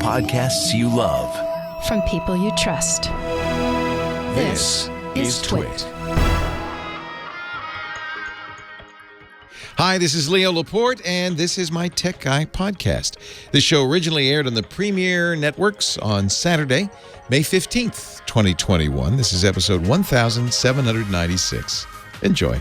podcasts you love. From people you trust. This is TWiT. Hi, this is Leo Laporte, and this is my Tech Guy podcast. This show originally aired on the Premier Networks on Saturday, May 15th, 2021. This is episode 1796. Enjoy.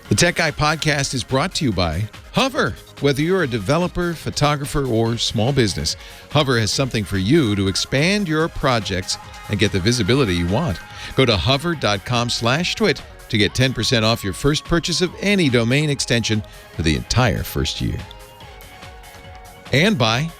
The Tech Guy podcast is brought to you by Hover. Whether you're a developer, photographer, or small business, Hover has something for you to expand your projects and get the visibility you want. Go to hover.com/twit to get 10% off your first purchase of any domain extension for the entire first year. And by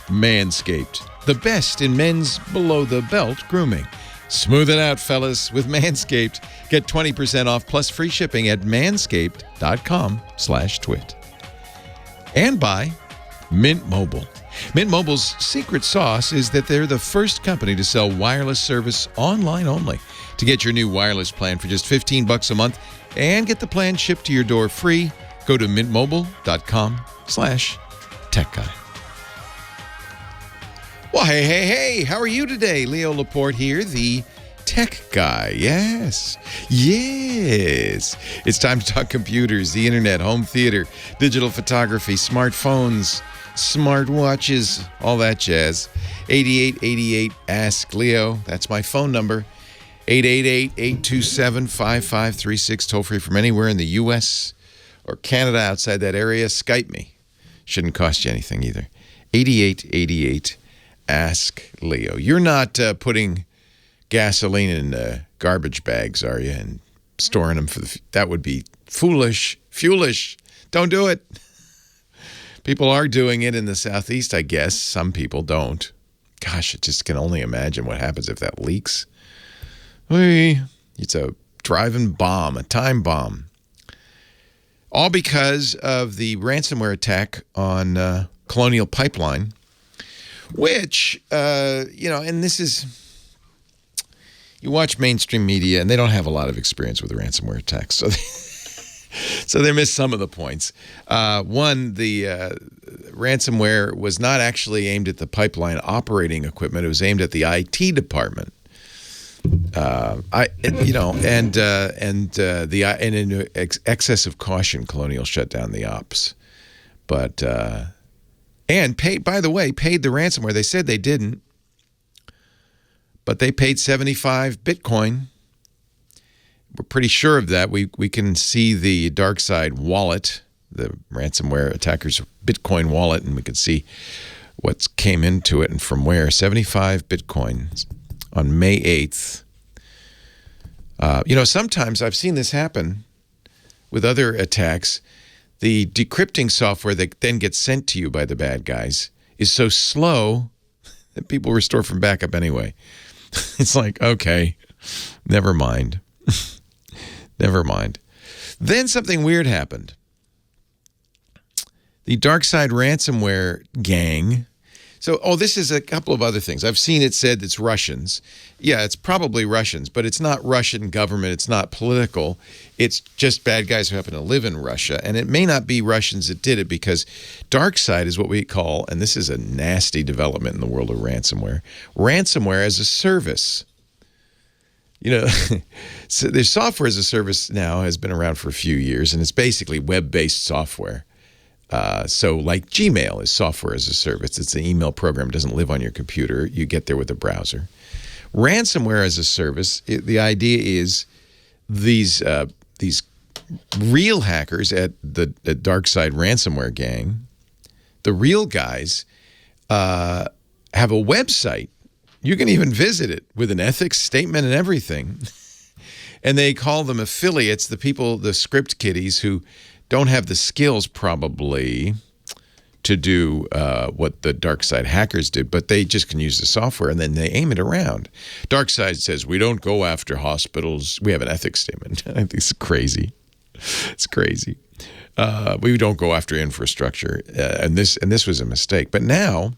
Manscaped, the best in men's below-the-belt grooming. Smooth it out, fellas, with Manscaped. Get 20% off plus free shipping at manscaped.com/twit. And by Mint Mobile. Mint Mobile's secret sauce is that they're the first company to sell wireless service online only. To get your new wireless plan for just $15 a month and get the plan shipped to your door free, go to mintmobile.com/techguy. Well, hey, how are you today? Leo Laporte here, the Tech Guy. Yes. It's time to talk computers, the internet, home theater, digital photography, smartphones, smartwatches, all that jazz. 8888 Ask Leo. That's my phone number. 888-827-5536. Toll free from anywhere in the U.S. or Canada outside that area. Skype me. Shouldn't cost you anything either. 8888 Ask Leo. You're not putting gasoline in garbage bags, are you? And storing them for that would be foolish. Don't do it. People are doing it in the Southeast, I guess. Some people don't. Gosh, I just can only imagine what happens if that leaks. It's a driving bomb, a time bomb. All because of the ransomware attack on Colonial Pipeline, which, and this is, you watch mainstream media and they don't have a lot of experience with ransomware attacks. So they missed some of the points. One, the ransomware was not actually aimed at the pipeline operating equipment. It was aimed at the IT department. In excess of caution, Colonial shut down the ops. But paid the ransomware. They said they didn't, but they paid 75 Bitcoin. We're pretty sure of that. We can see the dark side wallet, the ransomware attacker's Bitcoin wallet, and we can see what came into it and from where. 75 Bitcoin on May 8th. Sometimes I've seen this happen with other attacks. The decrypting software that then gets sent to you by the bad guys is so slow that people restore from backup anyway. It's like, okay, never mind. Never mind. Then something weird happened. The DarkSide ransomware gang. This is a couple of other things. I've seen it said it's Russians. Yeah, it's probably Russians, but it's not Russian government. It's not political. It's just bad guys who happen to live in Russia. And it may not be Russians that did it because DarkSide is what we call, and this is a nasty development in the world of ransomware, ransomware as a service. So there's software as a service now has been around for a few years, and it's basically web-based software. So like Gmail is software as a service. It's an email program. It doesn't live on your computer. You get there with a browser. Ransomware as a service, the idea is these real hackers at the DarkSide ransomware gang, the real guys, have a website. You can even visit it with an ethics statement and everything. And they call them affiliates, the people, the script kiddies who don't have the skills probably to do what the DarkSide hackers did, but they just can use the software and then they aim it around. DarkSide says, we don't go after hospitals. We have an ethics statement. I think it's crazy. It's crazy. We don't go after infrastructure. And this was a mistake. But now,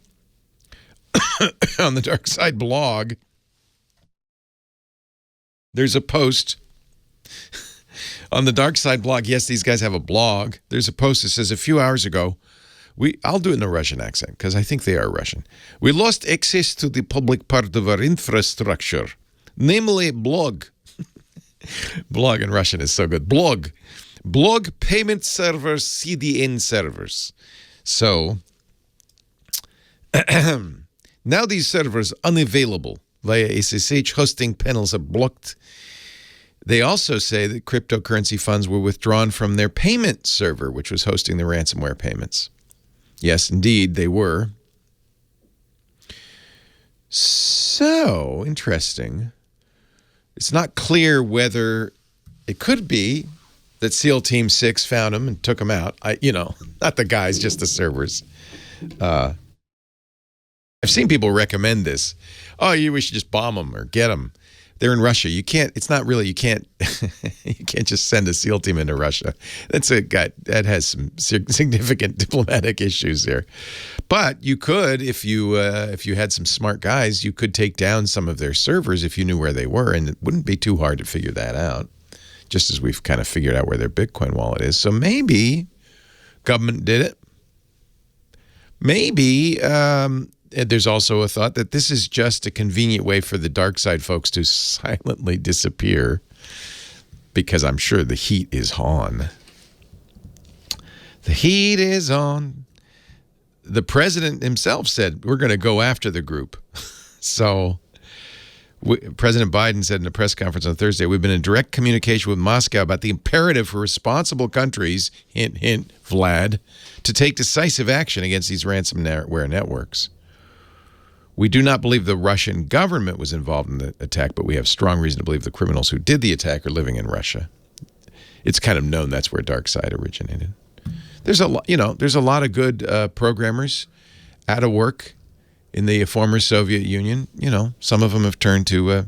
on the DarkSide blog, there's a post on the DarkSide blog. Yes, these guys have a blog. There's a post that says, a few hours ago, I'll do it in a Russian accent because I think they are Russian. We lost access to the public part of our infrastructure, namely blog. Blog in Russian is so good. Blog payment servers, CDN servers. So now these servers unavailable via SSH hosting panels are blocked. They also say that cryptocurrency funds were withdrawn from their payment server, which was hosting the ransomware payments. Yes, indeed, they were. So, interesting. It's not clear whether it could be that SEAL Team 6 found them and took them out. Not the guys, just the servers. I've seen people recommend this. Oh, we should just bomb them or get them. They're in Russia. You can't just send a SEAL team into Russia. That has some significant diplomatic issues there. But you could, if you had some smart guys, you could take down some of their servers if you knew where they were, and it wouldn't be too hard to figure that out, just as we've kind of figured out where their Bitcoin wallet is. So maybe government did it. Maybe there's also a thought that this is just a convenient way for the dark side folks to silently disappear, because I'm sure the heat is on. The heat is on. The president himself said, we're going to go after the group. So President Biden said in a press conference on Thursday, we've been in direct communication with Moscow about the imperative for responsible countries, hint, hint, Vlad, to take decisive action against these ransomware networks. We do not believe the Russian government was involved in the attack, but we have strong reason to believe the criminals who did the attack are living in Russia. It's kind of known that's where DarkSide originated. There's a lot of good programmers out of work in the former Soviet Union. Some of them have turned to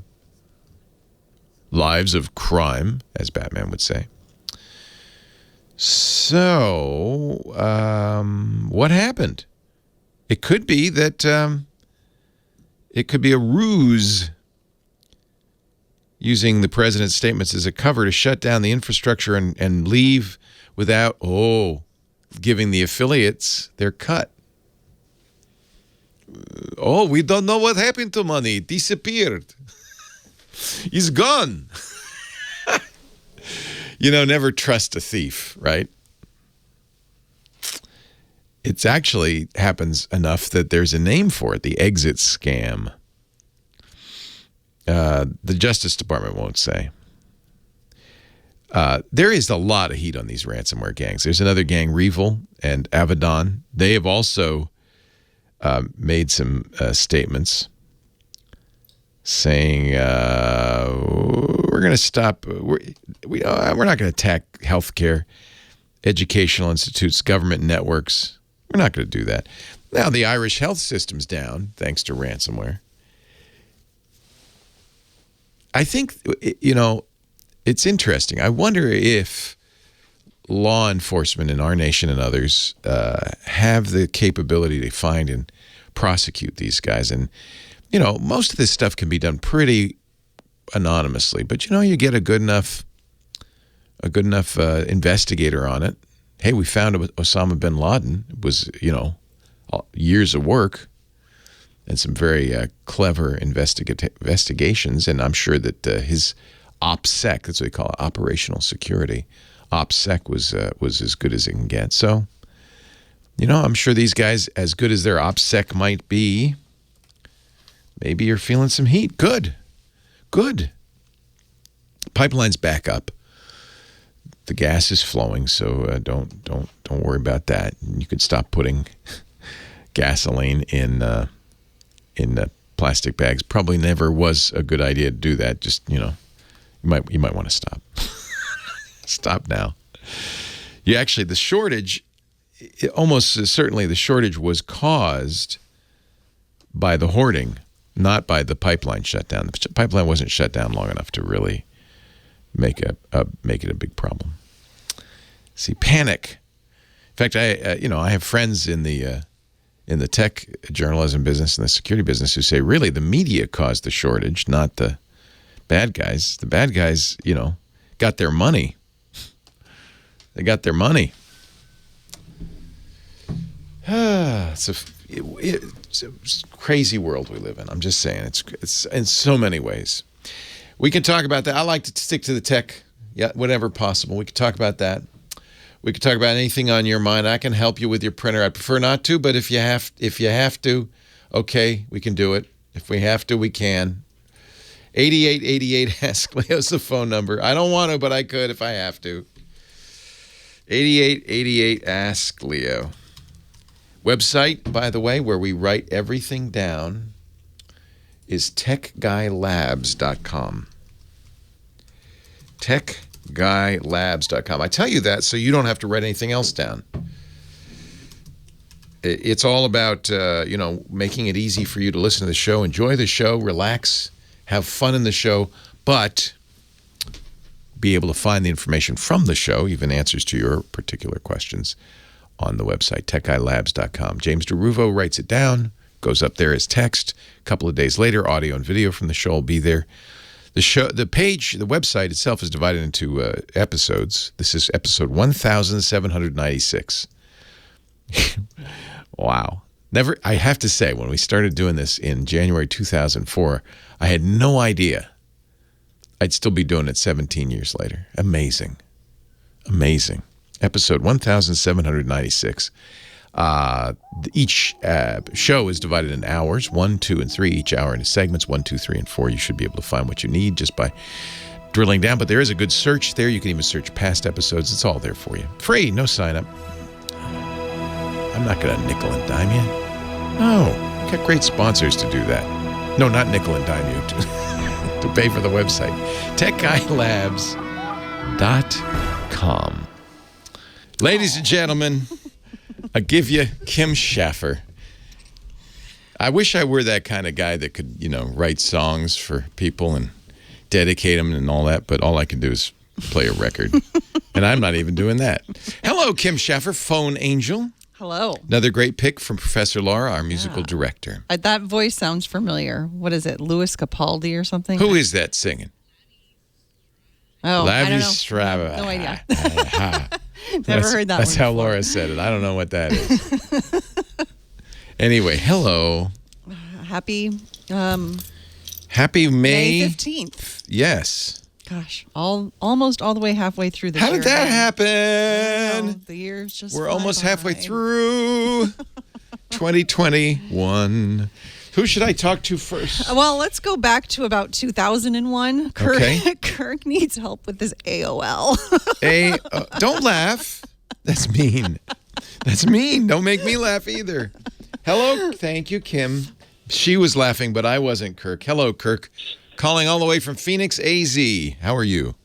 lives of crime, as Batman would say. So, what happened? It could be that it could be a ruse using the president's statements as a cover to shut down the infrastructure and leave without, giving the affiliates their cut. We don't know what happened to money. It disappeared. He's gone. Never trust a thief, right? It's actually happens enough that there's a name for it, the exit scam. The Justice Department won't say. There is a lot of heat on these ransomware gangs. There's another gang, Revil and Aviation. They have also made some statements saying we're going to stop. We're not going to attack healthcare, educational institutes, government networks. We're not going to do that. Now, the Irish health system's down thanks to ransomware. I think, it's interesting. I wonder if law enforcement in our nation and others have the capability to find and prosecute these guys. And, most of this stuff can be done pretty anonymously. But, you get a good enough investigator on it. Hey, we found Osama bin Laden. It was, years of work and some very clever investigations. And I'm sure that his OPSEC, that's what they call it, operational security, OPSEC was as good as it can get. So, I'm sure these guys, as good as their OPSEC might be, maybe you're feeling some heat. Good. Pipeline's back up. The gas is flowing, so don't worry about that. You could stop putting gasoline in plastic bags. Probably never was a good idea to do that. Just you might want to stop. Stop now. The shortage, almost certainly the shortage was caused by the hoarding, not by the pipeline shutdown. The pipeline wasn't shut down long enough to really make it a big problem. See, panic. In fact, I have friends in the tech journalism business and the security business who say, really, the media caused the shortage, not the bad guys. The bad guys, got their money. They got their money. It's a crazy world we live in. I'm just saying, it's in so many ways. We can talk about that. I like to stick to the tech, whatever possible. We can talk about that. We can talk about anything on your mind. I can help you with your printer. I prefer not to, but if you have to, okay, we can do it. If we have to, we can. 8888 Ask Leo's the phone number. I don't want to, but I could if I have to. 8888 Ask Leo. Website, by the way, where we write everything down is techguylabs.com. Techguylabs.com. I tell you that so you don't have to write anything else down. It's all about, making it easy for you to listen to the show, enjoy the show, relax, have fun in the show, but be able to find the information from the show, even answers to your particular questions, on the website, techguylabs.com. James DeRuvo writes it down, goes up there as text. A couple of days later, audio and video from the show will be there. The website itself is divided into episodes. This is episode 1796. Wow. I have to say, when we started doing this in January 2004, I had no idea I'd still be doing it 17 years later. Amazing. Amazing. Episode 1796. Each show is divided in hours, 1, 2, and 3. Each hour into segments, 1, 2, 3, and 4. You should be able to find what you need just by drilling down. But there is a good search there. You can even search past episodes. It's all there for you. Free, no sign up. I'm not going to nickel and dime you. No, got great sponsors to do that. No, not nickel and dime you to pay for the website. TechGuyLabs.com. Ladies and gentlemen, I give you Kim Schaffer. I wish I were that kind of guy that could, write songs for people and dedicate them and all that, but all I can do is play a record. And I'm not even doing that. Hello, Kim Schaffer, phone angel. Hello. Another great pick from Professor Laura, our musical director. That voice sounds familiar. What is it, Louis Capaldi or something? Who is that singing? Oh, I don't know. Strava. No idea. Never heard that That's one how before. Laura said it. I don't know what that is. Anyway, hello. Happy May 15th. Yes. Gosh, almost all the way halfway through the year. How did that happen? The year's just We're fly almost by. halfway through 2021. Who should I talk to first? Well, let's go back to about 2001. Kirk needs help with his AOL. Don't laugh. That's mean. That's mean. Don't make me laugh either. Hello. Thank you, Kim. She was laughing, but I wasn't, Kirk. Hello, Kirk. Calling all the way from Phoenix, AZ. How are you?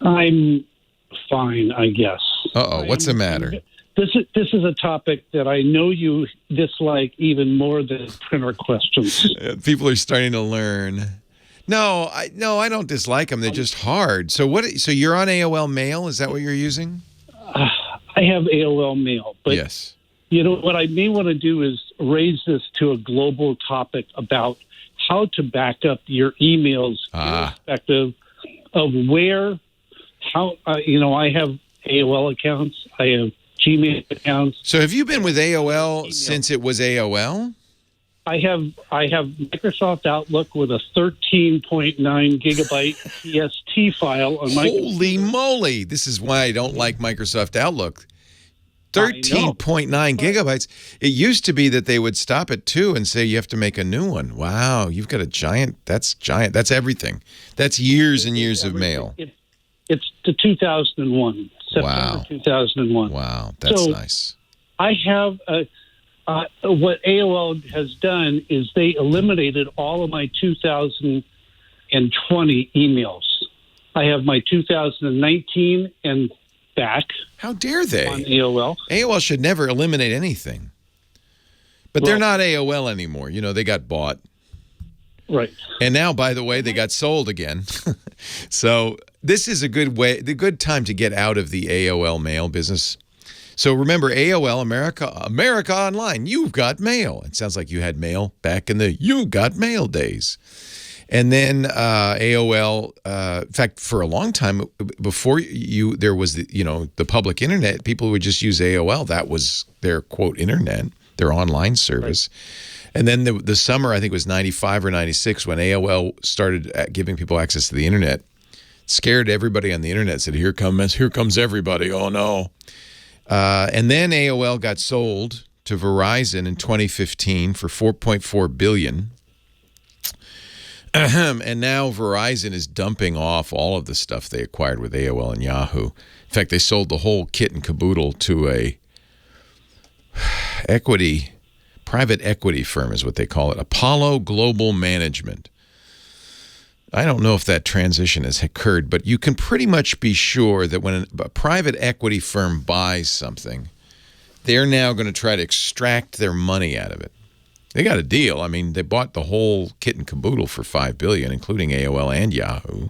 I'm fine, I guess. Uh-oh. What's the matter? This is a topic that I know you dislike even more than printer questions. People are starting to learn. No, I don't dislike them. They're just hard. So So you're on AOL Mail? Is that what you're using? I have AOL Mail, but yes. What I may want to do is raise this to a global topic about how to back up your emails, irrespective of I have AOL accounts, I have Gmail accounts. So have you been with AOL since it was AOL? I have Microsoft Outlook with a 13.9 gigabyte PST file on my. Holy moly! This is why I don't like Microsoft Outlook. 13.9 gigabytes. It used to be that they would stop at 2 and say you have to make a new one. Wow, you've got a giant. That's giant. That's everything. That's years and years of mail. It's the 2001, September 2001. Wow, that's nice. I have what AOL has done is they eliminated all of my 2020 emails. I have my 2019 and back. How dare they? On AOL. AOL should never eliminate anything. But they're not AOL anymore. They got bought. Right. And now, by the way, they got sold again. So this is a good time to get out of the AOL mail business. So remember, AOL, America Online, you've got mail. It sounds like you had mail back in the you got mail days. And then AOL, in fact, for a long time, before there was the public internet, people would just use AOL. That was their, quote, internet, their online service. Right. And then the summer, I think it was 95 or 96, when AOL started giving people access to the internet, scared everybody on the internet, said, here comes everybody, oh no. And then AOL got sold to Verizon in 2015 for $4.4 billion. And now Verizon is dumping off all of the stuff they acquired with AOL and Yahoo. In fact, they sold the whole kit and caboodle to a private equity firm is what they call it, Apollo Global Management. I don't know if that transition has occurred, but you can pretty much be sure that when a private equity firm buys something, they're now going to try to extract their money out of it. They got a deal. I mean, they bought the whole kit and caboodle for $5 billion, including AOL and Yahoo.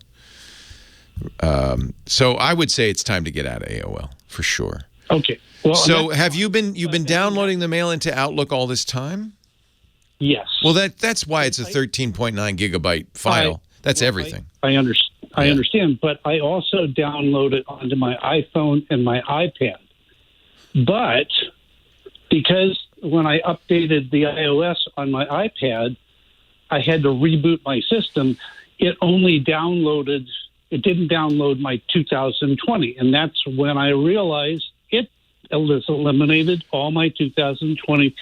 So I would say it's time to get out of AOL for sure. Okay. Well, so have you've been downloading the mail into Outlook all this time? Yes. Well, that's why it's a 13.9 gigabyte file. That's everything. I understand, but I also download it onto my iPhone and my iPad. But because when I updated the iOS on my iPad, I had to reboot my system. It didn't download my 2020. And that's when I realized it has eliminated all my 2020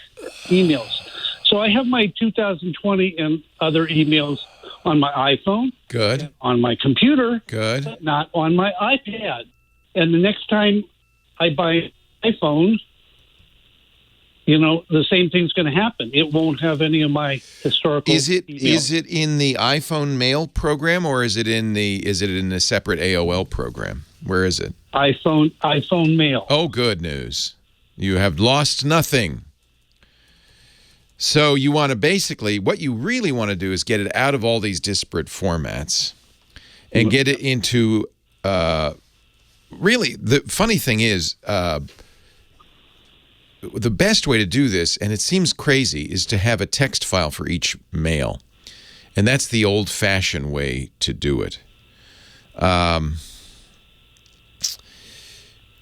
emails. So I have my 2020 and other emails on my iPhone. Good. On my computer. Good. But not on my iPad. And the next time I buy an iPhone, the same thing's going to happen. It won't have any of my historical emails. Is it in the iPhone mail program, or is it in the separate AOL program? Where is it? iPhone mail. Oh, good news. You have lost nothing. So you want to basically, what you really want to do is get it out of all these disparate formats and get it into, really, the funny thing is, the best way to do this, and it seems crazy, is to have a text file for each mail. And that's the old-fashioned way to do it.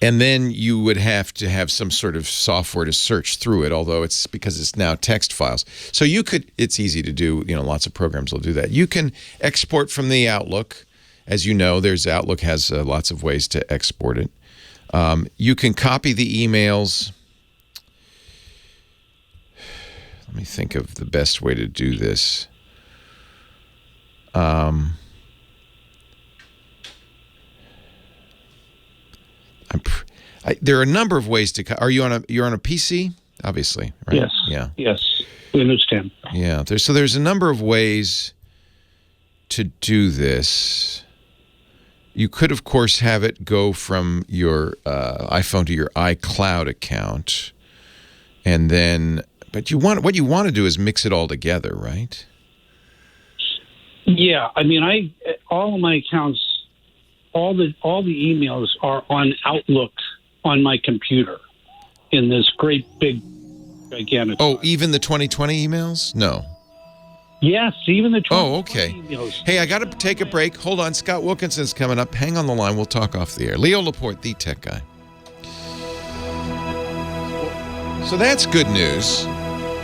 And then you would have to have some sort of software to search through it, although because it's now text files. So it's easy to do, lots of programs will do that. You can export from the Outlook. As you know, Outlook has lots of ways to export it. You can copy the emails. Let me think of the best way to do this. There are a number of ways to. Are you you're on a PC? Obviously, right? Yes. Yeah. Yes. Windows 10. Yeah. There's a number of ways to do this. You could, of course, have it go from your iPhone to your iCloud account, and then. But what you want to do is mix it all together, right? Yeah. I mean, all of my accounts. All the emails are on Outlook on my computer in this great big gigantic. Oh, even the 2020 emails? No. Yes, even the 2020 Oh, okay. emails. Hey, I got to take a break. Hold on. Scott Wilkinson's coming up. Hang on the line. We'll talk off the air. Leo Laporte, the tech guy. So that's good news.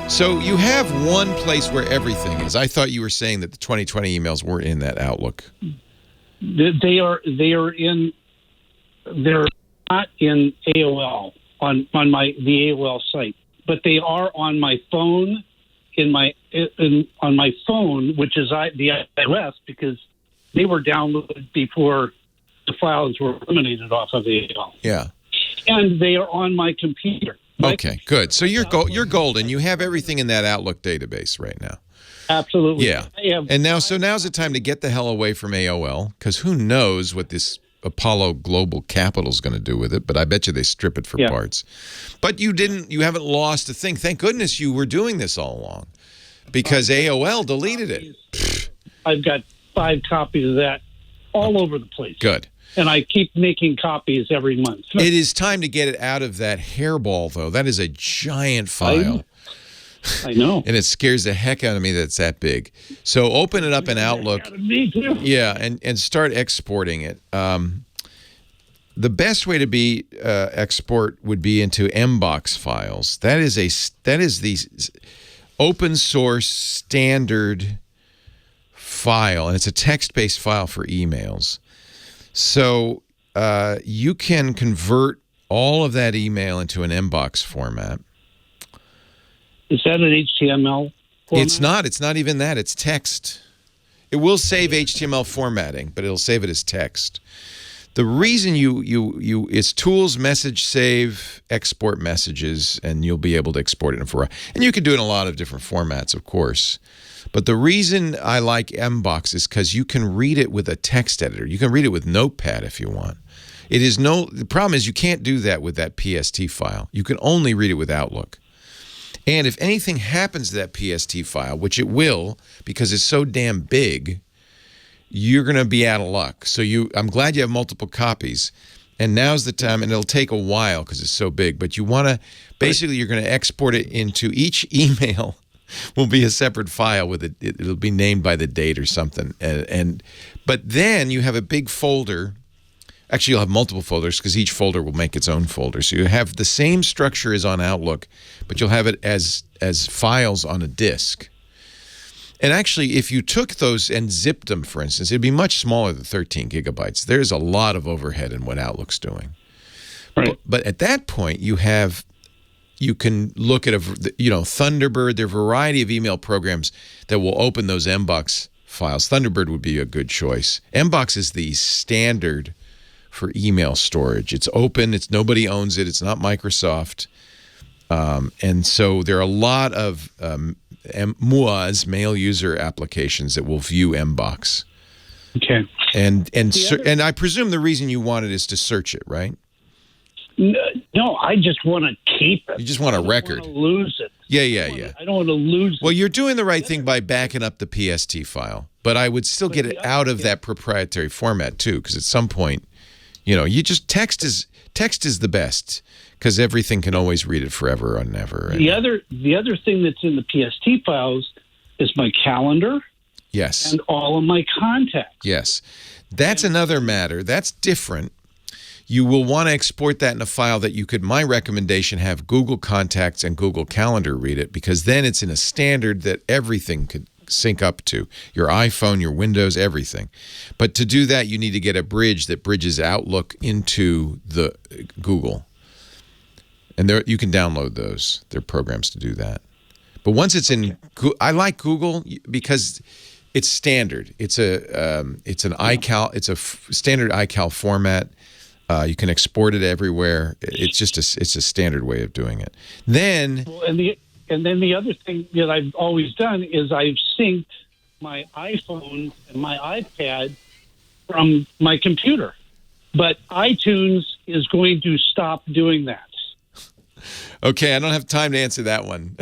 So you have one place where everything is. I thought you were saying that the 2020 emails were in that Outlook. They're not in AOL on the AOL site, but they are on my phone on my phone, which is the iOS, because they were downloaded before the files were eliminated off of AOL. Yeah, and they are on my computer. Okay, good. So you're golden. You have everything in that Outlook database right now. Absolutely. Yeah. And now's the time to get the hell away from AOL, because who knows what this Apollo Global Capital is going to do with it, but I bet you they strip it for parts. But you haven't lost a thing. Thank goodness you were doing this all along, because AOL deleted it. I've got 5 copies of that all over the place. Good. And I keep making copies every month. It is time to get it out of that hairball, though. That is a giant file. I know. And it scares the heck out of me that it's that big. So open it up in Outlook. Me too. Yeah, and start exporting it. The best way to be export would be into Mbox files. That is the open source standard file, and it's a text-based file for emails. So you can convert all of that email into an Mbox format. Is that an HTML format? It's not. It's not even that. It's text. It will save HTML formatting, but it'll save it as text. The reason it's tools, message, save, export messages, and you'll be able to export it in a variety. And you can do it in a lot of different formats, of course. But the reason I like Mbox is because you can read it with a text editor. You can read it with Notepad if you want. The problem is you can't do that with that PST file. You can only read it with Outlook. And if anything happens to that PST file, which it will because it's so damn big, you're going to be out of luck. So I'm glad you have multiple copies. And now's the time, and it'll take a while because it's so big. But you want to, basically, you're going to export it into each email will be a separate file with it. It'll be named by the date or something. But then you have a big folder. Actually, you'll have multiple folders because each folder will make its own folder. So you have the same structure as on Outlook, but you'll have it as files on a disk. And actually, if you took those and zipped them, for instance, it'd be much smaller than 13 gigabytes. There's a lot of overhead in what Outlook's doing. Right. But at that point, you can look at Thunderbird. There are a variety of email programs that will open those Mbox files. Thunderbird would be a good choice. Mbox is the standard for email storage. It's open. Nobody owns it. It's not Microsoft. And so there are a lot of MUAs, mail user applications, that will view Mbox. Okay. And I presume the reason you want it is to search it, right? No, I just want to keep it. You just want a record. I don't want to lose it. Yeah. I don't want to lose it. Well, you're doing the right thing by backing up the PST file, but I would still get it out of that proprietary format too, because at some point, you just text is the best because everything can always read it forever and ever. The other thing that's in the PST files is my calendar. Yes. And all of my contacts. Yes. That's another matter. That's different. You will want to export that in a file that you could, my recommendation, have Google Contacts and Google Calendar read it, because then it's in a standard that everything could sync up to. Your iPhone, your Windows, everything. But to do that, you need to get a bridge that bridges Outlook into the Google. And you can download those. There are programs to do that. But once it's in, I like Google because it's standard. It's an iCal. It's a standard iCal format. You can export it everywhere. It's just it's a standard way of doing it. Then, and then the other thing that I've always done is I've synced my iPhone and my iPad from my computer, but iTunes is going to stop doing that. Okay, I don't have time to answer that one.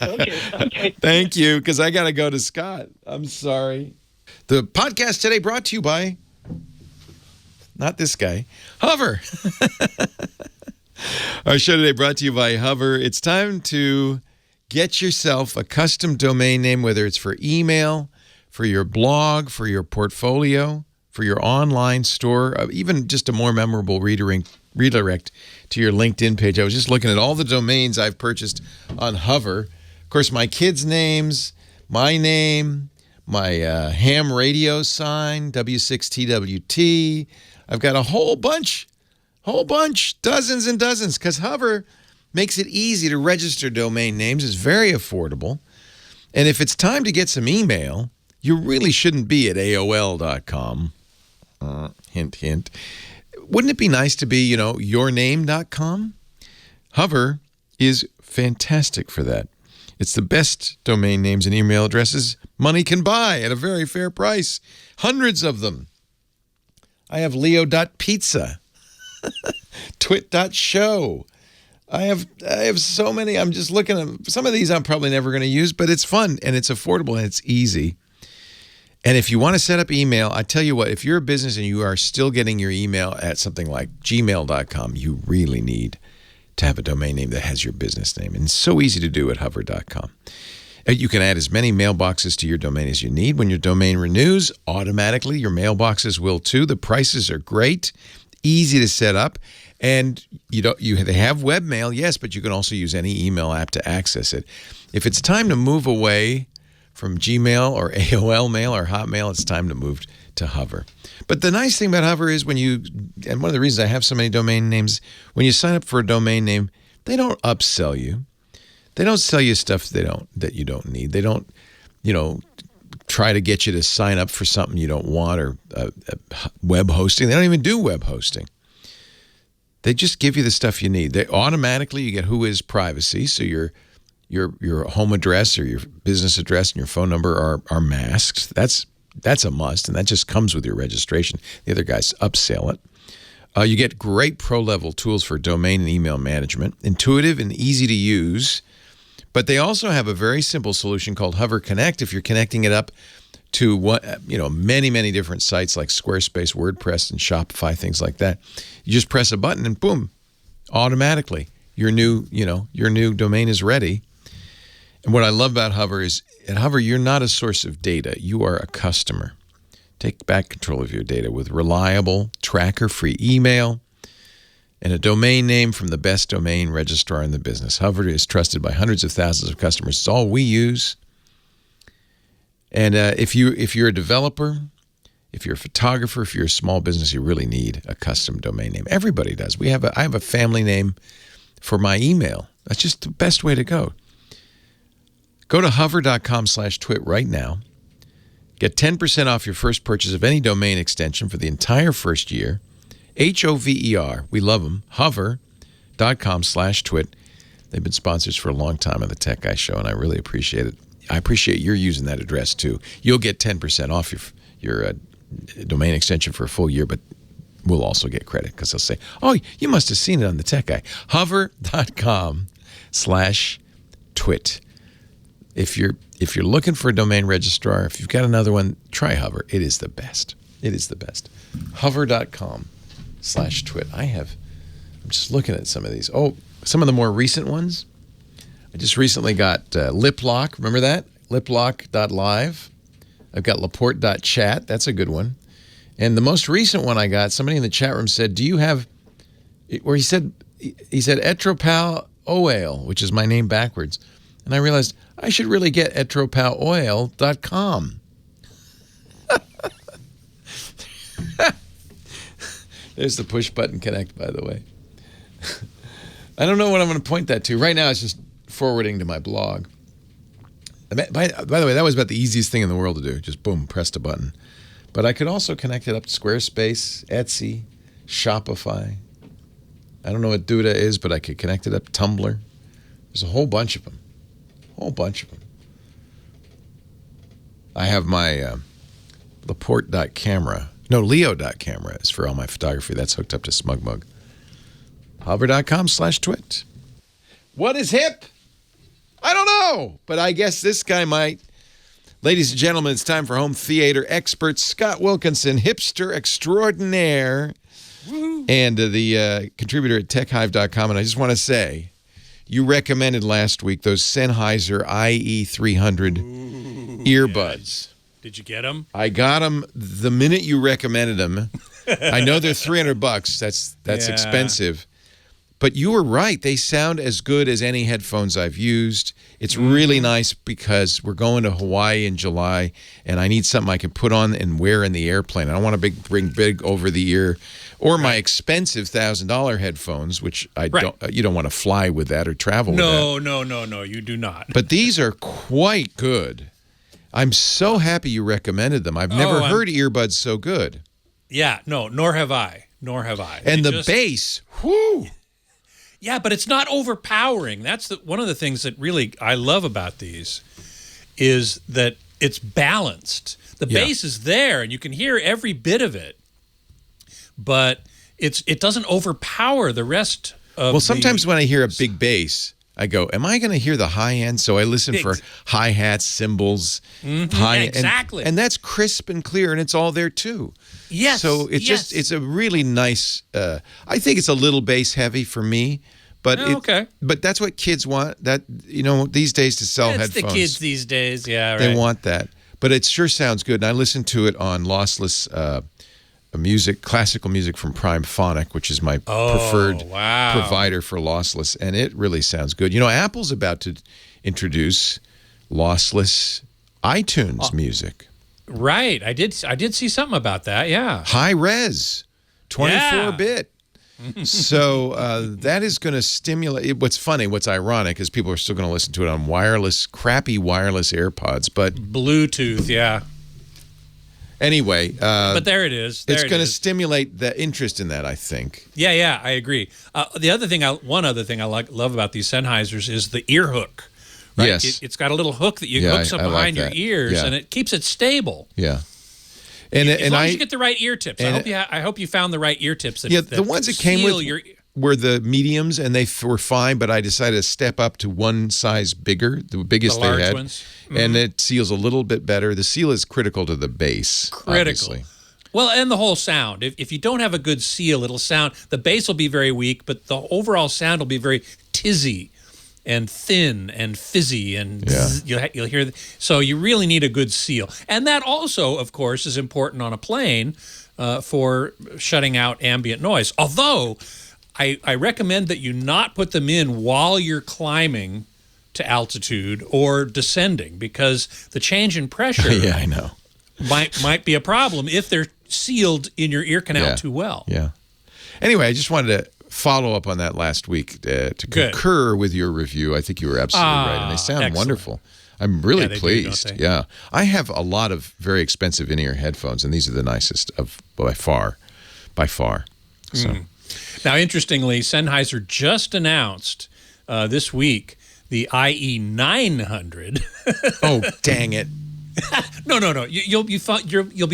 Okay. Thank you, because I got to go to Scott. I'm sorry. The podcast today brought to you by, not this guy, Hover. Our show today brought to you by Hover. It's time to get yourself a custom domain name, whether it's for email, for your blog, for your portfolio, for your online store, even just a more memorable redirect to your LinkedIn page. I was just looking at all the domains I've purchased on Hover. Of course, my kids' names, my name, my ham radio sign, W6TWT. I've got a whole bunch, dozens and dozens, because Hover makes it easy to register domain names. It's very affordable. And if it's time to get some email, you really shouldn't be at AOL.com. Hint, hint. Wouldn't it be nice to be, yourname.com? Hover is fantastic for that. It's the best domain names and email addresses money can buy at a very fair price. Hundreds of them. I have leo.pizza, twit.show. I have so many. I'm just looking at some of these I'm probably never going to use, but it's fun and it's affordable and it's easy. And if you want to set up email, I tell you what, if you're a business and you are still getting your email at something like gmail.com, you really need to have a domain name that has your business name. And it's so easy to do at hover.com. You can add as many mailboxes to your domain as you need. When your domain renews, automatically your mailboxes will too. The prices are great, easy to set up, and they have webmail, yes, but you can also use any email app to access it. If it's time to move away from Gmail or AOL Mail or Hotmail, it's time to move to Hover. But the nice thing about Hover is and one of the reasons I have so many domain names, when you sign up for a domain name, they don't upsell you. They don't sell you stuff that you don't need. They don't, try to get you to sign up for something you don't want or web hosting. They don't even do web hosting. They just give you the stuff you need. They automatically, you get Whois privacy, so your home address or your business address and your phone number are masked. That's a must, and that just comes with your registration. The other guys upsell it. You get great pro-level tools for domain and email management, intuitive and easy to use. But they also have a very simple solution called Hover Connect. If you're connecting it up to many, many different sites like Squarespace, WordPress, and Shopify, things like that, you just press a button and boom, automatically your new domain is ready. And what I love about Hover is at Hover, you're not a source of data. You are a customer. Take back control of your data with reliable, tracker-free email and a domain name from the best domain registrar in the business. Hover is trusted by hundreds of thousands of customers. It's all we use. And if you're a developer, if you're a photographer, if you're a small business, you really need a custom domain name. Everybody does. I have a family name for my email. That's just the best way to go. Go to hover.com/twit right now. Get 10% off your first purchase of any domain extension for the entire first year. HOVER. We love them. Hover.com/twit. They've been sponsors for a long time on the Tech Guy Show, and I really appreciate it. I appreciate you're using that address, too. You'll get 10% off your domain extension for a full year, but we'll also get credit because they'll say, oh, you must have seen it on the Tech Guy. Hover.com/twit. If you're looking for a domain registrar, if you've got another one, try Hover. It is the best. It is the best. Hover.com/twit. I'm just looking at some of these. Oh, some of the more recent ones. I just recently got LipLock. Remember that? LipLock.live. I've got Laporte.chat. That's a good one. And the most recent one I got, somebody in the chat room said, do you have, or he said Etropal Oil, which is my name backwards. And I realized I should really get etropaloil.com. There's the push button connect, by the way. I don't know what I'm going to point that to. Right now, it's just forwarding to my blog. By the way, that was about the easiest thing in the world to do. Just boom, pressed a button. But I could also connect it up to Squarespace, Etsy, Shopify. I don't know what Duda is, but I could connect it up to Tumblr. There's a whole bunch of them. I have my Laporte.camera. No, Leo.camera is for all my photography. That's hooked up to SmugMug. Hover.com/twit. What is hip? I don't know, but I guess this guy might. Ladies and gentlemen, it's time for home theater expert Scott Wilkinson, hipster extraordinaire, and the contributor at techhive.com. And I just want to say, you recommended last week those Sennheiser IE300 earbuds. Yeah. Did you get them? I got them the minute you recommended them. I know they're $300. That's expensive. But you were right. They sound as good as any headphones I've used. It's really nice because we're going to Hawaii in July, and I need something I can put on and wear in the airplane. I don't want to bring big over-the-ear or my expensive $1,000 headphones, which you don't want to fly with that or travel with that. No, you do not. But these are quite good. I'm so happy you recommended them. I've never heard earbuds so good. Yeah, no, nor have I. And the bass, whoo! Yeah, but it's not overpowering. That's one of the things that really I love about these is that it's balanced. The bass is there, and you can hear every bit of it, but it doesn't overpower the rest of Well, sometimes when I hear a big bass, I go, am I going to hear the high end? So I listen for hi-hats, cymbals. Exactly. And that's crisp and clear, and it's all there, too. Yes. So it's a really nice, I think it's a little bass heavy for me, But okay. But that's what kids want. That these days to sell It's headphones. the kids these days, yeah, right. They want that. But it sure sounds good. And I listened to it on lossless classical music from Prime Phonic, which is my preferred provider for lossless, and it really sounds good. Apple's about to introduce lossless iTunes music. Right. I did see something about that, yeah. High res, 24-bit. So that is going to stimulate. What's ironic is people are still going to listen to it on crappy wireless AirPods, but Bluetooth, yeah. Anyway, but there it is. It's going to stimulate the interest in that, I think. Yeah, I agree. One other thing I love about these Sennheisers is the ear hook. Right? Yes, it's got a little hook that hooks up behind your ears, and it keeps it stable. Yeah, as long as you get the right ear tips. I hope you found the right ear tips. The ones that came with were the mediums, and they were fine. But I decided to step up to one size bigger, the biggest they had, and it seals a little bit better. The seal is critical to the bass. Obviously. Well, and the whole sound. If you don't have a good seal, it'll sound. The bass will be very weak, but the overall sound will be very tizzy and thin and fizzy, and you'll hear. So you really need a good seal, and that also, of course, is important on a plane for shutting out ambient noise. Although I recommend that you not put them in while you're climbing to altitude or descending, because the change in pressure I know. might be a problem if they're sealed in your ear canal too well. Yeah. Anyway, I just wanted to follow up on that last week to concur with your review. I think you were absolutely right, and they sound wonderful. I'm really pleased. Yeah, I have a lot of very expensive in-ear headphones, and these are the nicest by far. So. Now, interestingly, Sennheiser just announced this week the IE900. Oh, dang it! No. You'll be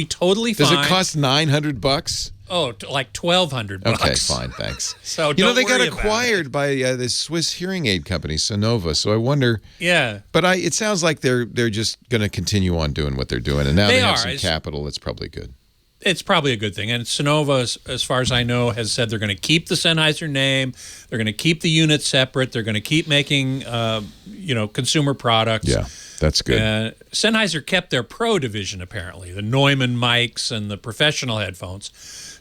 totally fine. Does it cost $900? Oh, like $1,200. Okay, fine, thanks. So they got acquired by this Swiss hearing aid company, Sonova. So I wonder. Yeah. But it sounds like they're just going to continue on doing what they're doing, and now they have some capital. It's probably good. It's probably a good thing. And Sonova, as far as I know, has said they're going to keep the Sennheiser name. They're going to keep the units separate. They're going to keep making, consumer products. Yeah, that's good. Sennheiser kept their Pro division, apparently, the Neumann mics and the professional headphones.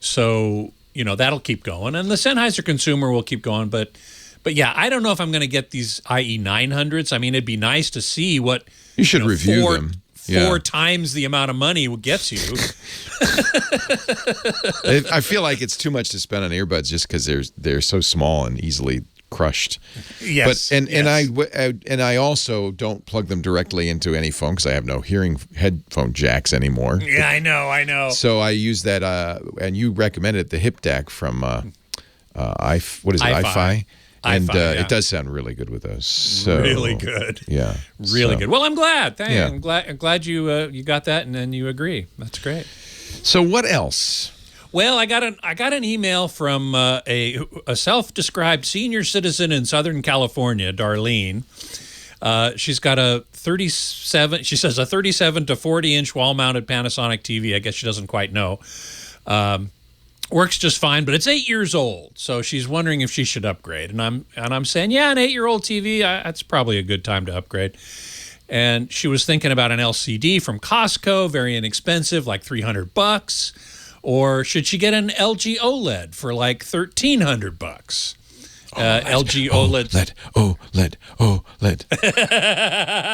So, that'll keep going. And the Sennheiser consumer will keep going. But yeah, I don't know if I'm going to get these IE900s. I mean, it'd be nice to see what... You should review them. 4 times the amount of money gets you. I feel like it's too much to spend on earbuds just because they're so small and easily crushed. Yes. But I also don't plug them directly into any phone because I have no headphone jacks anymore. Yeah, I know. So I use that, and you recommended the hip DAC from iFi. And it does sound really good with those. So, really good. Yeah. Really good. Well, I'm glad. I'm glad you got that, and then you agree. That's great. So what else? Well, I got an email from a self-described senior citizen in Southern California, Darlene. She's got a 37. She says a 37 to 40-inch wall-mounted Panasonic TV. I guess she doesn't quite know. Works just fine, but it's 8 years old, so she's wondering if she should upgrade. And I'm saying, yeah, an 8-year-old TV, that's probably a good time to upgrade. And she was thinking about an LCD from Costco, very inexpensive, like $300, or should she get an LG OLED for like $1,300? LG OLED. OLED.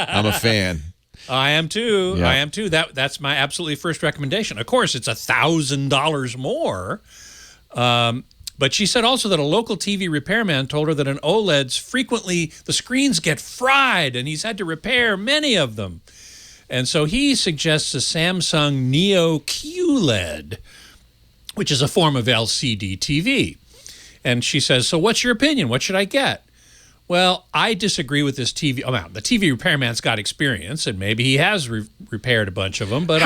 I'm a fan. I am too. Yeah. I am too. That's my absolutely first recommendation. Of course, it's $1,000 more. But she said also that a local TV repairman told her that an OLED's frequently the screens get fried, and he's had to repair many of them. And so he suggests a Samsung Neo QLED, which is a form of LCD TV. And she says, so what's your opinion? What should I get? Well, I disagree with this TV. Oh, the TV repairman's got experience, and maybe he has repaired a bunch of them. But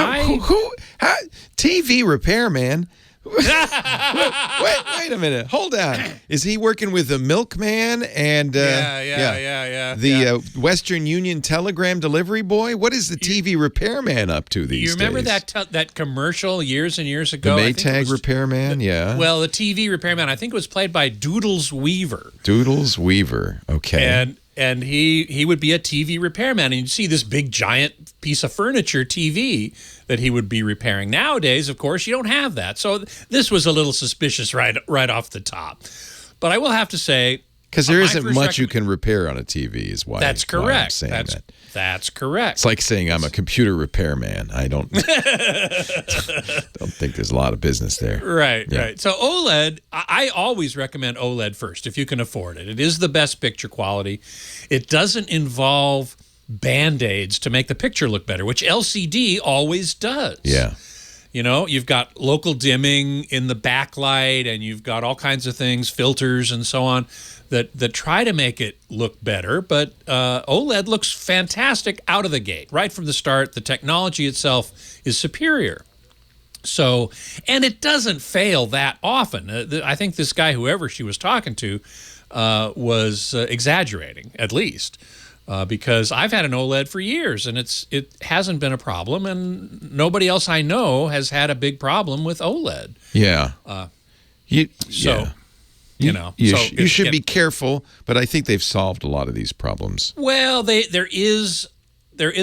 TV repairman? Wait a minute. Hold on. Is he working with the milkman and the Western Union telegram delivery boy? What is the TV repairman up to these days? You remember that commercial years and years ago? The Maytag repairman, yeah. Well, the TV repairman, I think it was played by Doodles Weaver. Doodles Weaver, okay. And he would be a TV repairman, and you'd see this big giant piece of furniture TV that he would be repairing. Nowadays, of course, you don't have that. So this was a little suspicious right off the top. But I will have to say, because there isn't much you can repair on a TV, is why. That's correct. I'm saying that. That's correct. It's like saying I'm a computer repairman. I don't think there's a lot of business there. Right. So OLED, I always recommend OLED first if you can afford it. It is the best picture quality. It doesn't involve Band-Aids to make the picture look better, which LCD always does. Yeah. You know, you've got local dimming in the backlight, and you've got all kinds of things, filters and so on, that try to make it look better. But OLED looks fantastic out of the gate. Right from the start, the technology itself is superior. So, and it doesn't fail that often. I think this guy, whoever she was talking to, was exaggerating, at least. Because I've had an OLED for years, and it hasn't been a problem, and nobody else I know has had a big problem with OLED. Yeah. You should be careful, but I think they've solved a lot of these problems. Well, there is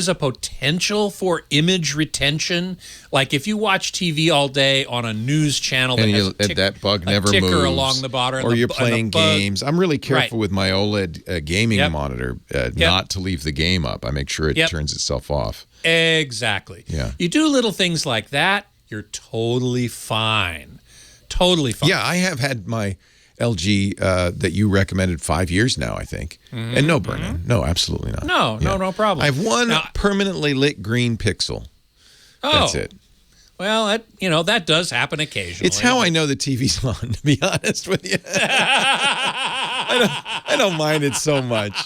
a potential for image retention. Like if you watch TV all day on a news channel and that bug never moves, along the bottom, or you're playing games. I'm really careful with my OLED gaming monitor not to leave the game up. I make sure it turns itself off. Exactly. Yeah. You do little things like that, you're totally fine. Totally fine. Yeah, I have had my LG that you recommended 5 years now, I think. And no burn-in. No, absolutely not. No problem. I have one permanently lit green pixel. That's it. Well, that does happen occasionally. It's how I know the TV's on, to be honest with you. I don't mind it so much.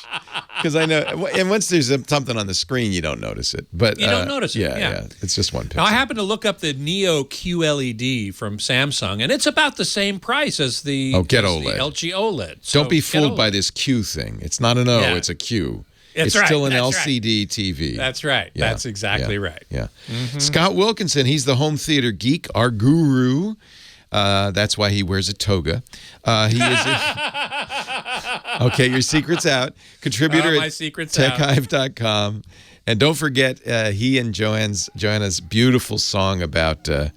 Because I know, and once there's something on the screen, you don't notice it. But you don't notice it. Yeah, it's just one pixel. Now, I happened to look up the Neo QLED from Samsung, and it's about the same price as the OLED. The LG OLED. So don't be fooled by this Q thing. It's not an O, it's a Q. It's still an LCD TV. That's right. Yeah. That's exactly right. Yeah. Scott Wilkinson, he's the home theater geek, our guru. That's why he wears a toga. He is okay, your secret's out. Contributor at techhive.com. And don't forget, he and Joanna's beautiful song about the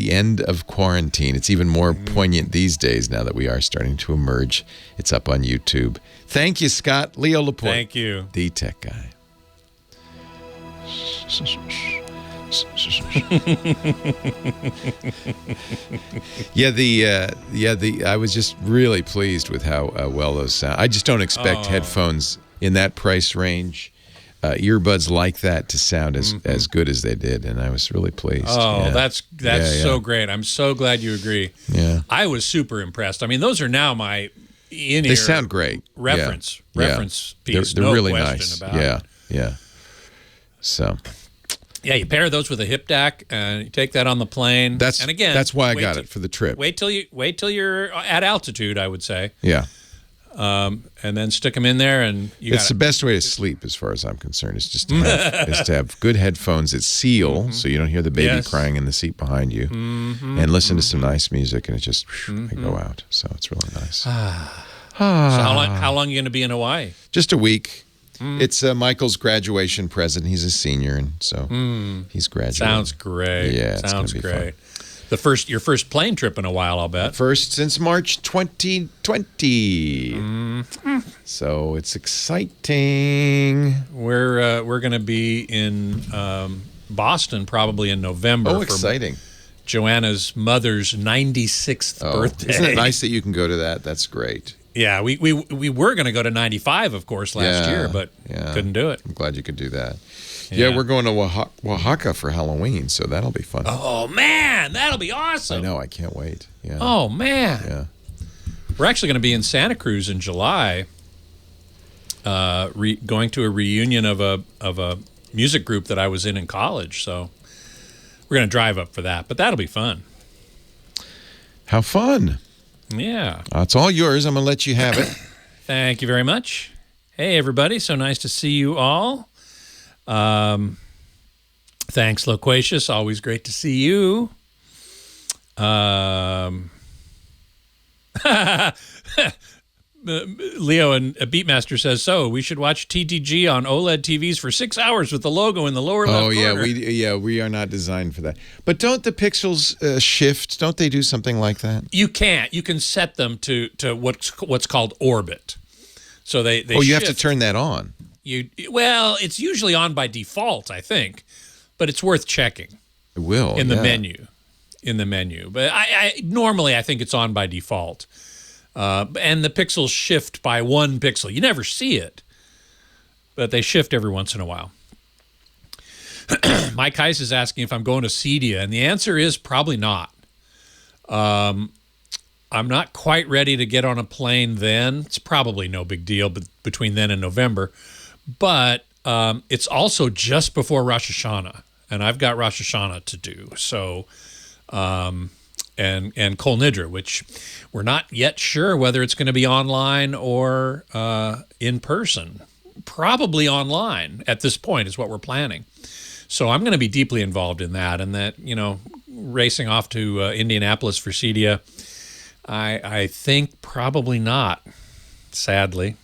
end of quarantine. It's even more poignant these days now that we are starting to emerge. It's up on YouTube. Thank you, Scott. Leo Laporte. Thank you. The Tech Guy. I was just really pleased with how well those sound. I just don't expect headphones in that price range, earbuds like that, to sound as good as they did, and I was really pleased. That's so great. I'm so glad you agree. Yeah, I was super impressed. I mean, those are now my in-ear. They sound great. Reference piece. They're no really nice. About it. Yeah. So. Yeah, you pair those with a hip DAC and you take that on the plane. That's why I got it for the trip. Wait till you're at altitude, I would say. Yeah. And then stick them in there, and it's the best way to sleep, as far as I'm concerned. Is just to have good headphones that seal, so you don't hear the baby crying in the seat behind you, and listen to some nice music, and it just I go out. So it's really nice. So how long are you going to be in Hawaii? Just a week. It's Michael's graduation present. He's a senior, and so he's graduating. Sounds great. Yeah, sounds great. Fun. Your first plane trip in a while, I'll bet. First since March 2020. So it's exciting. We're going to be in Boston probably in November. Oh, exciting! For Joanna's mother's 96th birthday. Isn't it nice that you can go to that? That's great. Yeah, we were going to go to 95, of course, last year, but couldn't do it. I'm glad you could do that. Yeah, we're going to Oaxaca for Halloween, so that'll be fun. Oh, man, that'll be awesome. I know, I can't wait. Yeah. Oh, man. Yeah. We're actually going to be in Santa Cruz in July, going to a reunion of a music group that I was in college, so we're going to drive up for that, but that'll be fun. How fun. Yeah. It's all yours. I'm going to let you have it. Thank you very much. Hey, everybody. So nice to see you all. Thanks, Loquacious. Always great to see you. Leo and Beatmaster says, so we should watch TTG on OLED TVs for 6 hours with the logo in the lower left corner. We are not designed for that. But don't the pixels shift? Don't they do something like that? You can't. You can set them to what's called orbit. So they you shift. have to turn that on. Well, it's usually on by default, I think, but it's worth checking. It will in the menu. But I normally I think it's on by default. And the pixels shift by 1 pixel. You never see it, but they shift every once in a while. Mike Heiss is asking if I'm going to Cedia, and the answer is probably not. I'm not quite ready to get on a plane then. It's probably no big deal between then and November, but it's also just before Rosh Hashanah, and I've got Rosh Hashanah to do. So... and Kol Nidra, which we're not yet sure whether it's going to be online or in person. Probably online at this point is what we're planning. So I'm going to be deeply involved in that, and that, racing off to Indianapolis for Cedia, I think probably not, sadly.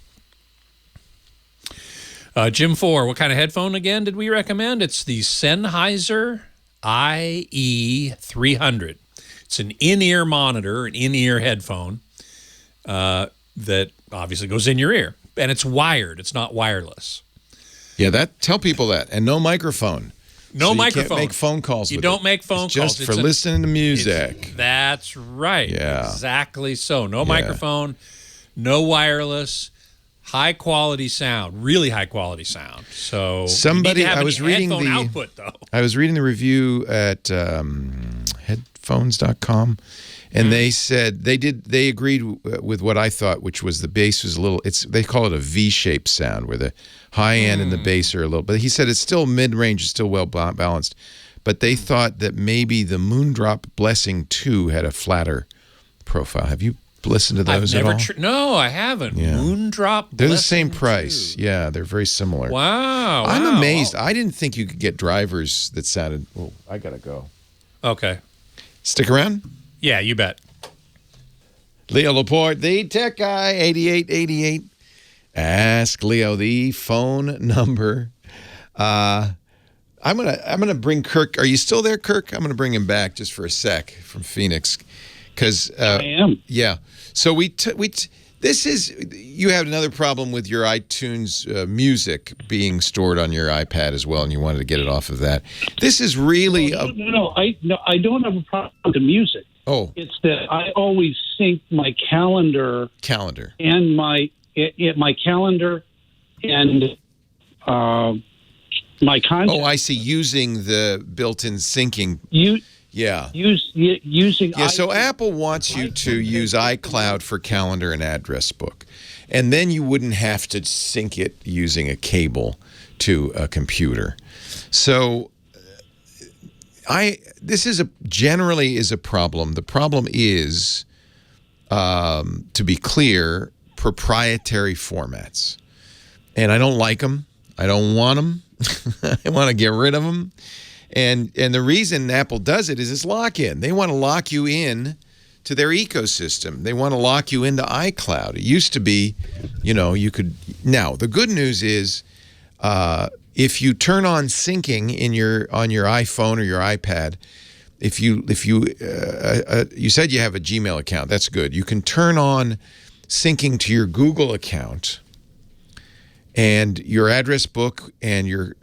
Jim 4, what kind of headphone again did we recommend? It's the Sennheiser IE300. It's an in-ear monitor, an in-ear headphone that obviously goes in your ear. And it's wired. It's not wireless. Yeah, tell people that. And no microphone. No microphone. You can't make phone calls with it. You don't make phone calls. Just for listening to music. That's right. Yeah. Exactly so. No microphone, no wireless, high-quality sound, really high-quality sound. So I was reading the output, though. I was reading the review at Headphones.com, and they said they agreed with what I thought, which was the bass was a little. They call it a V-shaped sound, where the high end and the bass are a little. But he said it's still mid-range, it's still well balanced. But they thought that maybe the Moondrop Blessing 2 had a flatter profile. Have you listened to those at all? No, I haven't. Yeah. Moondrop Blessing. They're the same price. 2. Yeah, they're very similar. Wow. I'm amazed. I didn't think you could get drivers that sounded. Oh, I gotta go. Okay. Stick around? Yeah, you bet. Leo Laporte, the tech guy, 8888. Ask Leo the phone number. I'm gonna bring Kirk. Are you still there, Kirk? I'm gonna bring him back just for a sec from Phoenix, because I am. Yeah. So this is, you have another problem with your iTunes music being stored on your iPad as well, and you wanted to get it off of that. This is really I don't have a problem with the music. Oh, it's that I always sync my calendar and my calendar and my contact. Oh, I see. Using the built-in syncing. Using. So Apple wants you to use iCloud for calendar and address book, and then you wouldn't have to sync it using a cable to a computer. So this is generally a problem. The problem is, to be clear, proprietary formats, and I don't like them. I don't want them. I want to get rid of them. And the reason Apple does it is it's lock-in. They want to lock you in to their ecosystem. They want to lock you into iCloud. It used to be, you could. Now the good news is, if you turn on syncing on your iPhone or your iPad, if you said you have a Gmail account, that's good. You can turn on syncing to your Google account, and your address book and your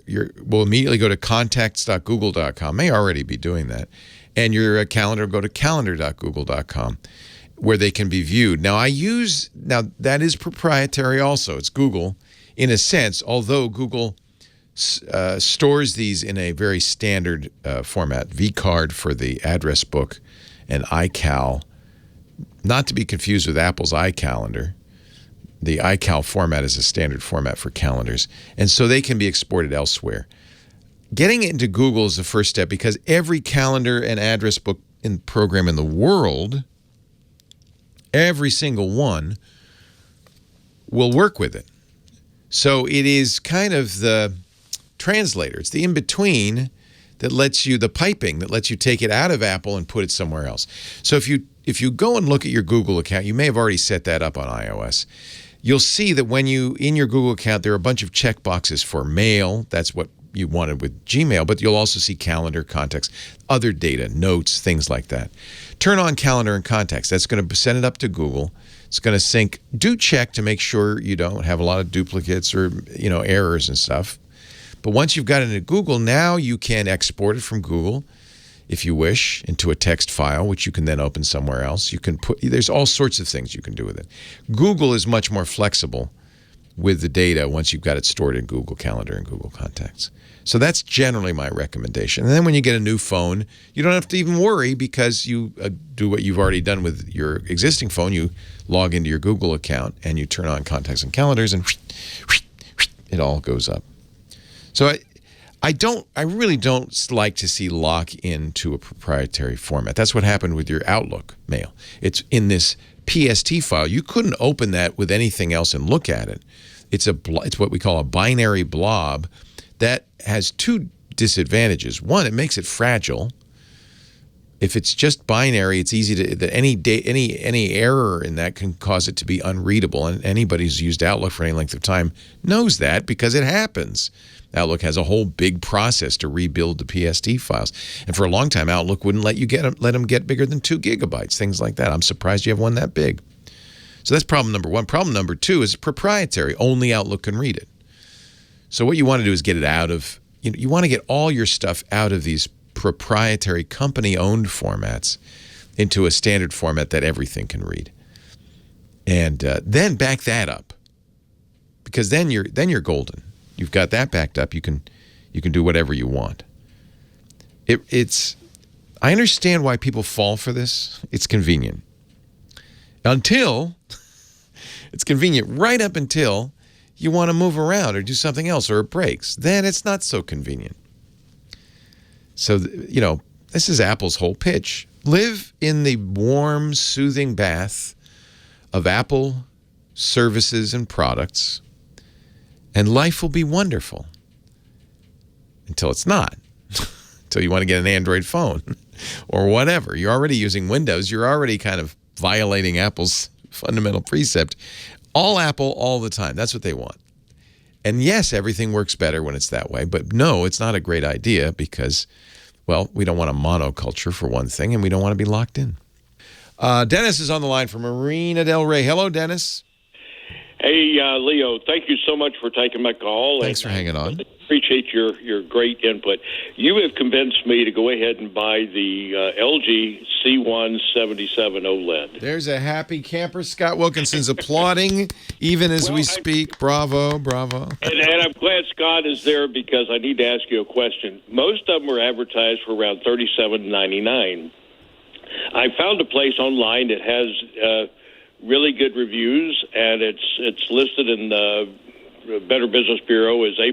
will immediately go to contacts.google.com. May already be doing that. And your calendar will go to calendar.google.com, where they can be viewed. Now that is proprietary also. It's Google in a sense, although Google stores these in a very standard format, vCard for the address book and iCal, not to be confused with Apple's iCalendar. The iCal format is a standard format for calendars, and so they can be exported elsewhere. Getting it into Google is the first step, because every calendar and address book program in the world Every single one will work with it. So it is kind of the translator. It's the in-between that lets you, the piping that lets you take it out of Apple and put it somewhere else. So if you go and look at your Google account, you may have already set that up on iOS. You'll see that when in your Google account, there are a bunch of checkboxes for mail. That's what you wanted with Gmail, but you'll also see calendar, contacts, other data, notes, things like that. Turn on calendar and contacts. That's going to send it up to Google. It's going to sync. Do check to make sure you don't have a lot of duplicates or errors and stuff. But once you've got it into Google, now you can export it from Google, if you wish, into a text file, which you can then open somewhere else. You can there's all sorts of things you can do with it. Google is much more flexible with the data once you've got it stored in Google Calendar and Google Contacts. So that's generally my recommendation. And then when you get a new phone, you don't have to even worry because you do what you've already done with your existing phone. You log into your Google account and you turn on contacts and calendars and it all goes up. So I really don't like to see lock into a proprietary format. That's what happened with your Outlook mail. It's in this PST file. You couldn't open that with anything else and look at it. It's what we call a binary blob that has two disadvantages. One, it makes it fragile. If it's just binary, it's easy to any error in that can cause it to be unreadable. And anybody who's used Outlook for any length of time knows that because it happens. Outlook has a whole big process to rebuild the PST files. And for a long time, Outlook wouldn't let them get bigger than 2 gigabytes, things like that. I'm surprised you have one that big. So that's problem number one. Problem number two is proprietary. Only Outlook can read it. So what you want to do is get it out of, you want to get all your stuff out of these proprietary company-owned formats into a standard format that everything can read. And then back that up. Because then you're golden. You've got that backed up. You can do whatever you want. I understand why people fall for this. It's convenient. It's convenient right up until you want to move around or do something else or it breaks. Then it's not so convenient. So, this is Apple's whole pitch. Live in the warm, soothing bath of Apple services and products, and life will be wonderful. Until it's not. Until you want to get an Android phone or whatever. You're already using Windows. You're already kind of violating Apple's fundamental precept. All Apple, all the time. That's what they want. And yes, everything works better when it's that way. But no, it's not a great idea because, well, we don't want a monoculture for one thing, and we don't want to be locked in. Dennis is on the line from Marina Del Rey. Hello, Dennis. Hey, Leo, thank you so much for taking my call. Thanks for hanging on. Appreciate your great input. You have convinced me to go ahead and buy the LG C177 OLED. There's a happy camper. Scott Wilkinson's applauding even as we speak. Bravo, bravo. And I'm glad Scott is there because I need to ask you a question. Most of them are advertised for around $37.99. I found a place online that has really good reviews, and it's listed in the Better Business Bureau as A+,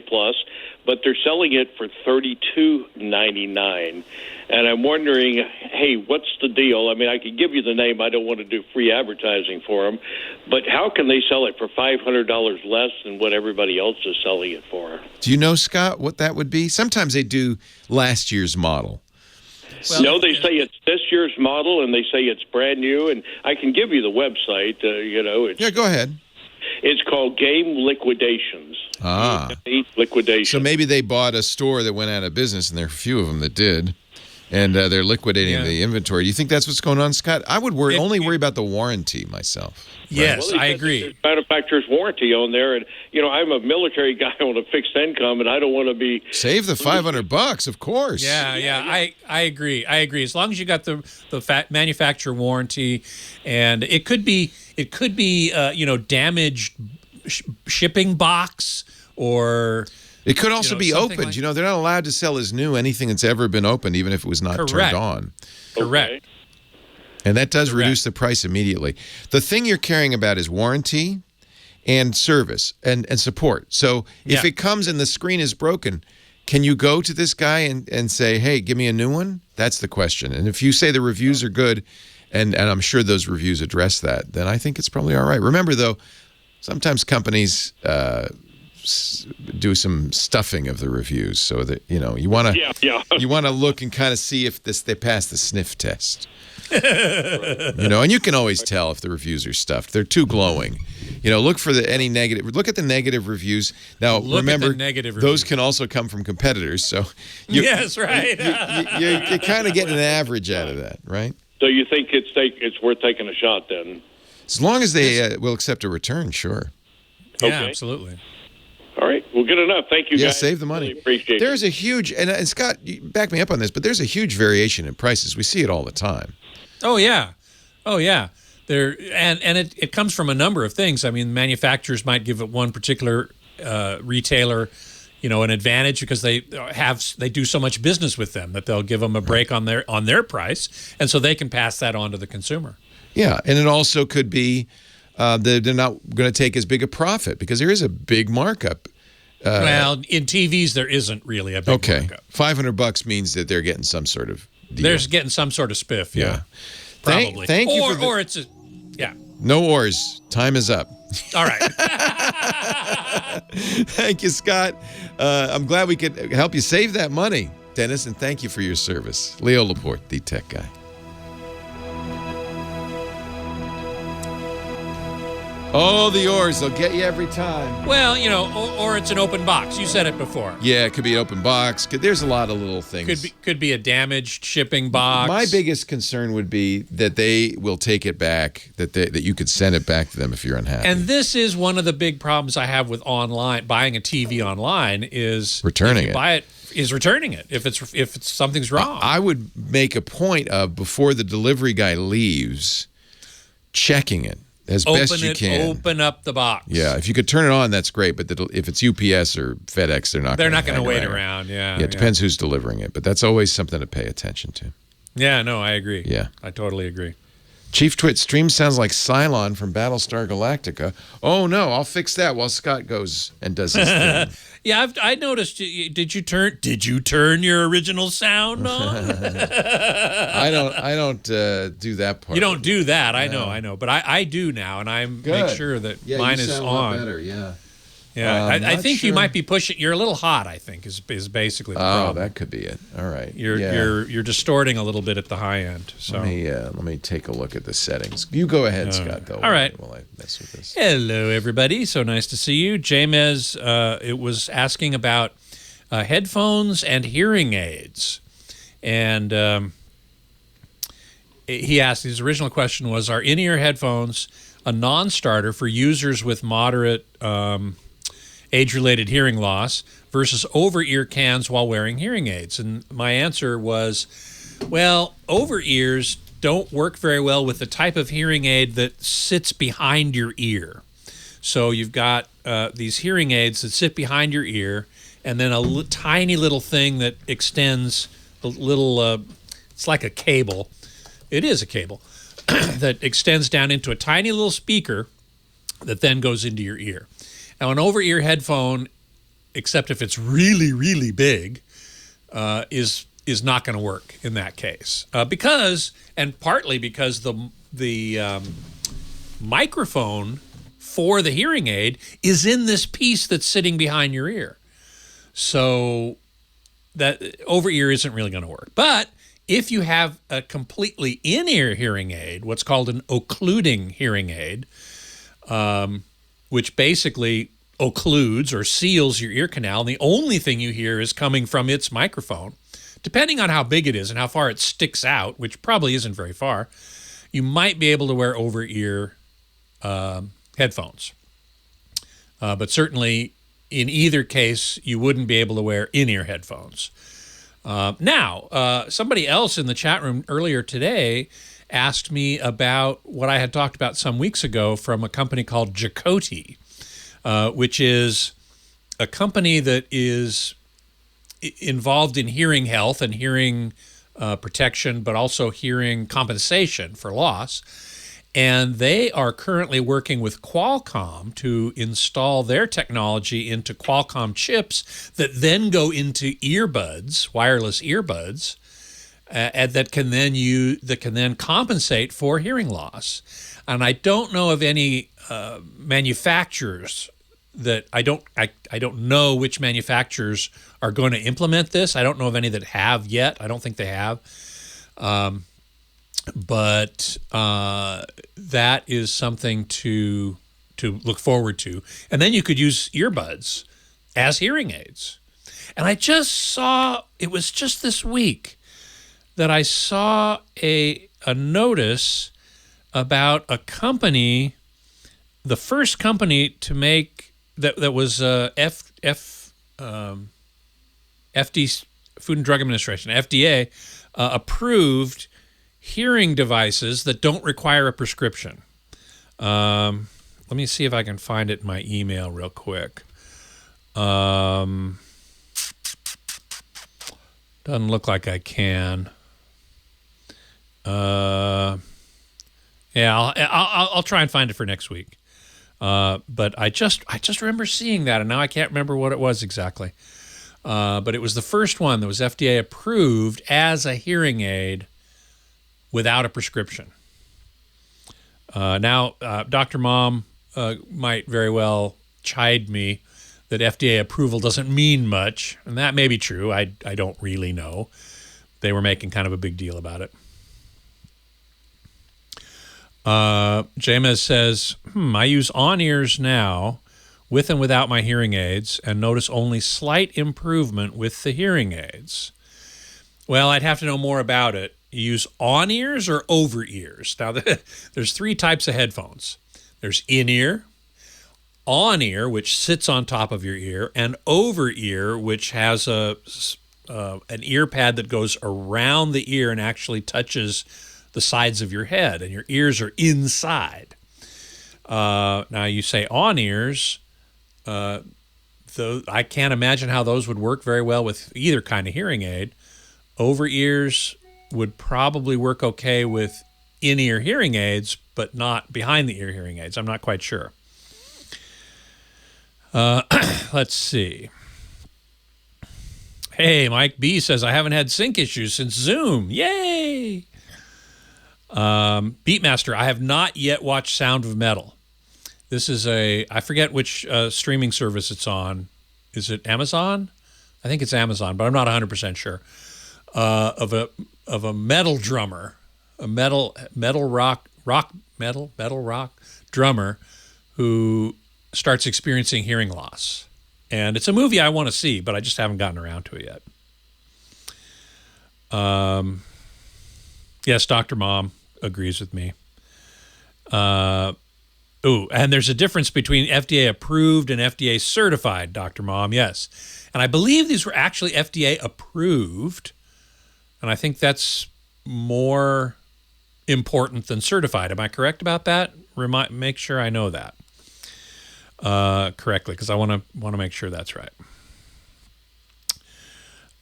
but they're selling it for $32.99. And I'm wondering, hey, what's the deal? I mean, I could give you the name. I don't want to do free advertising for them, but how can they sell it for $500 less than what everybody else is selling it for? Do you know, Scott, what that would be? Sometimes they do last year's model. Well, no, they say it's this year's model, and they say it's brand new. And I can give you the website. Yeah, go ahead. It's called Game Liquidations. Liquidations. So maybe they bought a store that went out of business, and there are a few of them that did, and they're liquidating the inventory. Do you think that's what's going on, Scott? I would only worry about the warranty myself. Yes, well, I agree. There's manufacturer's warranty on there, and I'm a military guy on a fixed income, and I don't want to be save the $500, of course. Yeah. I agree. As long as you got the manufacturer warranty, and it could be damaged shipping box, or it could also be opened. They're not allowed to sell as new anything that's ever been opened, even if it was not turned on. Correct. Okay. And that does reduce the price immediately. The thing you're caring about is warranty and service and support. So if it comes and the screen is broken, can you go to this guy and say, hey, give me a new one? That's the question. And if you say the reviews are good and I'm sure those reviews address that, then I think it's probably all right. Remember, though, sometimes companies do some stuffing of the reviews, so that you want to you want to look and kind of see if they pass the sniff test. And you can always tell if the reviews are stuffed. They're too glowing. Look for any negative. Look at the negative reviews. Now, remember, those can also come from competitors. So, yes, right. you kind of get an average out of that, right? So you think it's worth taking a shot then? As long as they will accept a return, sure. Yeah, Okay. absolutely. All right. Well, good enough. Thank you, guys. Yeah, save the money. Really appreciate There's it. a huge, and Scott, you back me up on this, but there's a huge variation in prices. We see it all the time. Oh yeah. It comes from a number of things. I mean, manufacturers might give it one particular retailer, an advantage because they do so much business with them that they'll give them a break on their price, and so they can pass that on to the consumer. Yeah, and it also could be that they're not going to take as big a profit because there is a big markup. Well, in TVs there isn't really a big markup. $500 means that they're getting some sort of deal. They're getting some sort of spiff. Yeah. Probably. Thank you. Or it's yeah. No ors. Time is up. All right. Thank you, Scott. I'm glad we could help you save that money, Dennis, and thank you for your service. Leo Laporte, the tech guy. Oh, the ors, they'll get you every time. Well, or it's an open box. You said it before. Yeah, it could be an open box. There's a lot of little things. Could be a damaged shipping box. My biggest concern would be that they will take it back, that you could send it back to them if you're unhappy. And this is one of the big problems I have with buying a TV online is returning it. Returning it if something's wrong. I would make a point of, before the delivery guy leaves, checking it. As best you can. Open up the box. Yeah, if you could turn it on, that's great. But if it's UPS or FedEx, they're not going to wait around. Yeah, it depends who's delivering it. But that's always something to pay attention to. Yeah, no, I agree. Yeah. I totally agree. Chief TWiT, stream sounds like Cylon from Battlestar Galactica. Oh, no, I'll fix that while Scott goes and does his thing. Yeah, I noticed. Did you turn your original sound on? I don't do that part. You don't do that. I know. But I do now, and I make sure that mine is on. A lot better, yeah. Yeah, I think you might be pushing. You're a little hot, I think, is basically the problem. Oh, that could be it. All right. You're distorting a little bit at the high end. So let me take a look at the settings. You go ahead, Scott. Though. All right. While I mess with this. Hello, everybody. So nice to see you, Jamez. It was asking about headphones and hearing aids, and he asked. His original question was: are in-ear headphones a non-starter for users with moderate age-related hearing loss versus over-ear cans while wearing hearing aids? And my answer was, well, over-ears don't work very well with the type of hearing aid that sits behind your ear. So you've got these hearing aids that sit behind your ear, and then a tiny little thing that extends a little, it's like a cable. It is a cable that extends down into a tiny little speaker that then goes into your ear. Now, an over-ear headphone, except if it's really, really big, is not going to work in that case partly because the microphone for the hearing aid is in this piece that's sitting behind your ear. So that over-ear isn't really going to work. But if you have a completely in-ear hearing aid, what's called an occluding hearing aid, which basically occludes or seals your ear canal, and the only thing you hear is coming from its microphone, depending on how big it is and how far it sticks out, which probably isn't very far, you might be able to wear over-ear headphones. But certainly, in either case, you wouldn't be able to wear in-ear headphones. Now, somebody else in the chat room earlier today asked me about what I had talked about some weeks ago from a company called Jacoti, which is a company that is involved in hearing health and hearing protection, but also hearing compensation for loss. And they are currently working with Qualcomm to install their technology into Qualcomm chips that then go into earbuds, wireless earbuds, and that can then compensate for hearing loss. And I don't know of any manufacturers that I don't know which manufacturers are going to implement this. I don't know of any that have yet. I don't think they have. But that is something to look forward to. And then you could use earbuds as hearing aids. And I just saw, it was just this week that I saw a notice about a company, the first company to make that was FD, Food and Drug Administration, FDA, approved hearing devices that don't require a prescription. Let me see if I can find it in my email real quick. Doesn't look like I can. Yeah, I'll try and find it for next week. But I just remember seeing that, and now I can't remember what it was exactly. But it was the first one that was FDA approved as a hearing aid without a prescription. Now, Dr. Mom might very well chide me that FDA approval doesn't mean much, and that may be true. I don't really know. They were making kind of a big deal about it. James says, I use on-ears now with and without my hearing aids and notice only slight improvement with the hearing aids. Well, I'd have to know more about it. You use on-ears or over-ears? Now, there's three types of headphones. There's in-ear, on-ear, which sits on top of your ear, and over-ear, which has an ear pad that goes around the ear and actually touches the sides of your head, and your ears are inside. Now, you say on-ears. I can't imagine how those would work very well with either kind of hearing aid. Over-ears would probably work okay with in-ear hearing aids, but not behind-the-ear hearing aids. I'm not quite sure. Let's see. Hey, Mike B says, I haven't had sync issues since Zoom. Yay! Beatmaster, I have not yet watched Sound of Metal. This is I forget which streaming service it's on. Is it Amazon? I think it's Amazon, but I'm not 100% sure. Of a metal drummer, a metal rock drummer who starts experiencing hearing loss. And it's a movie I want to see, but I just haven't gotten around to it yet. Yes, Dr. Mom agrees with me. And there's a difference between FDA approved and FDA certified, Dr. Mom, yes. And I believe these were actually FDA approved, and I think that's more important than certified. Am I correct about that? Make sure I know that correctly, because I want to make sure that's right.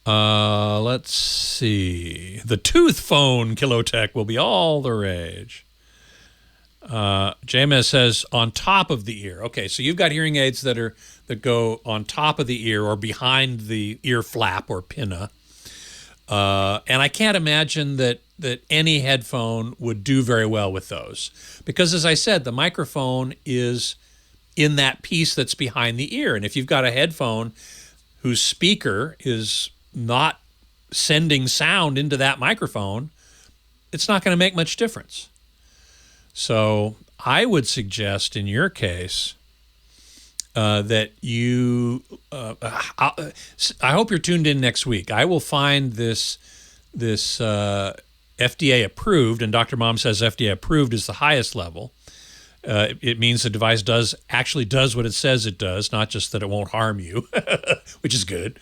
Let's see. The tooth phone Kilotech will be all the rage. James says on top of the ear. Okay, so you've got hearing aids that go on top of the ear or behind the ear flap or pinna. And I can't imagine that any headphone would do very well with those. Because as I said, the microphone is in that piece that's behind the ear. And if you've got a headphone whose speaker is not sending sound into that microphone, it's not going to make much difference. So I would suggest in your case that you, I hope you're tuned in next week. I will find this FDA approved, and Dr. Mom says FDA approved is the highest level. It means the device does what it says it does, not just that it won't harm you, which is good.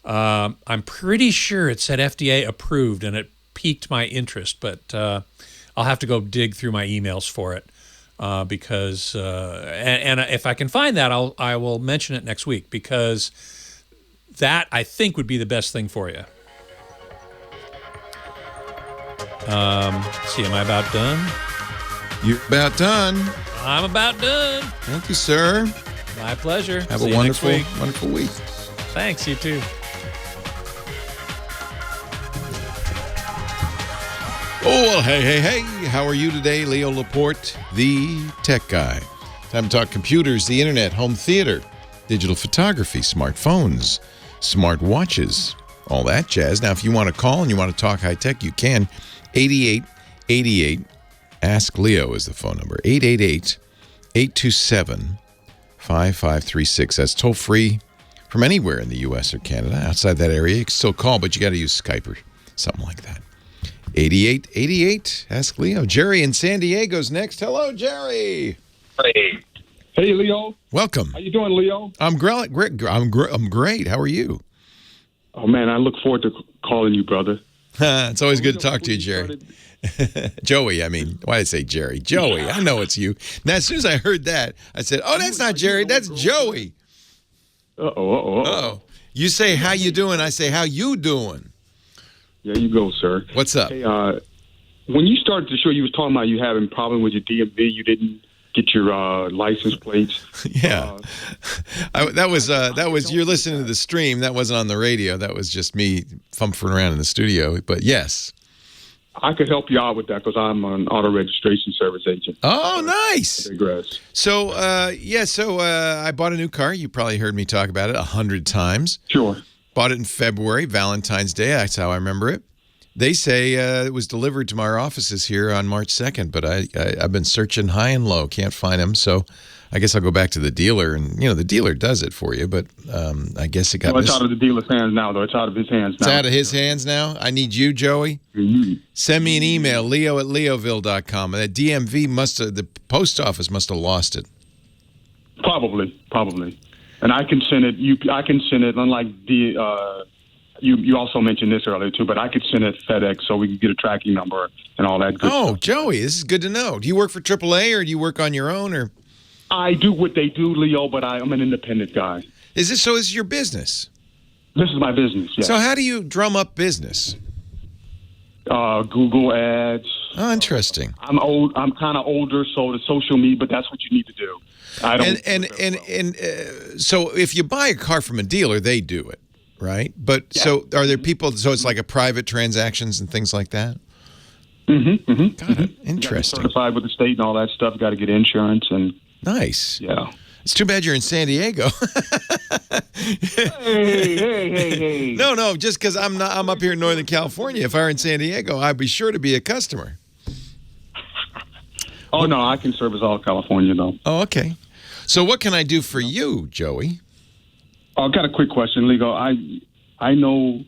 I'm pretty sure it said FDA approved, and it piqued my interest, but I'll have to go dig through my emails for it because if I can find that, I will mention it next week, because that I think would be the best thing for you. Let's see, am I about done? You're about done. I'm about done. Thank you, sir. My pleasure. Have See a you wonderful, next week. wonderful week. Thanks, you too. Oh, well, hey. How are you today? Leo Laporte, the tech guy. Time to talk computers, the internet, home theater, digital photography, smartphones, smart watches, all that jazz. Now, if you want to call and you want to talk high tech, you can. 8888 Ask Leo is the phone number. 888-827-5536. That's toll free from anywhere in the U.S. or Canada. Outside that area, you can still call, but you got to use Skype or something like that. 8888 Ask Leo. Jerry in San Diego's next. Hello, Jerry. Hey, Leo. Welcome. How you doing, Leo? I'm great. I'm great. How are you? Oh man, I look forward to calling you, brother. It's always good to talk to you, Jerry. Joey, I mean, why did I say Jerry? Joey, I know it's you. Now, as soon as I heard that, I said, oh, that's not Jerry, that's Joey. Uh-oh. You say, how you doing? I say, how you doing? There you go, sir. What's up? Hey, when you started the show, you was talking about you having a problem with your DMV. You didn't get your license plates. Yeah. That was you're listening to the stream. That wasn't on the radio. That was just me fumphing around in the studio. But yes. I could help you out with that because I'm an auto registration service agent. Oh, nice. I digress. So, I bought a new car. You probably heard me talk about it 100 times. Sure. Bought it in February, Valentine's Day. That's how I remember it. They say it was delivered to our offices here on March 2nd, but I've been searching high and low. Can't find them, so I guess I'll go back to the dealer. And, the dealer does it for you, but I guess it got it's out of the dealer's hands now, though. It's out of his hands now. It's out of his hands now? I need you, Joey. Mm-hmm. Send me an email, leo@leoville.com. And that DMV the post office must have lost it. Probably. And I can send it. I can send it. Unlike the you also mentioned this earlier too, but I could send it FedEx so we can get a tracking number and all that good stuff. Oh, Joey, this is good to know. Do you work for AAA or do you work on your own? Or I do what they do, Leo, but I'm an independent guy. Is this so? Is your business? This is my business. Yeah. So how do you drum up business? Google ads. Oh, interesting. I'm old. I'm kind of older, so the social media. But that's what you need to do. I don't. So if you buy a car from a dealer, they do it, right? But yeah. So are there people? So it's like a private transactions and things like that. Mm-hmm. Got it. Interesting. Certified with the state and all that stuff. Got to get insurance and. Nice. Yeah. It's too bad you're in San Diego. Hey. No, just because I'm up here in Northern California. If I were in San Diego, I'd be sure to be a customer. Oh, no, I can service all California, though. Oh, okay. So what can I do for you, Joey? I've got a quick question, Leo. I know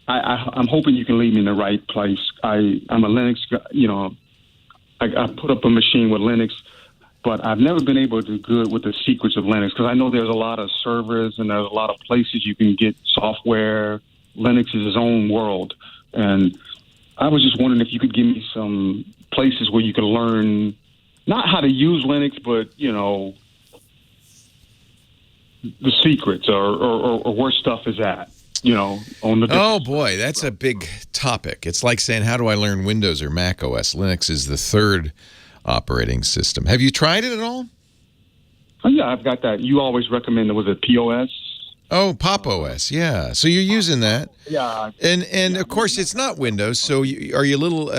I'm hoping you can lead me in the right place. I'm a Linux guy, I put up a machine with Linux, but I've never been able to do good with the secrets of Linux because I know there's a lot of servers and there's a lot of places you can get software. Linux is its own world. And I was just wondering if you could give me some places where you could learn not how to use Linux, but, the secrets or where stuff is at, on the. Oh, boy, that's a big topic. It's like saying, how do I learn Windows or Mac OS? Linux is the third operating system. Have you tried it at all? Oh, yeah, I've got that. You always recommend, was it POS? Oh, Pop OS, yeah. So you're using that. Yeah. And of course, it's not Windows, so are you a little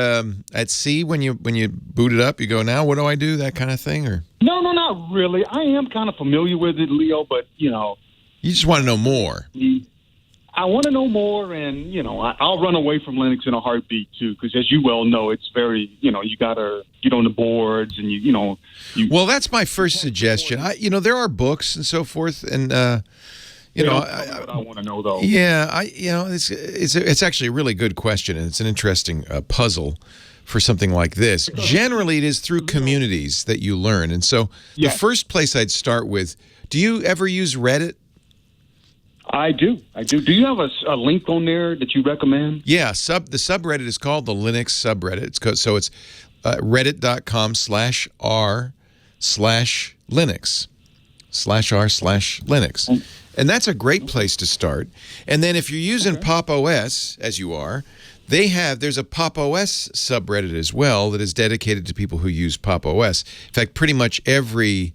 at sea when you boot it up? You go, now what do I do? That kind of thing? Or No, not really. I am kind of familiar with it, Leo, but, You just want to know more. I want to know more, and, I'll run away from Linux in a heartbeat, too, because as you well know, it's very, you got to get on the boards and, Well, that's my first suggestion. There are books and so forth, and, I want to know, though. Yeah, it's actually a really good question, and it's an interesting puzzle for something like this. Generally, it is through communities that you learn, and so the first place I'd start with, do you ever use Reddit? I do. Do you have a link on there that you recommend? Yeah, the subreddit is called the Linux subreddit. It's reddit.com/r/Linux. And that's a great place to start. And then if you're using Pop OS, as you are, there's a Pop OS subreddit as well that is dedicated to people who use Pop OS. In fact, pretty much every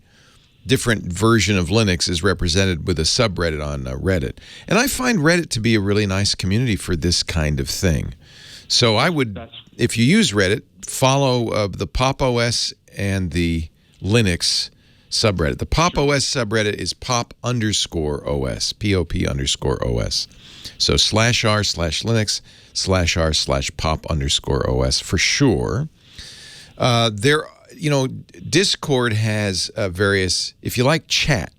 different version of Linux is represented with a subreddit on Reddit. And I find Reddit to be a really nice community for this kind of thing. So I would, if you use Reddit, follow the Pop OS and the Linux subreddit. The Pop OS subreddit is pop_OS, POP_OS. So /r/Linux/r/pop_OS for sure. Discord has various, if you like chat,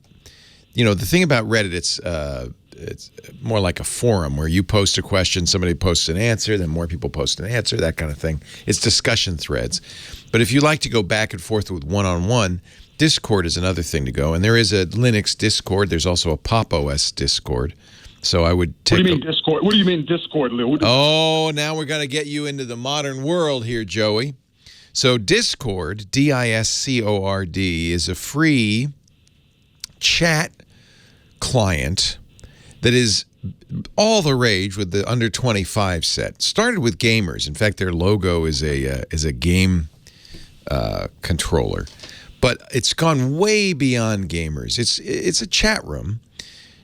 the thing about Reddit, it's more like a forum where you post a question, somebody posts an answer, then more people post an answer, that kind of thing. It's discussion threads. But if you like to go back and forth with one-on-one, Discord is another thing to go. And there is a Linux Discord. There's also a Pop OS Discord. So I would take. What do you mean Discord? What do you mean Discord, Leo? Now we're going to get you into the modern world here, Joey. So Discord, Discord, is a free chat client that is all the rage with the under 25 set. Started with gamers. In fact, their logo is a game controller. But it's gone way beyond gamers. It's a chat room.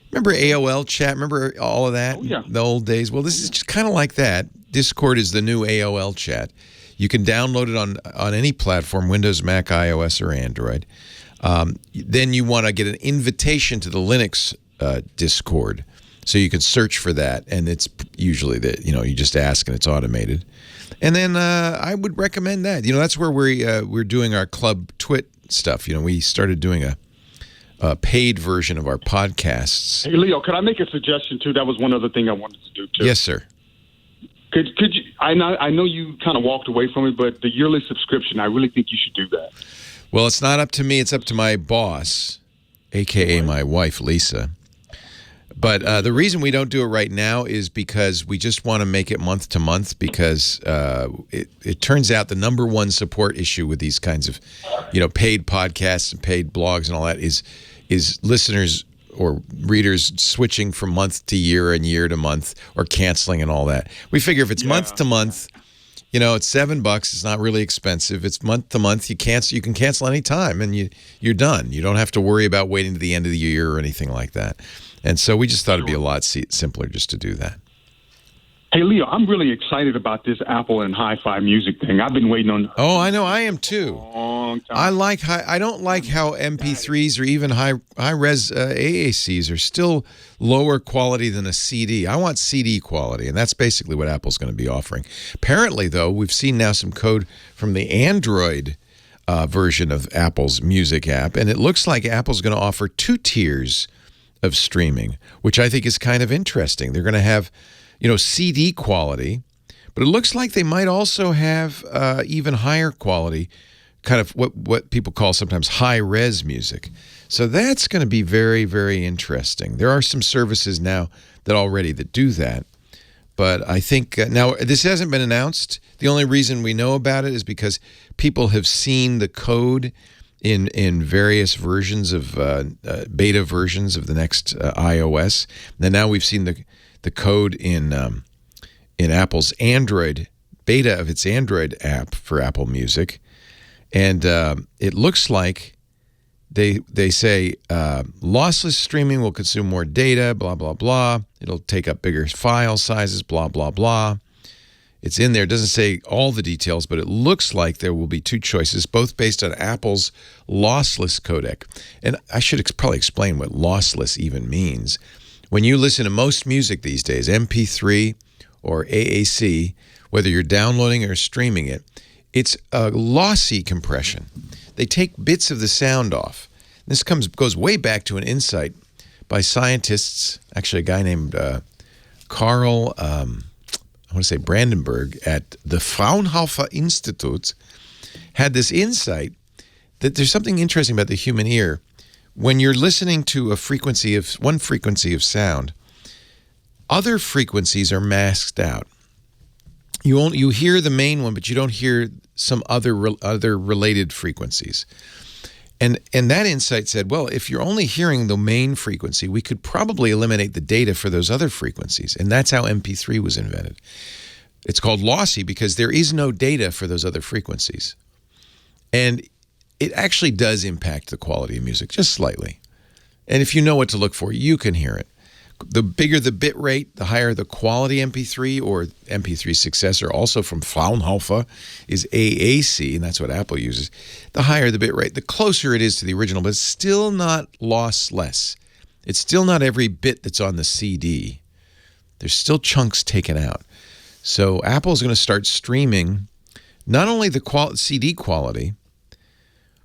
Remember AOL chat? Remember all of that? Oh, yeah. The old days? Well, this is just kind of like that. Discord is the new AOL chat. You can download it on any platform, Windows, Mac, iOS, or Android. Then you want to get an invitation to the Linux Discord. So you can search for that, and it's usually that you just ask and it's automated. And then I would recommend that. That's where we're doing our Club TWiT stuff. We started doing a paid version of our podcasts. Hey, Leo, could I make a suggestion too? That was one other thing I wanted to do too. Yes, sir. Could you? I know you kind of walked away from it, but the yearly subscription, I really think you should do that. Well, it's not up to me. It's up to my boss, a.k.a. my wife, Lisa. But the reason we don't do it right now is because we just want to make it month to month, because it turns out the number one support issue with these kinds of, paid podcasts and paid blogs and all that is listeners or readers switching from month to year and year to month, or canceling and all that. We figure if it's month to month, it's $7. It's not really expensive. It's month to month. You can cancel any time and you're done. You don't have to worry about waiting to the end of the year or anything like that. And so we just thought it'd be a lot simpler just to do that. Hey, Leo, I'm really excited about this Apple and hi-fi music thing. I've been waiting on. Oh, I know. I am too. Long time. I don't like how MP3s or even high-res AACs are still lower quality than a CD. I want CD quality, and that's basically what Apple's going to be offering. Apparently, though, we've seen now some code from the Android version of Apple's music app, and it looks like Apple's going to offer 2 tiers of streaming, which I think is kind of interesting. They're going to have, CD quality, but it looks like they might also have even higher quality, kind of what people call sometimes high-res music. So that's going to be very, very interesting. There are some services now that do that, but I think now this hasn't been announced. The only reason we know about it is because people have seen the code in various versions of beta versions of the next iOS. And now we've seen the code in Apple's Android beta of its Android app for Apple Music, and it looks like they say lossless streaming will consume more data. Blah blah blah. It'll take up bigger file sizes. Blah blah blah. It's in there. It doesn't say all the details, but it looks like there will be 2 choices, both based on Apple's lossless codec. And I should probably explain what lossless even means. When you listen to most music these days, MP3 or AAC, whether you're downloading or streaming it, it's a lossy compression. They take bits of the sound off. This goes way back to an insight by scientists, actually a guy named Carl Brandenburg at the Fraunhofer Institute had this insight that there's something interesting about the human ear. When you're listening to one frequency of sound, other frequencies are masked out. You hear the main one, but you don't hear some other related frequencies. And that insight said, well, if you're only hearing the main frequency, we could probably eliminate the data for those other frequencies. And that's how MP3 was invented. It's called lossy because there is no data for those other frequencies. And it actually does impact the quality of music, just slightly. And if you know what to look for, you can hear it. The bigger the bit rate, the higher the quality MP3 or MP3 successor, also from Fraunhofer, is AAC, and that's what Apple uses. The higher the bit rate, the closer it is to the original, but it's still not lossless. It's still not every bit that's on the CD. There's still chunks taken out. So Apple's going to start streaming not only the CD quality,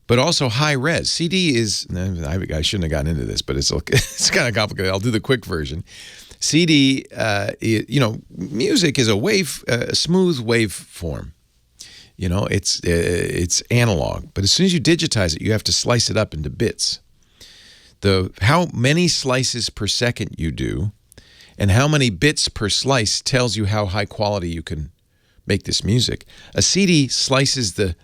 but also high res. CD is, I shouldn't have gotten into this, but it's kind of complicated. I'll do the quick version. CD, music is a smooth wave form. It's analog. But as soon as you digitize it, you have to slice it up into bits. How many slices per second you do and how many bits per slice tells you how high quality you can make this music. A CD slices the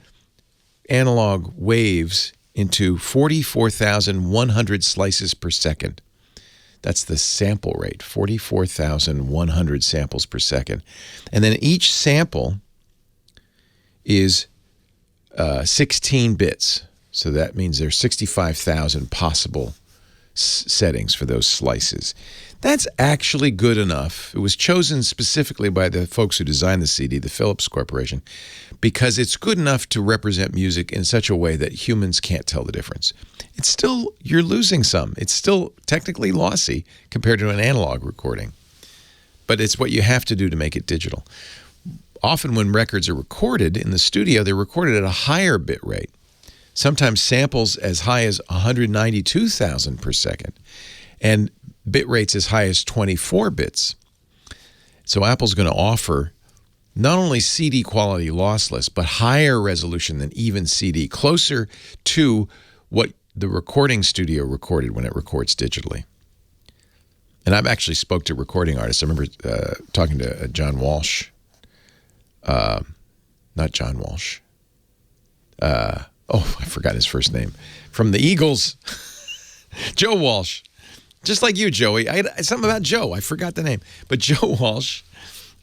analog waves into 44,100 slices per second. That's the sample rate, 44,100 samples per second. And then each sample is 16 bits. So that means there's 65,000 possible settings for those slices. That's actually good enough. It was chosen specifically by the folks who designed the CD, the Philips Corporation, because it's good enough to represent music in such a way that humans can't tell the difference. It's still, you're losing some. It's still technically lossy compared to an analog recording. But it's what you have to do to make it digital. Often when records are recorded in the studio, they're recorded at a higher bit rate. Sometimes samples as high as 192,000 per second, and bit rates as high as 24 bits. So Apple's going to offer not only CD quality lossless, but higher resolution than even CD, closer to what the recording studio recorded when it records digitally. And I've actually spoke to recording artists. I remember talking to John Walsh. Not John Walsh. I forgot his first name. From the Eagles, Joe Walsh. Just like you, Joey. Something about Joe. I forgot the name. But Joe Walsh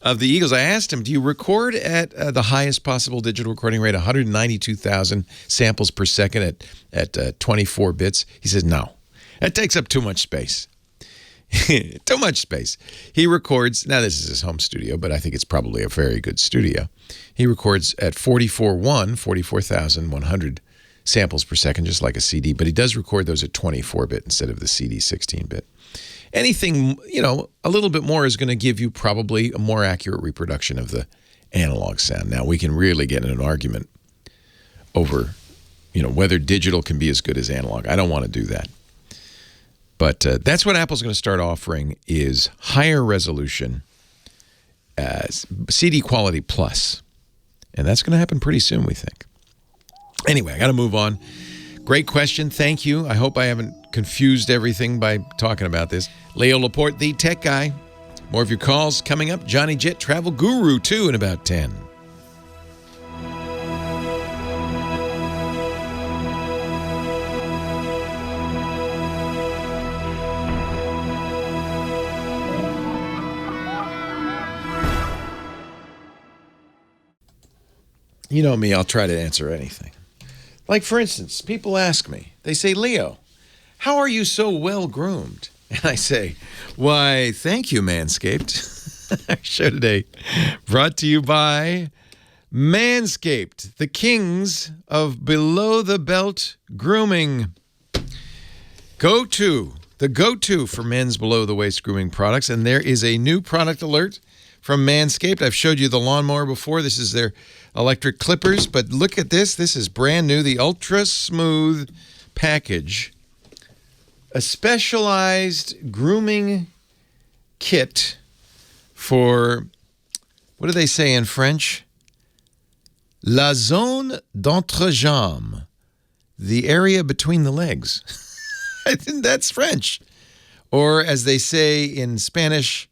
of the Eagles, I asked him, do you record at the highest possible digital recording rate, 192,000 samples per second at 24 bits? He says, no. That takes up too much space. Too much space. He records, now this is his home studio, but I think it's probably a very good studio. He records at 44,100 samples per second, just like a CD, but he does record those at 24-bit instead of the CD 16-bit. Anything, a little bit more is going to give you probably a more accurate reproduction of the analog sound. Now, we can really get in an argument over, whether digital can be as good as analog. I don't want to do that. But that's what Apple's going to start offering is higher resolution, CD quality plus. And that's going to happen pretty soon, we think. Anyway, I got to move on. Great question. Thank you. I hope I haven't confused everything by talking about this. Leo Laporte, the tech guy. More of your calls coming up. Johnny Jet, travel guru, too, in about 10. You know me, I'll try to answer anything. Like, for instance, people ask me, they say, Leo, how are you so well-groomed? And I say, why, thank you, Manscaped. Our show today brought to you by Manscaped, the kings of below-the-belt grooming. The go-to for men's below-the-waist grooming products. And there is a new product alert from Manscaped. I've showed you the lawnmower before. This is their electric clippers, but look at this. This is brand new, the Ultra Smooth package. A specialized grooming kit for, what do they say in French? La zone d'entrejambe, the area between the legs. I think that's French. Or as they say in Spanish,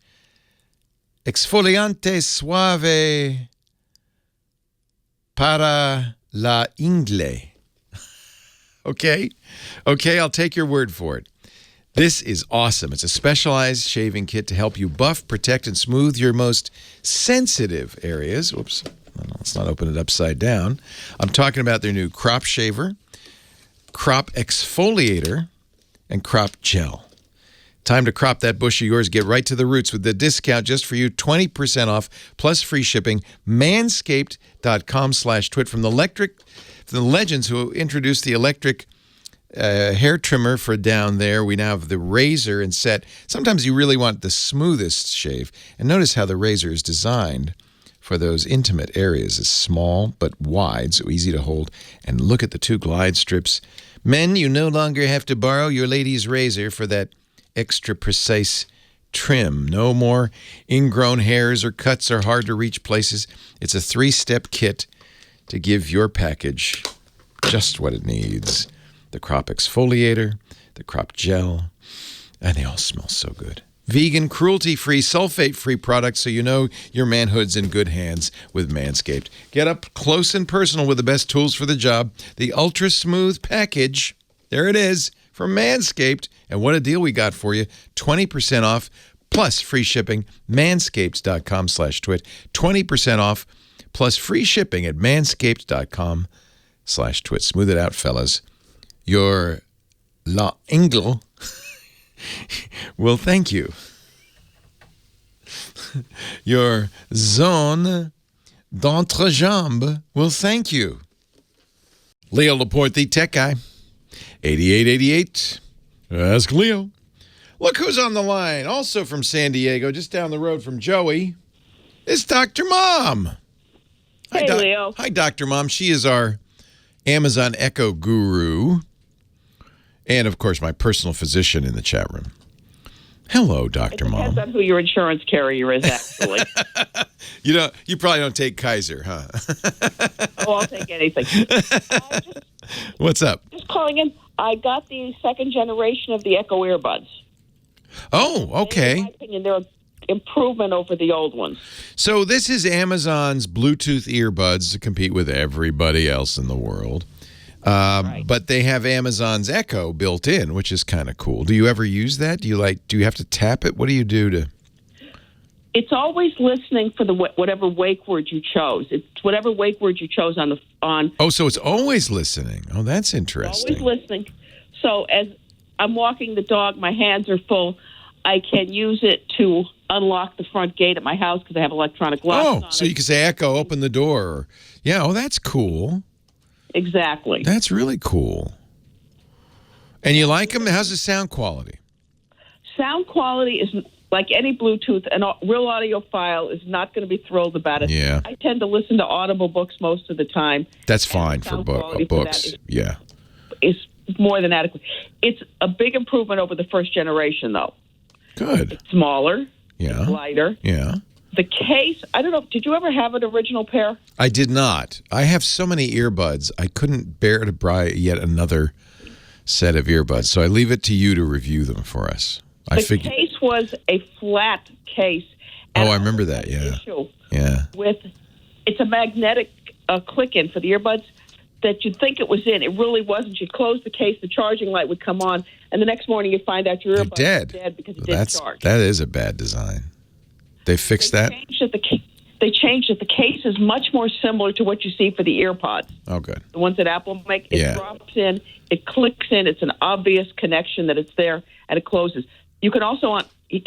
exfoliante suave para la ingle. Okay, I'll take your word for it. This is awesome. It's a specialized shaving kit to help you buff, protect, and smooth your most sensitive areas. Whoops, let's not open it upside down. I'm talking about their new crop shaver, crop exfoliator, and crop gel. Time to crop that bush of yours. Get right to the roots with the discount just for you. 20% off plus free shipping. Manscaped.com/twit. From the legends who introduced the electric hair trimmer for down there, we now have the razor and set. Sometimes you really want the smoothest shave. And notice how the razor is designed for those intimate areas. It's small but wide, so easy to hold. And look at the 2 glide strips. Men, you no longer have to borrow your lady's razor for that extra precise trim. No more ingrown hairs or cuts or hard-to-reach places. It's a 3-step kit to give your package just what it needs. The crop exfoliator, the crop gel, and they all smell so good. Vegan, cruelty-free, sulfate-free products, so you know your manhood's in good hands with Manscaped. Get up close and personal with the best tools for the job. The Ultra Smooth Package, there it is, from Manscaped. And what a deal we got for you. 20% off plus free shipping. Manscaped.com/twit. 20% off plus free shipping at manscaped.com/twit. Smooth it out, fellas. Your La Engle will thank you. Your zone d'entrejambe will thank you. Leo Laporte, the tech guy. 8888. Ask Leo. Look who's on the line. Also from San Diego, just down the road from Joey. It's Dr. Mom. Hey, Leo. Hi, Dr. Mom. She is our Amazon Echo guru. And, of course, my personal physician in the chat room. Hello, Dr. Mom. Depends on who your insurance carrier is, actually. You probably don't take Kaiser, huh? Oh, I'll take anything. What's up? Just calling in. I got the 2nd generation of the Echo earbuds. Oh, okay. In my opinion, they're an improvement over the old ones. So this is Amazon's Bluetooth earbuds to compete with everybody else in the world. Right. But they have Amazon's Echo built in, which is kind of cool. Do you ever use that? Do you have to tap it? What do you do to? It's always listening for the whatever wake word you chose. It's whatever wake word you chose on. Oh, so it's always listening. Oh, that's interesting. Always listening. So as I'm walking the dog, my hands are full. I can use it to unlock the front gate at my house because I have electronic locks on so it. you can say, Echo, open the door. Yeah, that's cool. Exactly. That's really cool. And you like them? How's the sound quality? Sound quality is like any Bluetooth. A real audiophile is not going to be thrilled about it. Yeah. I tend to listen to Audible books most of the time. That's fine for books. Yeah. It's more than adequate. It's a big improvement over the 1st generation, though. Good. It's smaller. Yeah. It's lighter. Yeah. The case, I don't know, did you ever have an original pair? I did not. I have so many earbuds, I couldn't bear to buy yet another set of earbuds. So I leave it to you to review them for us. The case was a flat case. Oh, I remember that, yeah. Yeah. It's a magnetic click-in for the earbuds that you'd think it was in. It really wasn't. You'd close the case, the charging light would come on, and the next morning you'd find out your earbuds were dead because it didn't charge. That is a bad design. They fixed that? They changed it. The case is much more similar to what you see for the EarPods. Oh, good. The ones that Apple make. It drops in, it clicks in. It's an obvious connection that it's there, and it closes. You can also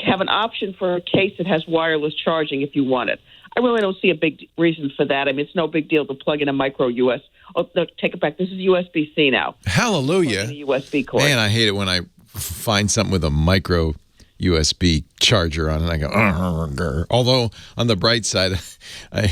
have an option for a case that has wireless charging if you want it. I really don't see a big reason for that. I mean, it's no big deal to plug in a micro USB. Oh, no, take it back. This is USB-C now. Hallelujah. A USB cord. Man, I hate it when I find something with a micro USB charger on it. I go, grr. Although on the bright side, I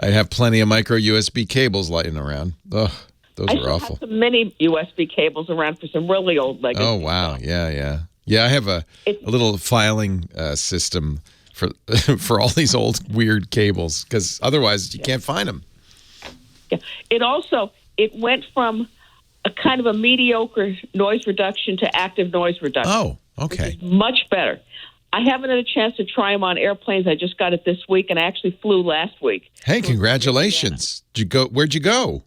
have plenty of micro USB cables lighting around. Ugh, those are awful. I have some mini USB cables around for some really old legacy. Oh, wow. Yeah. Yeah, I have a little filing system for all these old weird cables because otherwise you can't find them. Yeah. It went from a kind of a mediocre noise reduction to active noise reduction. Oh, okay. Which is much better. I haven't had a chance to try them on airplanes. I just got it this week, and I actually flew last week. Hey, congratulations. Where'd you go?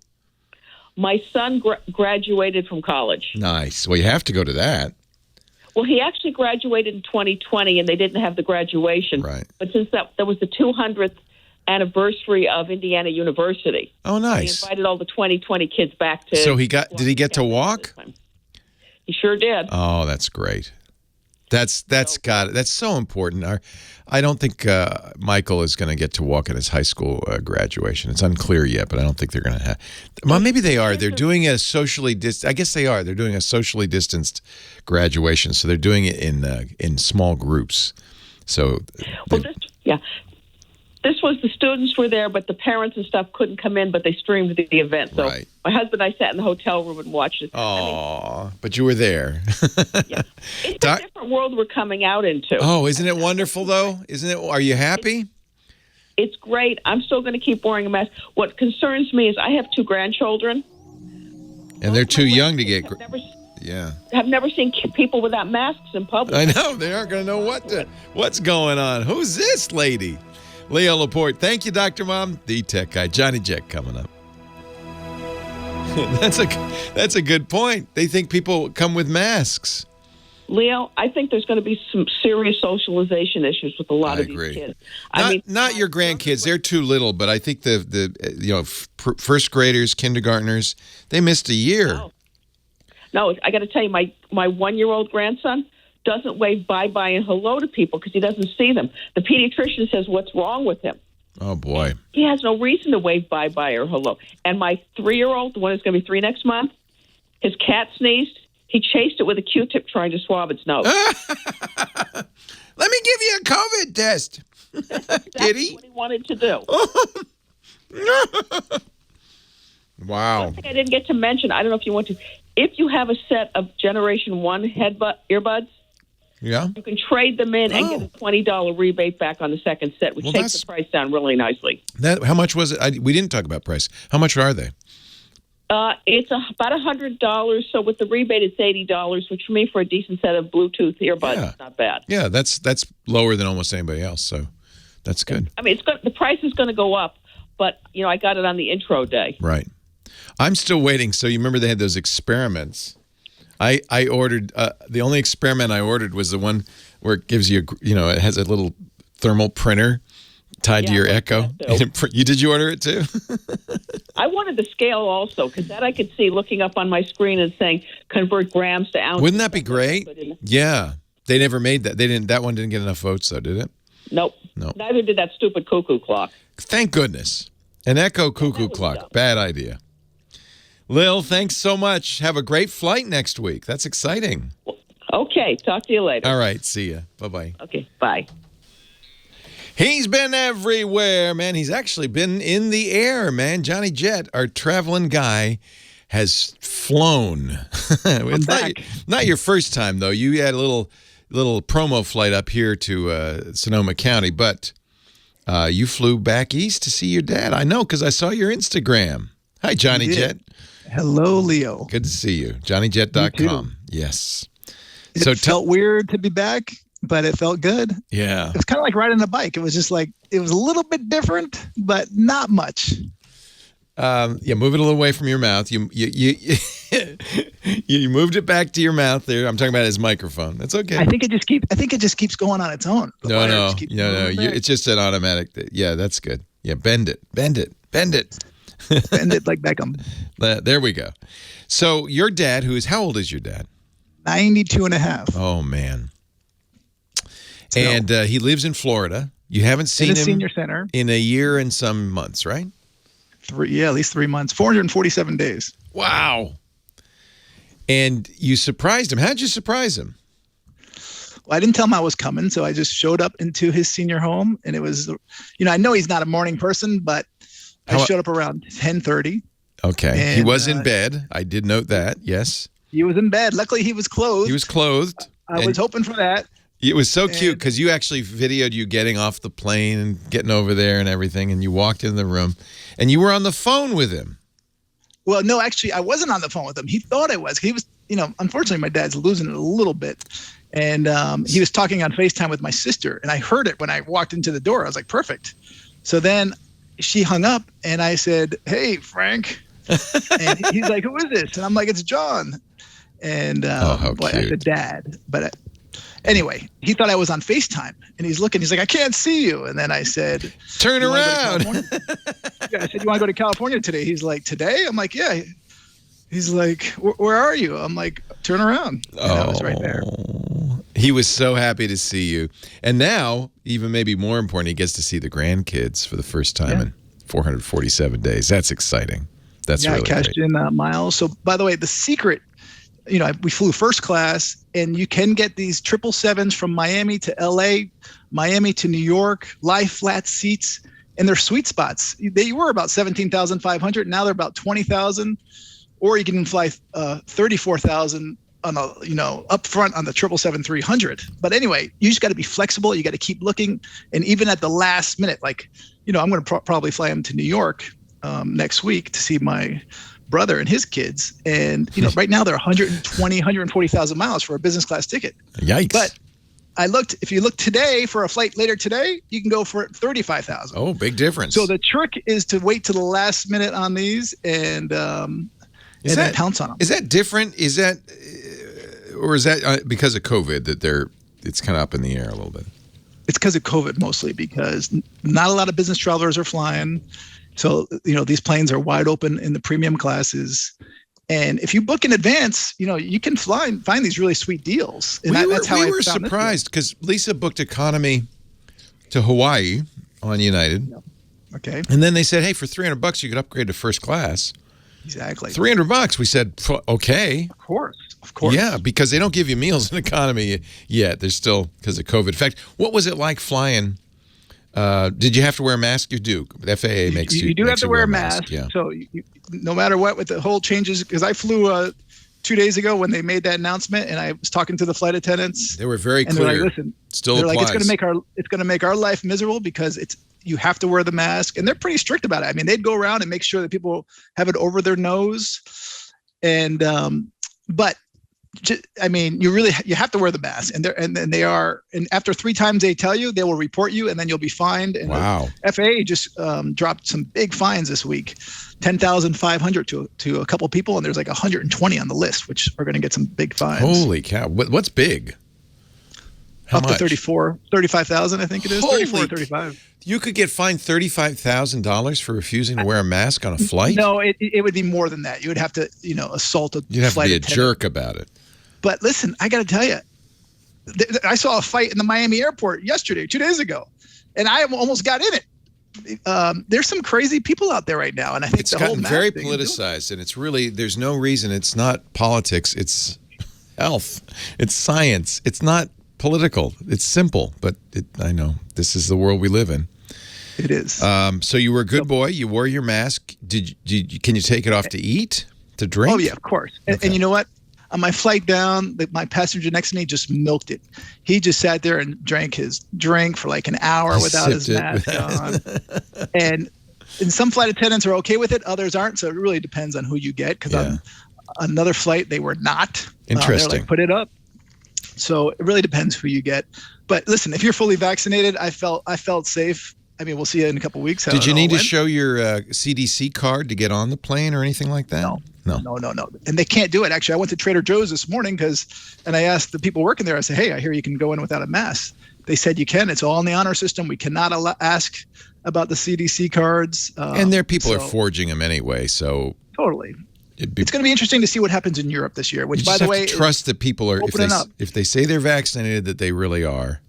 My son graduated from college. Nice. Well, you have to go to that. Well, he actually graduated in 2020, and they didn't have the graduation. Right. But since that was the 200th anniversary of Indiana University. Oh, nice. He invited all the 2020 kids back to... So did he get to walk? He sure did. Oh, that's great. That's so important. I don't think Michael is going to get to walk at his high school graduation. It's unclear yet, but I don't think they're going to have. Well, maybe they are. They're doing a socially I guess they are. They're doing a socially distanced graduation, so they're doing it in small groups. So, This was the students were there, but the parents and stuff couldn't come in, but they streamed the event. So my husband and I sat in the hotel room and watched it. But you were there. Yeah. It's a different world we're coming out into. Oh, isn't it wonderful, though? Isn't it? Are you happy? It's great. I'm still going to keep wearing a mask. What concerns me is I have 2 grandchildren. And they're too young to get... I've never seen people without masks in public. I know. They aren't going to know what's going on. Who's this lady? Leo Laporte. Thank you, Dr. Mom. The tech guy. Johnny Jet coming up. That's a good point. They think people come with masks. Leo, I think there's going to be some serious socialization issues with a lot of these kids. Not your grandkids. They're too little, but I think the first graders, kindergartners, they missed a year. No, I got to tell you, my 1-year-old grandson doesn't wave bye-bye and hello to people because he doesn't see them. The pediatrician says, what's wrong with him? Oh, boy. He has no reason to wave bye-bye or hello. And my 3-year-old, the one who's going to be 3 next month, his cat sneezed. He chased it with a Q-tip trying to swab its nose. Let me give you a COVID test, kitty. That's what he wanted to do. Wow. One thing I didn't get to mention, I don't know if you want to, if you have a set of Generation 1 earbuds, you can trade them in and get a $20 rebate back on the second set, which takes the price down really nicely. How much was it? We didn't talk about price. How much are they? It's about $100. So with the rebate, it's $80, which for me, for a decent set of Bluetooth earbuds, is not bad. Yeah, that's lower than almost anybody else, so that's good. I mean, the price is going to go up, but I got it on the intro day. Right. I'm still waiting. So you remember they had those experiments. I ordered, the only experiment I ordered was the one where it gives you, it has a little thermal printer tied to your Echo. Did you order it too? I wanted the scale also, because that I could see looking up on my screen and saying convert grams to ounces. Wouldn't that be great? Yeah. They never made that. That one didn't get enough votes though, did it? Nope. No. Neither did that stupid cuckoo clock. Thank goodness. An Echo cuckoo clock. Dumb. Bad idea. Lil, thanks so much. Have a great flight next week. That's exciting. Okay. Talk to you later. All right. See ya. Bye-bye. Okay. Bye. He's been everywhere, man. He's actually been in the air, man. Johnny Jet, our traveling guy, has flown. It's not your first time, though. You had a little promo flight up here to Sonoma County, but you flew back east to see your dad. I know, because I saw your Instagram. Hi, Johnny Jet. Hello, Leo. Good to see you. JohnnyJet.com. Yes. It felt weird to be back, but it felt good. Yeah. It was kind of like riding a bike. It was just like, it was a little bit different, but not much. Move it a little away from your mouth. You moved it back to your mouth there. I'm talking about his microphone. That's okay. I think it just keeps going on its own. No. It's just an automatic. Yeah, that's good. Yeah, bend it. Bend it like Beckham. There we go. So your dad, how old is your dad? 92 and a half. Oh, man. And he lives in Florida. You haven't seen him senior center in a year and some months, right? At least 3 months. 447 days. Wow. And you surprised him. How'd you surprise him? Well, I didn't tell him I was coming, so I just showed up into his senior home, and it was, I know he's not a morning person, but I showed up around 10:30. Okay. And he was in bed. I did note that. Yes. He was in bed. Luckily, he was clothed. He was clothed. I was hoping for that. It was so cute because you actually videoed you getting off the plane and getting over there and everything, and you walked in the room, and you were on the phone with him. Well, no, actually, I wasn't on the phone with him. He thought I was. He was, unfortunately, my dad's losing it a little bit. And he was talking on FaceTime with my sister, and I heard it when I walked into the door. I was like, perfect. So then she hung up, and I said, "Hey, Frank." And he's like, "Who is this?" And I'm like, "It's John." And how cute. I said, "Dad." But anyway, he thought I was on FaceTime, and he's looking. He's like, "I can't see you." And then I said, "Turn around." I said, "You want to go to California today?" He's like, "Today?" I'm like, "Yeah." He's like, "Where are you?" I'm like, "Turn around." And I was right there. He was so happy to see you. And now, even maybe more important, he gets to see the grandkids for the first time in 447 days. That's exciting. That's really I cashed great. in miles. So, by the way, the secret, we flew first class, and you can get these 777s from Miami to LA, Miami to New York, lie flat seats, and they're sweet spots. They were about 17,500. Now they're about 20,000, or you can fly 34,000 on up front on the 777-300. But anyway, you just got to be flexible. You got to keep looking. And even at the last minute, I'm going to probably fly him to New York next week to see my brother and his kids. And, right now they're 140,000 miles for a business class ticket. Yikes. But if you look today for a flight later today, you can go for 35,000. Oh, big difference. So the trick is to wait to the last minute on these and then pounce on them. Is that different? Is that, or is that because of COVID that it's kind of up in the air a little bit? It's because of COVID mostly, because not a lot of business travelers are flying. So, these planes are wide open in the premium classes. And if you book in advance, you can find these really sweet deals. And that's how we were surprised because Lisa booked economy to Hawaii on United. Okay. And then they said, hey, for $300 you could upgrade to first class. Exactly. $300. We said, okay. Of course. Yeah, because they don't give you meals in economy yet. They're still, because of COVID. In fact, what was it like flying? Did you have to wear a mask? You do. The FAA makes you. You do have to wear a mask. Yeah. So no matter what, with the whole changes, because I flew 2 days ago when they made that announcement, and I was talking to the flight attendants. They were very and clear. They're like, listen, still they're applies. like, it's going to make our life miserable because you have to wear the mask, and they're pretty strict about it. I mean, they'd go around and make sure that people have it over their nose, and but. I mean, you have to wear the mask, and they are, and after 3 times they tell you, they will report you, and then you'll be fined. And wow. The FAA just dropped some big fines this week, 10,500 to a couple people, and there's like 120 on the list, which are going to get some big fines. Holy cow! What's big? How Up much? to 35,000, I think it is. 34 or 35. You could get fined $35,000 for refusing to wear a mask on a flight? No, it would be more than that. You would have to, assault a flight attendant. You'd have to be a jerk about it. But listen, I got to tell you, I saw a fight in the Miami airport 2 days ago, and I almost got in it. There's some crazy people out there right now, and I think it's gotten very politicized, and it's really, there's no reason. It's not politics. It's health. It's science. It's not political. It's simple, but I know this is the world we live in. It is. So you were a good boy. You wore your mask. Can you take it off to eat, to drink? Oh yeah, of course. Okay. And you know what? On my flight down, my passenger next to me just milked it. He just sat there and drank his drink for like an hour without his mask on. And some flight attendants are okay with it, others aren't. So it really depends on who you get. Because on another flight, they were not. Interesting. They're like, put it up. So it really depends who you get. But listen, if you're fully vaccinated, I felt safe. I mean, we'll see you in a couple of weeks. Did you need to show your CDC card to get on the plane or anything like that? No. And they can't do it. Actually, I went to Trader Joe's this morning and I asked the people working there, I said, hey, I hear you can go in without a mask. They said you can. It's all in the honor system. We cannot ask about the CDC cards. And their people are forging them anyway. So totally. It's going to be interesting to see what happens in Europe this year, which, by the way, trust that people are, if they say they're vaccinated, that they really are.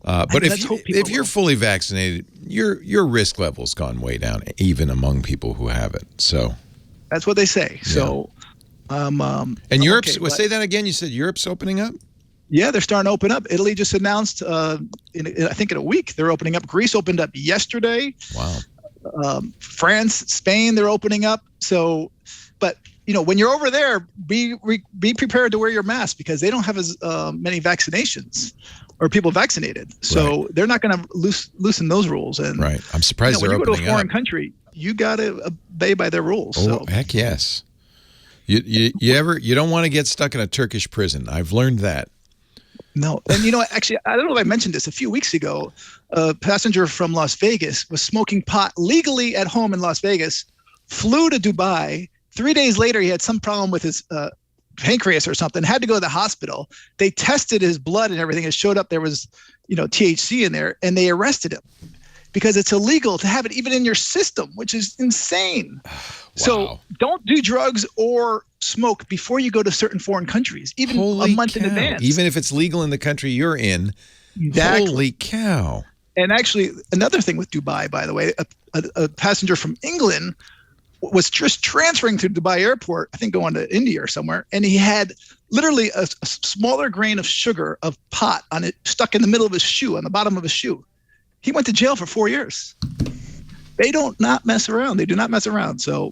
But if you're fully vaccinated, your risk level's gone way down, even among people who have it. So that's what they say. Yeah. So, and Europe's. Say that again. You said Europe's opening up. Yeah, they're starting to open up. Italy just announced, I think in a week, they're opening up. Greece opened up yesterday. Wow. France, Spain, they're opening up. So, but when you're over there, be prepared to wear your mask because they don't have as many vaccinations or people vaccinated. So they're not going to loosen those rules. And right. I'm surprised they're opening up. When you go to a foreign country, you got to obey by their rules. Oh, heck yes. You don't want to get stuck in a Turkish prison. I've learned that. No. And actually, I don't know if I mentioned this a few weeks ago. A passenger from Las Vegas was smoking pot legally at home in Las Vegas, flew to Dubai. 3 days later, he had some problem with his pancreas or something, had to go to the hospital. They tested his blood and everything. It showed up there was, THC in there, and they arrested him. because it's illegal to have it even in your system, which is insane. Wow. So don't do drugs or smoke before you go to certain foreign countries, even Holy a month cow. in advance. Even if it's legal in the country you're in. Exactly. Holy cow. And actually, another thing with Dubai, by the way, a passenger from England was just transferring through Dubai airport, I think going to India or somewhere, and he had literally a smaller grain of sugar of pot on it stuck in the middle of his shoe, on the bottom of his shoe. He went to jail for 4 years. They not mess around. They do not mess around. So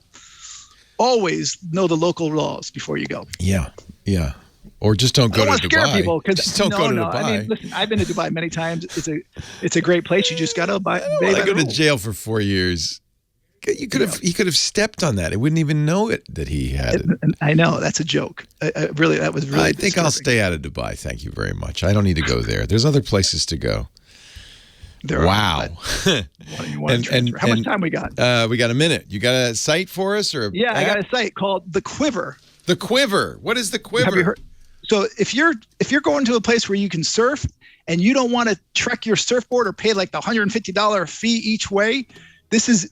always know the local laws before you go. Yeah, yeah. Or just don't go to Dubai. I don't want to scare people just don't go to Dubai. I mean, listen, I've been to Dubai many times. It's a great place. You just got to buy. I go to jail for 4 years. He could have stepped on that. I wouldn't even know that he had it. I know that's a joke. That was really. I think I'll stay out of Dubai. Thank you very much. I don't need to go there. There's other places to go. Wow. How much time we got? We got a minute. You got a site for us or? Yeah, I got a site called The Quiver. The Quiver. What is The Quiver? Have you heard? So if you're going to a place where you can surf and you don't want to trek your surfboard or pay like the $150 fee each way, this is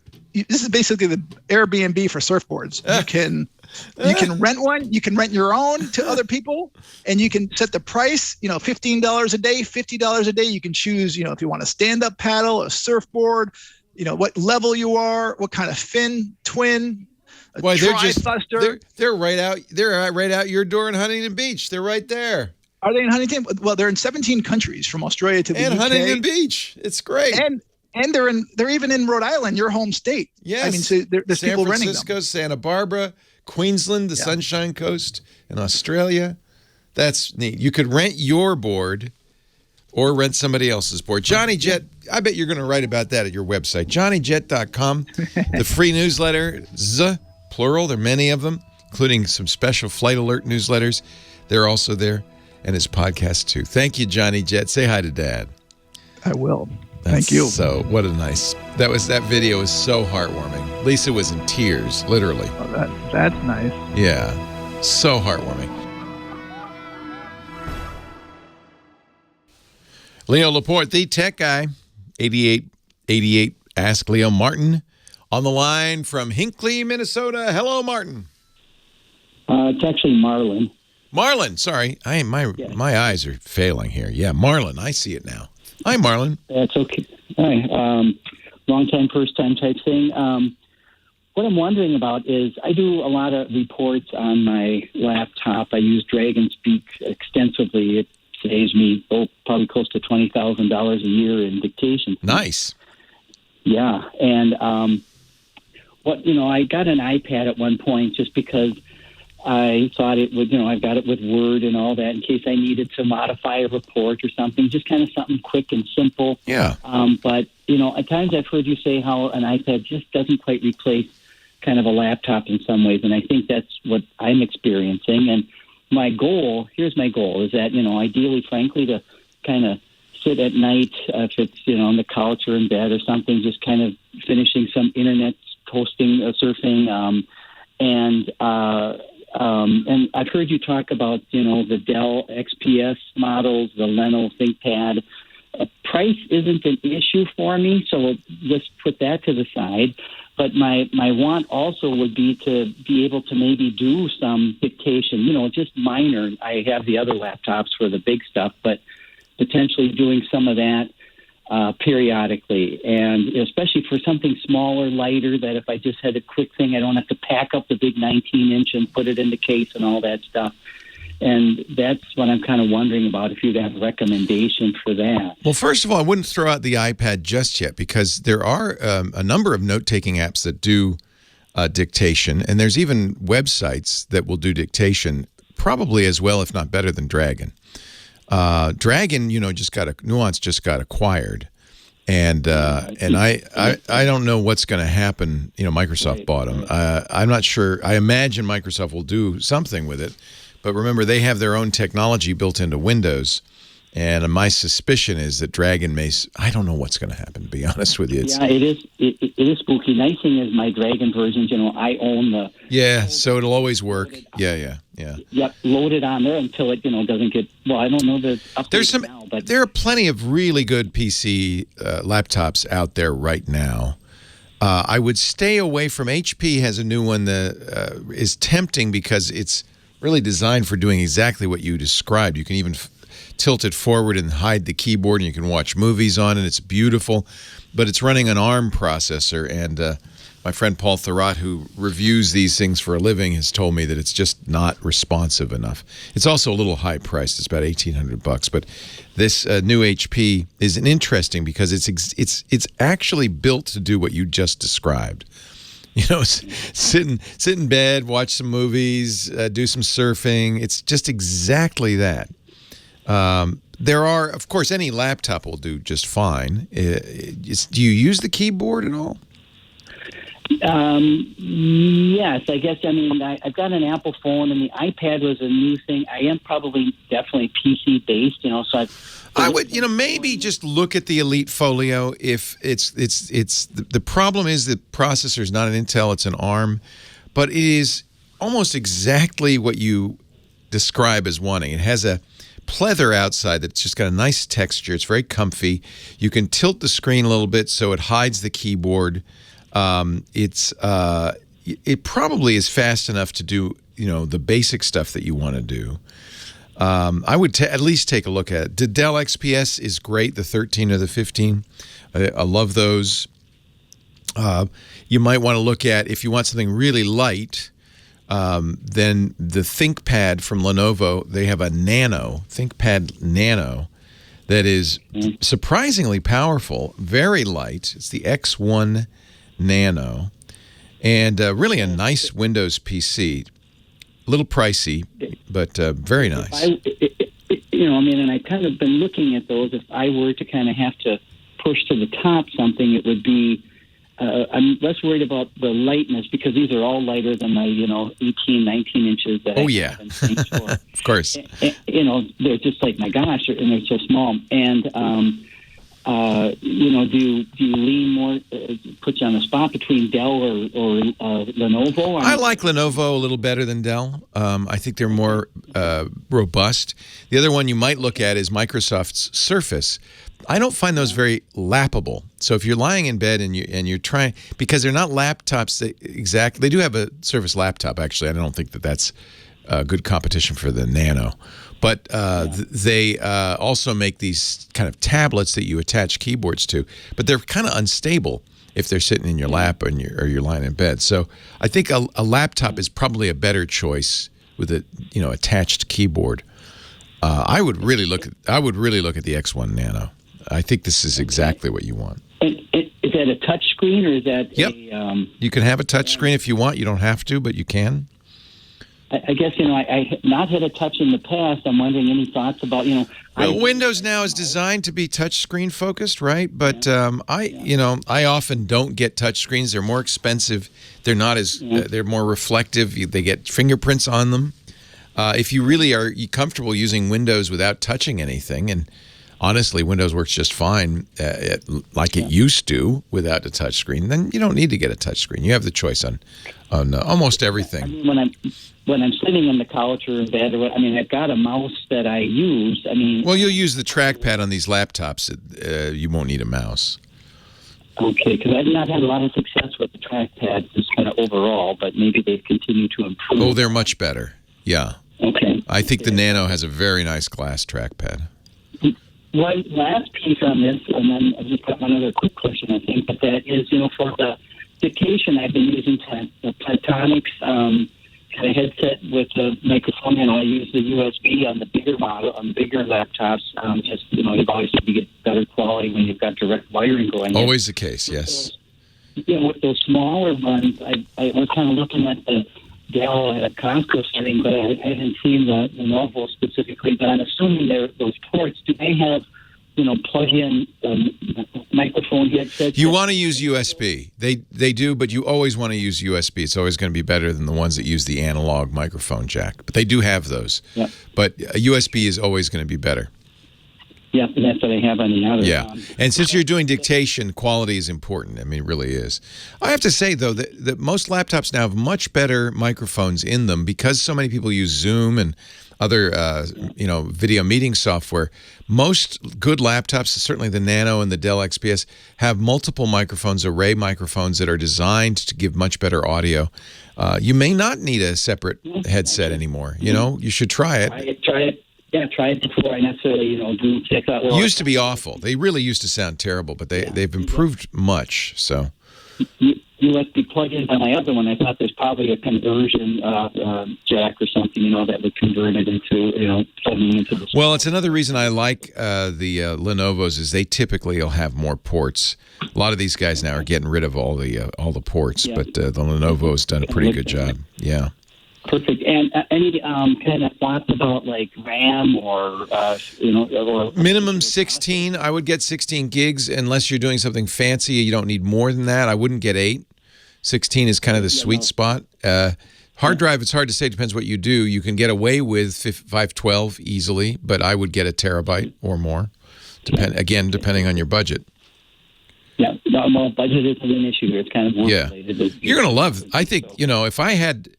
basically the Airbnb for surfboards. You can rent one, you can rent your own to other people, and you can set the price, $15 a day, $50 a day. You can choose, if you want a stand-up paddle, a surfboard, what level you are, what kind of fin, twin, Boy, they're right out. They're right out your door in Huntington Beach. They're right there. Are they in Huntington? Well, they're in 17 countries from Australia to the UK. And Huntington Beach. It's great. And they're even in Rhode Island, your home state. Yes. I mean, so there's people renting them. San Francisco, Santa Barbara, Queensland, the Sunshine Coast, and Australia. That's neat. You could rent your board or rent somebody else's board. Johnny Jet, I bet you're going to write about that at your website. JohnnyJet.com. The free newsletter, plural. There are many of them, including some special flight alert newsletters. They're also there, and his podcast too. Thank you, Johnny Jet. Say hi to Dad. I will. Thank you. So what a nice. That video was so heartwarming. Lisa was in tears, literally. Oh, that's nice. Yeah, so heartwarming. Leo Laporte, the tech guy, 8888. Ask Leo Martin. On the line from Hinckley, Minnesota. Hello, Martin. It's actually Marlon. Marlon, sorry. My eyes are failing here. Yeah, Marlon. I see it now. Hi, Marlon. That's okay. Hi. Long time, first time type thing. What I'm wondering about is I do a lot of reports on my laptop. I use DragonSpeak extensively. It saves me probably close to $20,000 a year in dictation. Nice. Yeah, and I got an iPad at one point just because I thought it would, I've got it with Word and all that in case I needed to modify a report or something, just kind of something quick and simple. Yeah. But, at times I've heard you say how an iPad just doesn't quite replace kind of a laptop in some ways, and I think that's what I'm experiencing. And here's my goal, is that, ideally, frankly, to kind of sit at night, if it's, on the couch or in bed or something, just kind of finishing some internet hosting, surfing, and I've heard you talk about, the Dell XPS models, the Leno ThinkPad. Price isn't an issue for me, so let's put that to the side. But my want also would be to be able to maybe do some dictation, just minor. I have the other laptops for the big stuff, but potentially doing some of that periodically, and especially for something smaller, lighter, that if I just had a quick thing, I don't have to pack up the big 19-inch and put it in the case and all that stuff. And that's what I'm kind of wondering about, if you'd have a recommendation for that. Well, first of all, I wouldn't throw out the iPad just yet, because there are a number of note-taking apps that do dictation, and there's even websites that will do dictation probably as well, if not better than Dragon. Dragon, Nuance just got acquired, and I don't know what's going to happen. Microsoft bought them. I'm not sure. I imagine Microsoft will do something with it, but remember, they have their own technology built into Windows, and my suspicion is that Dragon may. I don't know what's going to happen, to be honest with you. It is spooky. Nice thing is my Dragon versions. I own the. Yeah, so it'll always work. Yeah. load it on there until it doesn't get. Well, I don't know the updates now, but there are plenty of really good PC laptops out there right now. I would stay away from HP. Has a new one that is tempting because it's really designed for doing exactly what you described. You can even tilt it forward and hide the keyboard, and you can watch movies on it. It's beautiful, but it's running an ARM processor, and my friend Paul Thurrott, who reviews these things for a living, has told me that it's just not responsive enough. It's also a little high priced. It's about $1,800, but this new HP is interesting because it's actually built to do what you just described. Sit in bed, watch some movies, do some surfing. It's just exactly that. There are, of course, any laptop will do just fine. Do you use the keyboard at all? Yes, I guess. I mean, I've got an Apple phone, and the iPad was a new thing. I am definitely PC based, so I would, maybe just look at the Elite Folio. If it's the problem is the processor is not an Intel, it's an ARM, but it is almost exactly what you describe as wanting. It has a pleather outside that's just got a nice texture. It's very comfy. You can tilt the screen a little bit so it hides the keyboard. It probably is fast enough to do the basic stuff that you want to do. I would at least take a look at it. The Dell XPS is great, the 13 or the 15. I love those. You might want to look at, if you want something really light, then the ThinkPad from Lenovo. They have a ThinkPad Nano that is surprisingly powerful, very light. It's the X1 Nano, and really a nice Windows PC. A little pricey, but very nice. And I've kind of been looking at those. If I were to kind of have to push to the top something, it would be, I'm less worried about the lightness because these are all lighter than my, 18, 19 inches. That Of course. They're just like, my gosh, and they're so small. And, do you lean more, put you on the spot between Dell or Lenovo? I like Lenovo a little better than Dell. I think they're more robust. The other one you might look at is Microsoft's Surface. I don't find those very lappable. So if you're lying in bed and you're trying, because they're not laptops they do have a Surface laptop, actually. I don't think that's good competition for the Nano. But they also make these kind of tablets that you attach keyboards to, but they're kind of unstable if they're sitting in your lap or you're lying in bed. So I think a laptop is probably a better choice with a attached keyboard. I would really look at the X1 Nano. I think this is exactly what you want. Is that a touch screen or is that Yep. You can have a touch screen if you want. You don't have to, but you can. I guess, I have not had a touch in the past. I'm wondering any thoughts about, Windows now is designed to be touch screen focused, right? But I often don't get touch screens. They're more expensive. They're not as, they're more reflective. They get fingerprints on them. If you really are comfortable using Windows without touching anything, and honestly, Windows works just fine like it used to without a touch screen, then you don't need to get a touch screen. You have the choice on almost everything. I mean, when I'm sitting on the couch or in bed, I've got a mouse that I use. Well, you'll use the trackpad on these laptops. You won't need a mouse. Okay, because I've not had a lot of success with the trackpad just kind of overall, but maybe they've continued to improve. Oh, they're much better. Yeah. Okay. I think the Nano has a very nice glass trackpad. One last piece on this, and then I've just got one other quick question, I think, but that is, for the dictation, I've been using the Platonics kind of headset with the microphone, and I use the USB on the bigger model, on the bigger laptops. You always need to get better quality when you've got direct wiring going. Always the case, yes. With those smaller ones, I was kind of looking at the Dell at a Costco setting, but I haven't seen the Lenovo specifically. But I'm assuming those ports, do they have, plug-in microphone headsets? You want to use USB. They do, but you always want to use USB. It's always going to be better than the ones that use the analog microphone jack. But they do have those. Yeah. But USB is always going to be better. Yeah, and that's what I have on the other. Yeah, and since you're doing dictation, quality is important. I mean, it really is. I have to say, though, that most laptops now have much better microphones in them because so many people use Zoom and other, video meeting software. Most good laptops, certainly the Nano and the Dell XPS, have multiple microphones, array microphones that are designed to give much better audio. You may not need a separate headset anymore. You should try it. Try it. Yeah, try it before I necessarily, do check out. Used to be awful. They really used to sound terrible, but they've improved much. So USB plug-in on my other one. I thought there's probably a conversion jack or something, that would convert it into, plugging into the. Well, it's another reason I like the Lenovo's is they typically will have more ports. A lot of these guys now are getting rid of all the ports, but the Lenovo's done a pretty good job. Yeah. Perfect. And any kind of thoughts about like RAM or or minimum 16? I would get 16 gigs unless you're doing something fancy. You don't need more than that. I wouldn't get 8. 16 is kind of the sweet spot. Hard drive, it's hard to say. Depends what you do. You can get away with 512 easily, but I would get a terabyte or more. Depending on your budget. Yeah, well, budget isn't an issue here. It's kind of more related. You're gonna love. I think if I had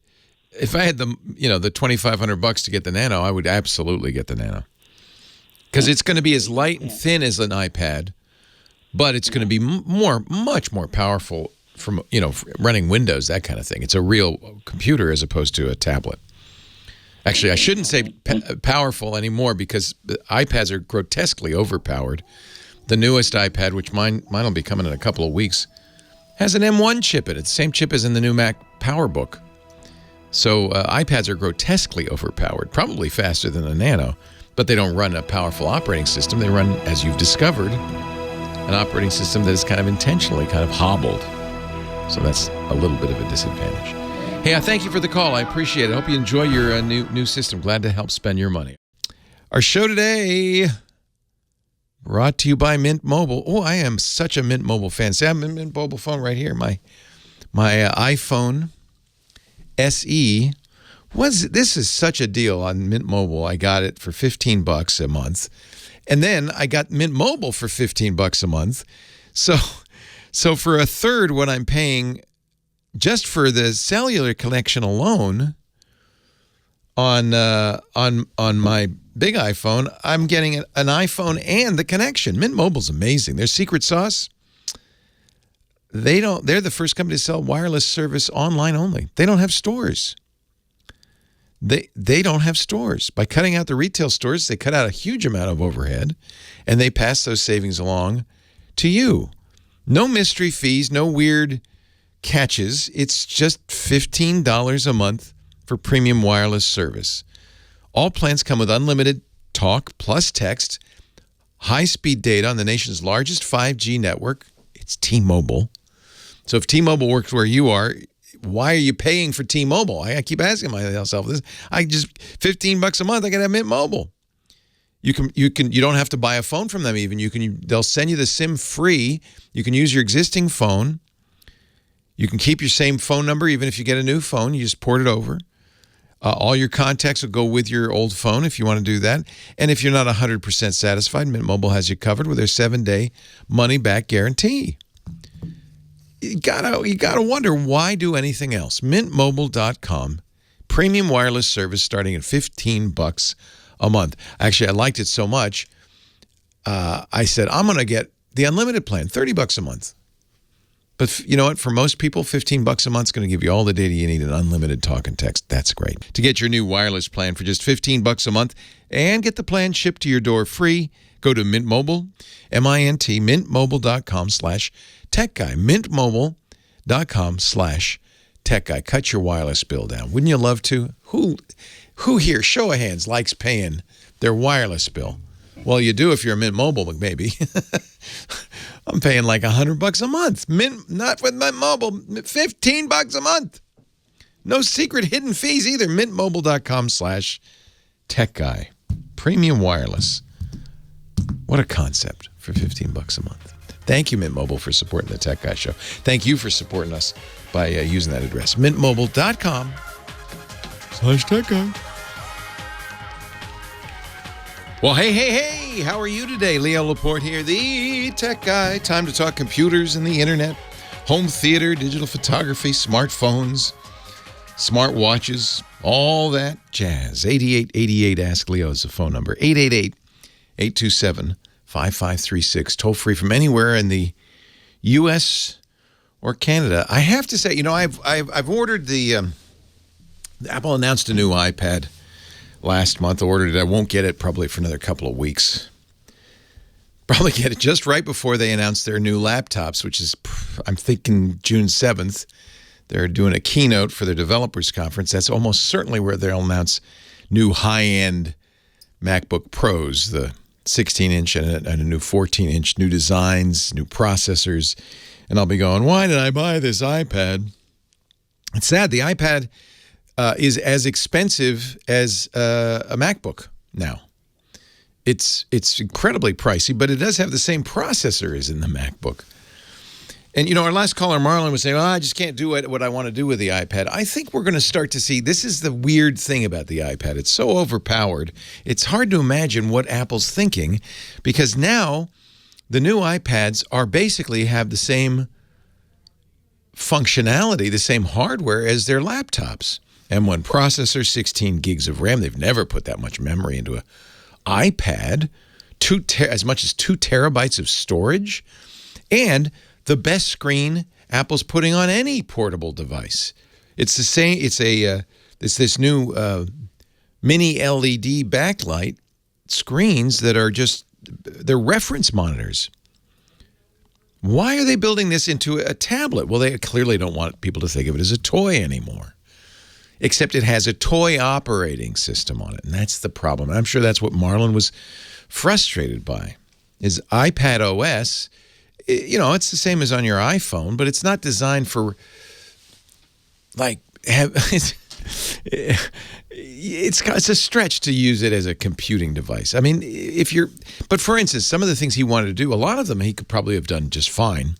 the the $2,500 to get the Nano, I would absolutely get the Nano because it's going to be as light and thin as an iPad, but it's going to be much more powerful from running Windows, that kind of thing. It's a real computer as opposed to a tablet. Actually, I shouldn't say powerful anymore because the iPads are grotesquely overpowered. The newest iPad, which mine will be coming in a couple of weeks, has an M1 chip in it, the same chip as in the new Mac PowerBook. So iPads are grotesquely overpowered, probably faster than the Nano, but they don't run a powerful operating system. They run, as you've discovered, an operating system that is kind of intentionally kind of hobbled. So that's a little bit of a disadvantage. Hey, I thank you for the call. I appreciate it. I hope you enjoy your new system. Glad to help spend your money. Our show today brought to you by Mint Mobile. Oh, I am such a Mint Mobile fan. See, I have a Mint Mobile phone right here. My iPhone SE this is such a deal on Mint Mobile. I got it for $15 a month, and then I got Mint Mobile for $15 a month. So for a third what I'm paying just for the cellular connection alone on my big iPhone, I'm getting an iPhone and the connection. Mint Mobile's amazing. Their secret sauce. They're the first company to sell wireless service online only. They don't have stores. They don't have stores. By cutting out the retail stores, they cut out a huge amount of overhead, and they pass those savings along to you. No mystery fees, no weird catches. It's just $15 a month for premium wireless service. All plans come with unlimited talk plus text, high-speed data on the nation's largest 5G network. It's T-Mobile. So if T-Mobile works where you are, why are you paying for T-Mobile? I keep asking myself this. $15 a month, I can have Mint Mobile. You don't have to buy a phone from them even. They'll send you the SIM free. You can use your existing phone. You can keep your same phone number even if you get a new phone. You just port it over. All your contacts will go with your old phone if you want to do that. And if you're not 100% satisfied, Mint Mobile has you covered with their 7-day money-back guarantee. You gotta wonder, why do anything else? MintMobile.com, premium wireless service starting at $15 a month. Actually, I liked it so much, I said, I'm going to get the unlimited plan, $30 a month. But you know what? For most people, $15 a month is going to give you all the data you need and unlimited talk and text. That's great. To get your new wireless plan for just $15 a month and get the plan shipped to your door free, go to Mint Mobile, mintmobile.com/techguy, mintmobile.com/techguy. Cut your wireless bill down. Wouldn't you love to? Who here, show of hands, likes paying their wireless bill? Well, you do if you're a Mint Mobile, maybe. I'm paying like $100 a month. Not with Mint Mobile, $15 a month. No secret hidden fees either. Mintmobile.com/techguy. Premium wireless. What a concept for $15 a month. Thank you, Mint Mobile, for supporting the Tech Guy Show. Thank you for supporting us by using that address. Mintmobile.com/techguy. Well, hey, how are you today? Leo Laporte here, the tech guy. Time to talk computers and the internet, home theater, digital photography, smartphones, smartwatches, all that jazz. 8888 Ask Leo is the phone number. 888-827-5536. Toll free from anywhere in the U.S. or Canada. I have to say, I've ordered the Apple announced a new iPad last month. Ordered it. I won't get it probably for another couple of weeks. Probably get it just right before they announce their new laptops, which is, I'm thinking, June 7th. They're doing a keynote for their developers conference. That's almost certainly where they'll announce new high-end MacBook Pros, the 16-inch and a new 14-inch, new designs, new processors. And I'll be going, why did I buy this iPad? It's sad. The iPad is as expensive as a MacBook now. It's incredibly pricey, but it does have the same processor as in the MacBook. And, our last caller, Marlon, was saying, I just can't do what I want to do with the iPad. I think we're going to start to see, this is the weird thing about the iPad. It's so overpowered. It's hard to imagine what Apple's thinking, because now the new iPads are basically have the same functionality, the same hardware as their laptops. M1 processor, 16 gigs of RAM. They've never put that much memory into an iPad. As much as 2 terabytes of storage. And the best screen Apple's putting on any portable device. It's the same. It's this new mini LED backlight screens that are they're reference monitors. Why are they building this into a tablet? Well, they clearly don't want people to think of it as a toy anymore. Except it has a toy operating system on it, and that's the problem. And I'm sure that's what Marlon was frustrated by. Is iPad OS, it's the same as on your iPhone, but it's not designed for, it's a stretch to use it as a computing device. I mean, but for instance, some of the things he wanted to do, a lot of them he could probably have done just fine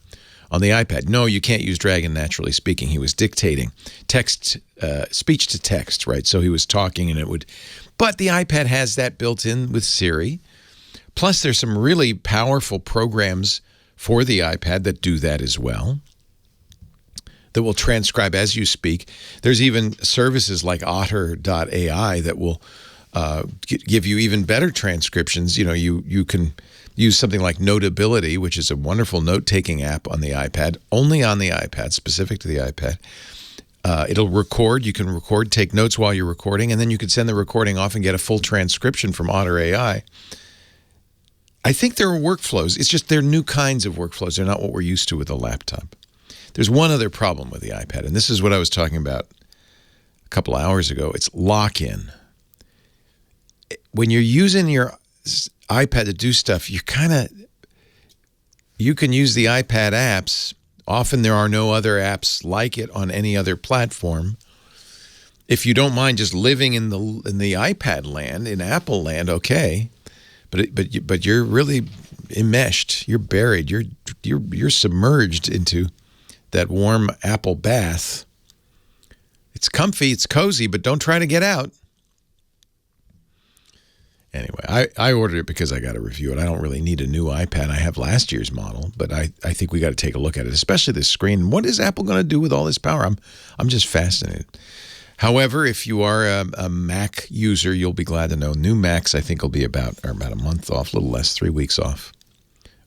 on the iPad. No, you can't use Dragon naturally speaking. He was dictating speech to text, right? So he was talking and but the iPad has that built in with Siri. Plus there's some really powerful programs for the iPad that do that as well, that will transcribe as you speak. There's even services like Otter.ai that will give you even better transcriptions. You can use something like Notability, which is a wonderful note-taking app on the iPad, only on the iPad, specific to the iPad. It'll record. You can record, take notes while you're recording, and then you can send the recording off and get a full transcription from Otter AI. I think there are workflows. It's just they're new kinds of workflows. They're not what we're used to with a laptop. There's one other problem with the iPad, and this is what I was talking about a couple of hours ago. It's lock-in. When you're using your iPad to do stuff, you can use the iPad apps. Often there are no other apps like it on any other platform. If you don't mind just living in the iPad land, in Apple land, okay. But you're really enmeshed. You're buried. You're submerged into that warm Apple bath. It's comfy, it's cozy, but don't try to get out. Anyway, I ordered it because I got to review it. I don't really need a new iPad. I have last year's model, but I think we got to take a look at it, especially this screen. What is Apple going to do with all this power? I'm just fascinated. However, if you are a Mac user, you'll be glad to know new Macs, I think, will be about a month off, a little less, 3 weeks off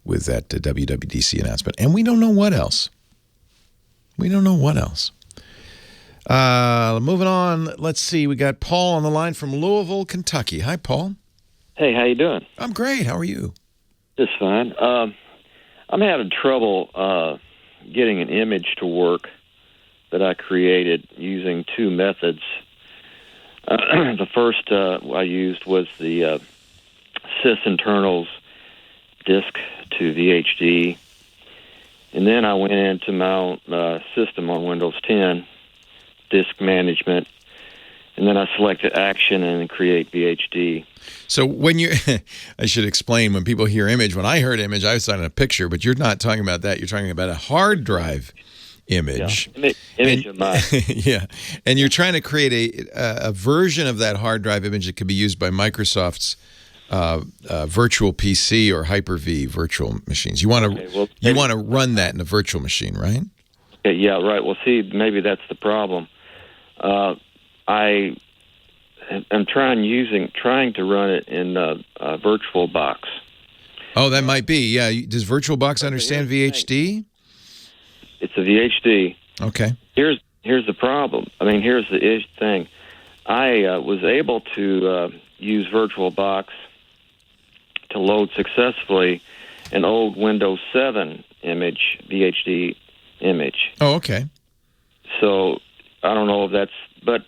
with that WWDC announcement. And we don't know what else. Moving on, let's see. We got Paul on the line from Louisville, Kentucky. Hi, Paul. Hey, how you doing? I'm great. How are you? Just fine. I'm having trouble getting an image to work that I created using 2 methods. The first I used was the sysinternals disk to VHD. And then I went into my own system on Windows 10, disk management, and then I selected action and create VHD. So when I should explain, when people hear image, when I heard image, I was talking a picture, but you're not talking about that. You're talking about a hard drive image. Yeah, image of mine. Yeah, and you're trying to create a version of that hard drive image that could be used by Microsoft's virtual PC or Hyper-V virtual machines. You want to run that in a virtual machine, right? Okay, yeah, right. Well, see, maybe that's the problem. I am trying to run it in a VirtualBox. Oh, that might be. Yeah. Does VirtualBox understand VHD? It's a VHD. Okay. Here's the problem. I mean, here's the thing. I was able to use VirtualBox to load successfully an old Windows 7 image, VHD image. Oh, okay. So I don't know if that's, but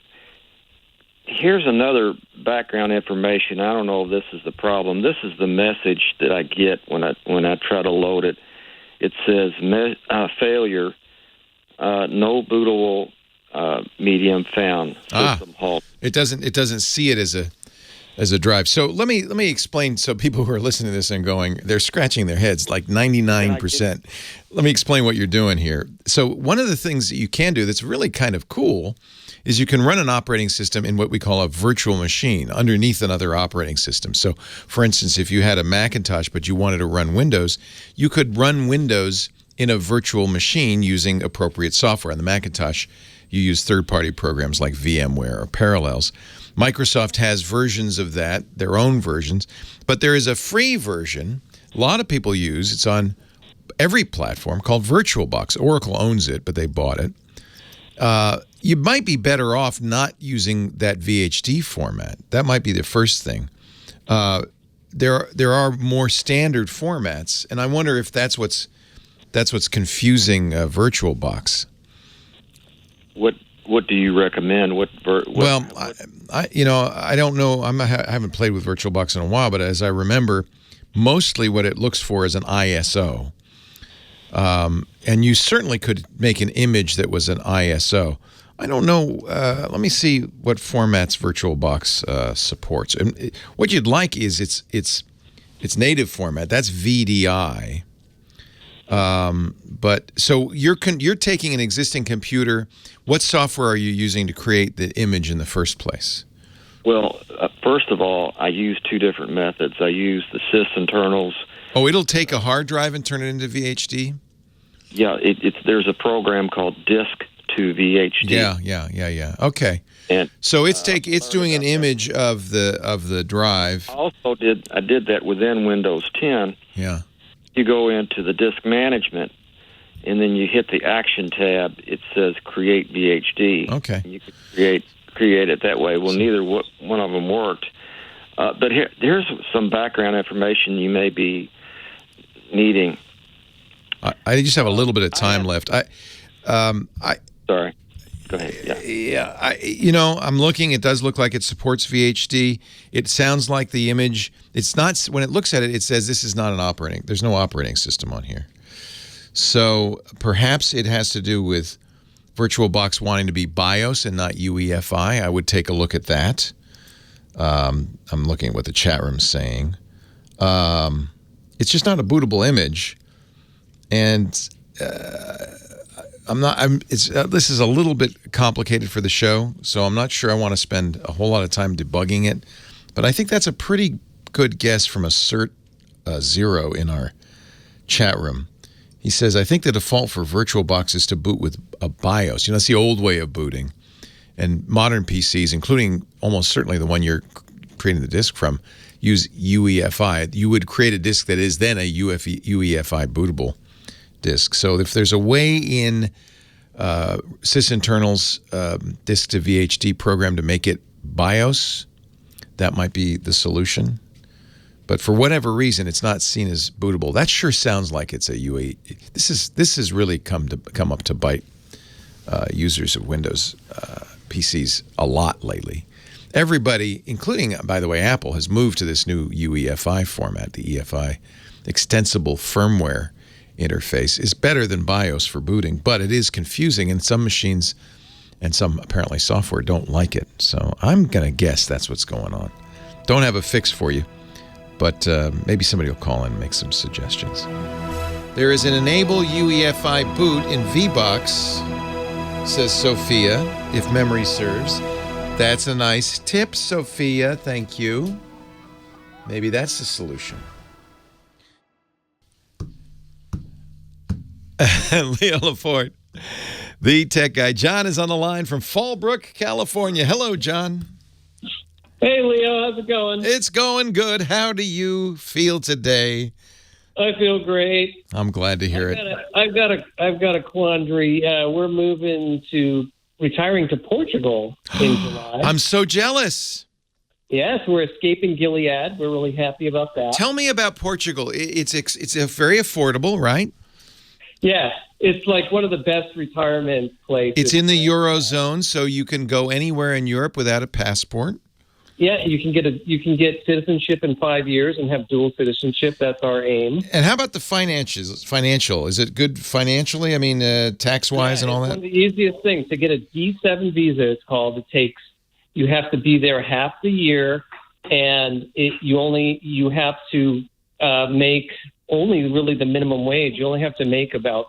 here's another background information. I don't know if this is the problem. This is the message that I get when I try to load it. It says failure, no bootable medium found. System halt. It doesn't see it as a drive. So let me explain, so people who are listening to this and going, they're scratching their heads like 99%. Let me explain what you're doing here. So one of the things that you can do that's really kind of cool is you can run an operating system in what we call a virtual machine underneath another operating system. So for instance, if you had a Macintosh but you wanted to run Windows, you could run Windows in a virtual machine using appropriate software. On the Macintosh, you use third-party programs like VMware or Parallels. Microsoft has versions of that, their own versions, but there is a free version a lot of people use. It's on every platform called VirtualBox. Oracle owns it, but they bought it. You might be better off not using that VHD format. That might be the first thing. There are more standard formats, and I wonder if that's what's confusing VirtualBox. What do you recommend? Well, I don't know. I haven't played with VirtualBox in a while, but as I remember, mostly what it looks for is an ISO. And you certainly could make an image that was an ISO. I don't know. Let me see what formats VirtualBox supports. And what you'd like is its native format. That's VDI. But so you're taking an existing computer. What software are you using to create the image in the first place? Well, first of all, I use two different methods. I use the sysinternals. Oh, it'll take a hard drive and turn it into VHD? Yeah, there's a program called Disk to VHD. Yeah. Okay. And so it's doing an image of the drive. I did that within Windows 10. Yeah. You go into the disk management, and then you hit the action tab. It says create VHD. Okay. And you can create it that way. Well, neither one of them worked. But here's some background information you may be needing. I just have a little bit of time left. Sorry. Go ahead. Yeah. I'm looking. It does look like it supports VHD. It sounds like the image. It's not. When it looks at it, it says this is not an operating. There's no operating system on here. So perhaps it has to do with VirtualBox wanting to be BIOS and not UEFI. I would take a look at that. I'm looking at what the chat room's saying. It's just not a bootable image, and this is a little bit complicated for the show, so I'm not sure I want to spend a whole lot of time debugging it. But I think that's a pretty good guess from a Cert Zero in our chat room. He says, I think the default for VirtualBox is to boot with a BIOS. That's the old way of booting. And modern PCs, including almost certainly the one you're creating the disk from, use UEFI. You would create a disk that is then a UEFI bootable disk. So if there's a way in sysinternals disk to VHD program to make it BIOS, that might be the solution. But for whatever reason, it's not seen as bootable. That sure sounds like it's a UE. This has really come up to bite users of Windows PCs a lot lately. Everybody, including, by the way, Apple, has moved to this new UEFI format. The EFI extensible firmware interface is better than BIOS for booting, but it is confusing, and some machines and some apparently software don't like it. So I'm going to guess that's what's going on. Don't have a fix for you, but maybe somebody will call in and make some suggestions. There is an enable UEFI boot in VBox, says Sophia, if memory serves. That's a nice tip, Sophia. Thank you. Maybe that's the solution. Leo Laporte, the tech guy. John is on the line from Fallbrook, California. Hello, John. Hey, Leo. How's it going? It's going good. How do you feel today? I feel great. I'm glad to hear it. I've got a quandary. We're retiring to Portugal in July. I'm so jealous. Yes, we're escaping Gilead. We're really happy about that. Tell me about Portugal. It's a very affordable, right? Yeah, it's like one of the best retirement places. It's in the Eurozone, so you can go anywhere in Europe without a passport. Yeah, you can get citizenship in 5 years and have dual citizenship. That's our aim. And how about the financial? Is it good financially? I mean, tax-wise and all that? One of the easiest things to get a D7 visa. It's called. You have to be there half the year, and you have to make only really the minimum wage. You only have to make about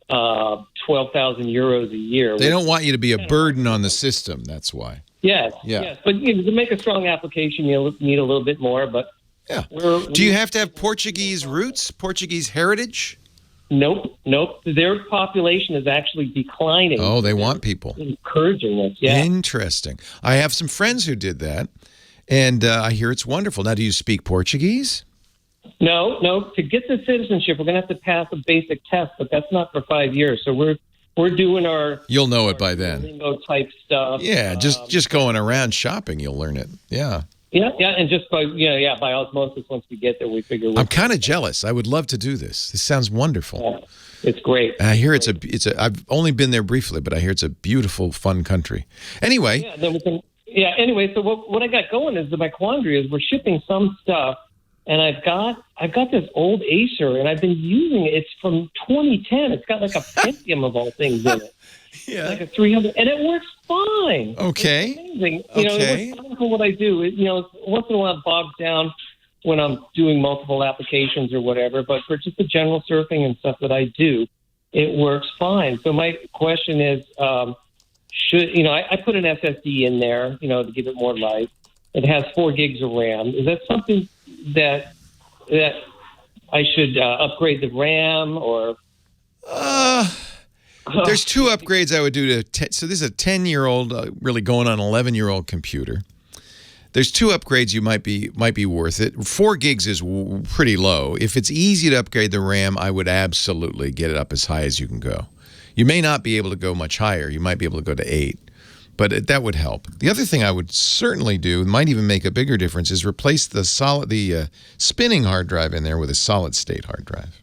12,000 euros a year. They don't want you to be a burden on the system. That's why. Yes. Yeah. Yes. But to make a strong application, you need a little bit more. But yeah. Do you have to have Portuguese roots, Portuguese heritage? Nope. Their population is actually declining. Oh, they want people. Encouraging us, yeah. Interesting. I have some friends who did that, and I hear it's wonderful. Now, do you speak Portuguese? No. To get the citizenship, we're going to have to pass a basic test, but that's not for 5 years. So we're doing our... You'll know it by then. Lingo type stuff. Yeah, just going around shopping, you'll learn it. Yeah. Yeah, and just by osmosis, once we get there, we figure. I'm kind of jealous. I would love to do this. This sounds wonderful. Yeah, it's great. And I hear it's a. I've only been there briefly, but I hear it's a beautiful, fun country. Anyway. Yeah. Then we can. Yeah. Anyway, so what I got going is my quandary is we're shipping some stuff, and I've got this old Acer, and I've been using it. It's from 2010. It's got like a Pentium of all things in it. Yeah. Like a 300, and it works fine. Okay. It's amazing. It works fine for what I do. Once in a while it bogs down when I'm doing multiple applications or whatever, but for just the general surfing and stuff that I do, it works fine. So my question is, I put an SSD in there, to give it more life. It has 4 gigs of RAM. Is that something that I should upgrade the RAM or? There's 2 upgrades I would do to. So this is a 10-year-old, really going on 11-year-old computer. There's 2 upgrades you might be worth it. 4 gigs is pretty low. If it's easy to upgrade the RAM, I would absolutely get it up as high as you can go. You may not be able to go much higher. You might be able to go to 8, but that would help. The other thing I would certainly do, might even make a bigger difference, is replace the spinning hard drive in there with a solid-state hard drive.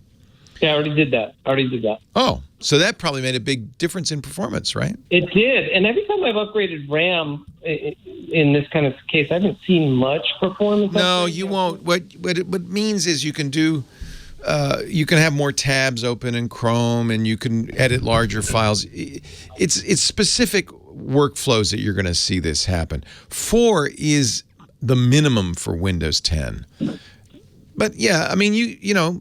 Yeah, I already did that. Oh, so that probably made a big difference in performance, right? It did. And every time I've upgraded RAM in this kind of case, I haven't seen much performance. No, you won't. What it means is you can have more tabs open in Chrome, and you can edit larger files. It's specific workflows that you're going to see this happen. 4 is the minimum for Windows 10. But yeah, I mean,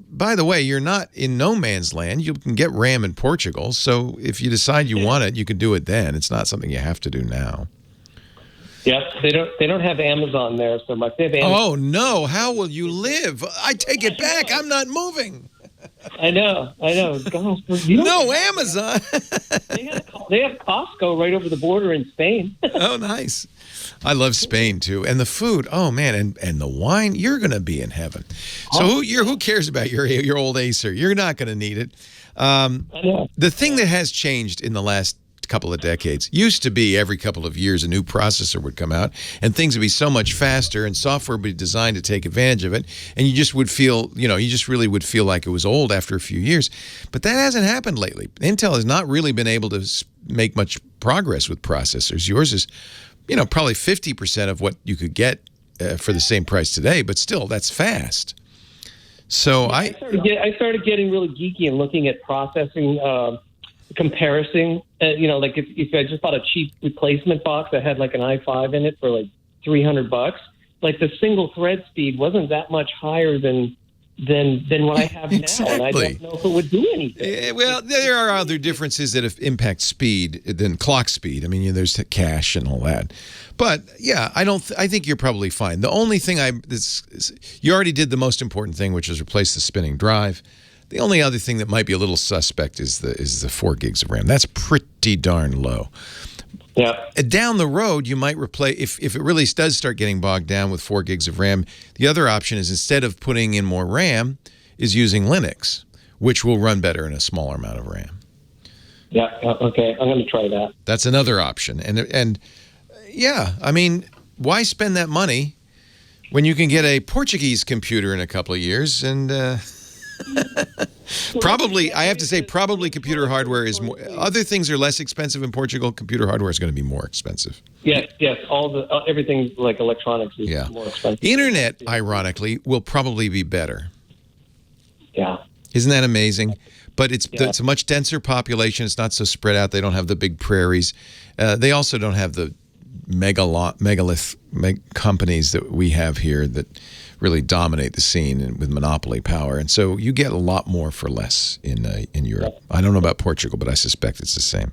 by the way, you're not in no man's land. You can get RAM in Portugal. So if you decide you want it, you can do it then. It's not something you have to do now. Yeah, they don't have Amazon there so much. They have Amazon. Oh, no. How will you live? I take it back. I'm not moving. I know. Gosh, no Amazon. They have Costco right over the border in Spain. Oh, nice. I love Spain too, and the food. Oh man, and the wine. You're going to be in heaven. So who cares about your old Acer? You're not going to need it. The thing that has changed in the last couple of decades used to be every couple of years a new processor would come out, and things would be so much faster, and software would be designed to take advantage of it, and you just really would feel like it was old after a few years. But that hasn't happened lately. Intel has not really been able to make much progress with processors. Yours is probably 50% of what you could get for the same price today, but still, that's fast. So I started getting really geeky and looking at processing comparison. Like if I just bought a cheap replacement box that had like an i5 in it for like $300, like the single thread speed wasn't that much higher than than what I have Exactly. now, and I don't know if it would do anything. Well, there are other differences that impact speed than clock speed. I mean, there's cache and all that. But yeah, I think you're probably fine. The only thing you already did the most important thing, which is replace the spinning drive. The only other thing that might be a little suspect is the 4 gigs of RAM. That's pretty darn low. Yeah. Down the road, you might replace, if it really does start getting bogged down with 4 gigs of RAM, the other option is, instead of putting in more RAM, is using Linux, which will run better in a smaller amount of RAM. Yeah, okay. I'm going to try that. That's another option. And yeah, I mean, why spend that money when you can get a Portuguese computer in a couple of years? And probably, I have to say, probably computer hardware is more. Other things are less expensive in Portugal. Computer hardware is going to be more expensive. Yes. Everything like electronics is more expensive. Internet, ironically, will probably be better. Yeah. Isn't that amazing? But it's a much denser population. It's not so spread out. They don't have the big prairies. They also don't have the megalith companies that we have here that really dominate the scene with monopoly power. And so you get a lot more for less in Europe. I don't know about Portugal, but I suspect it's the same.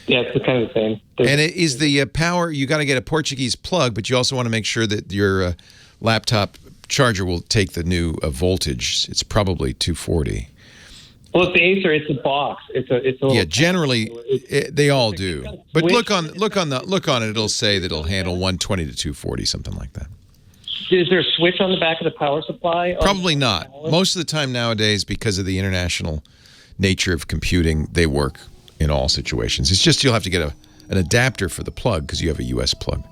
Yeah, it's kind of the same. And it is the power. You got to get a Portuguese plug, but you also want to make sure that your laptop charger will take the new voltage. It's probably 240. Well, it's the Acer. It's a box. It's a generally they all do. But look on it. It'll say that it'll handle 120 to 240, something like that. Is there a switch on the back of the power supply? Probably not. Most of the time nowadays, because of the international nature of computing, they work in all situations. It's just you'll have to get an adapter for the plug because you have a U.S. plug.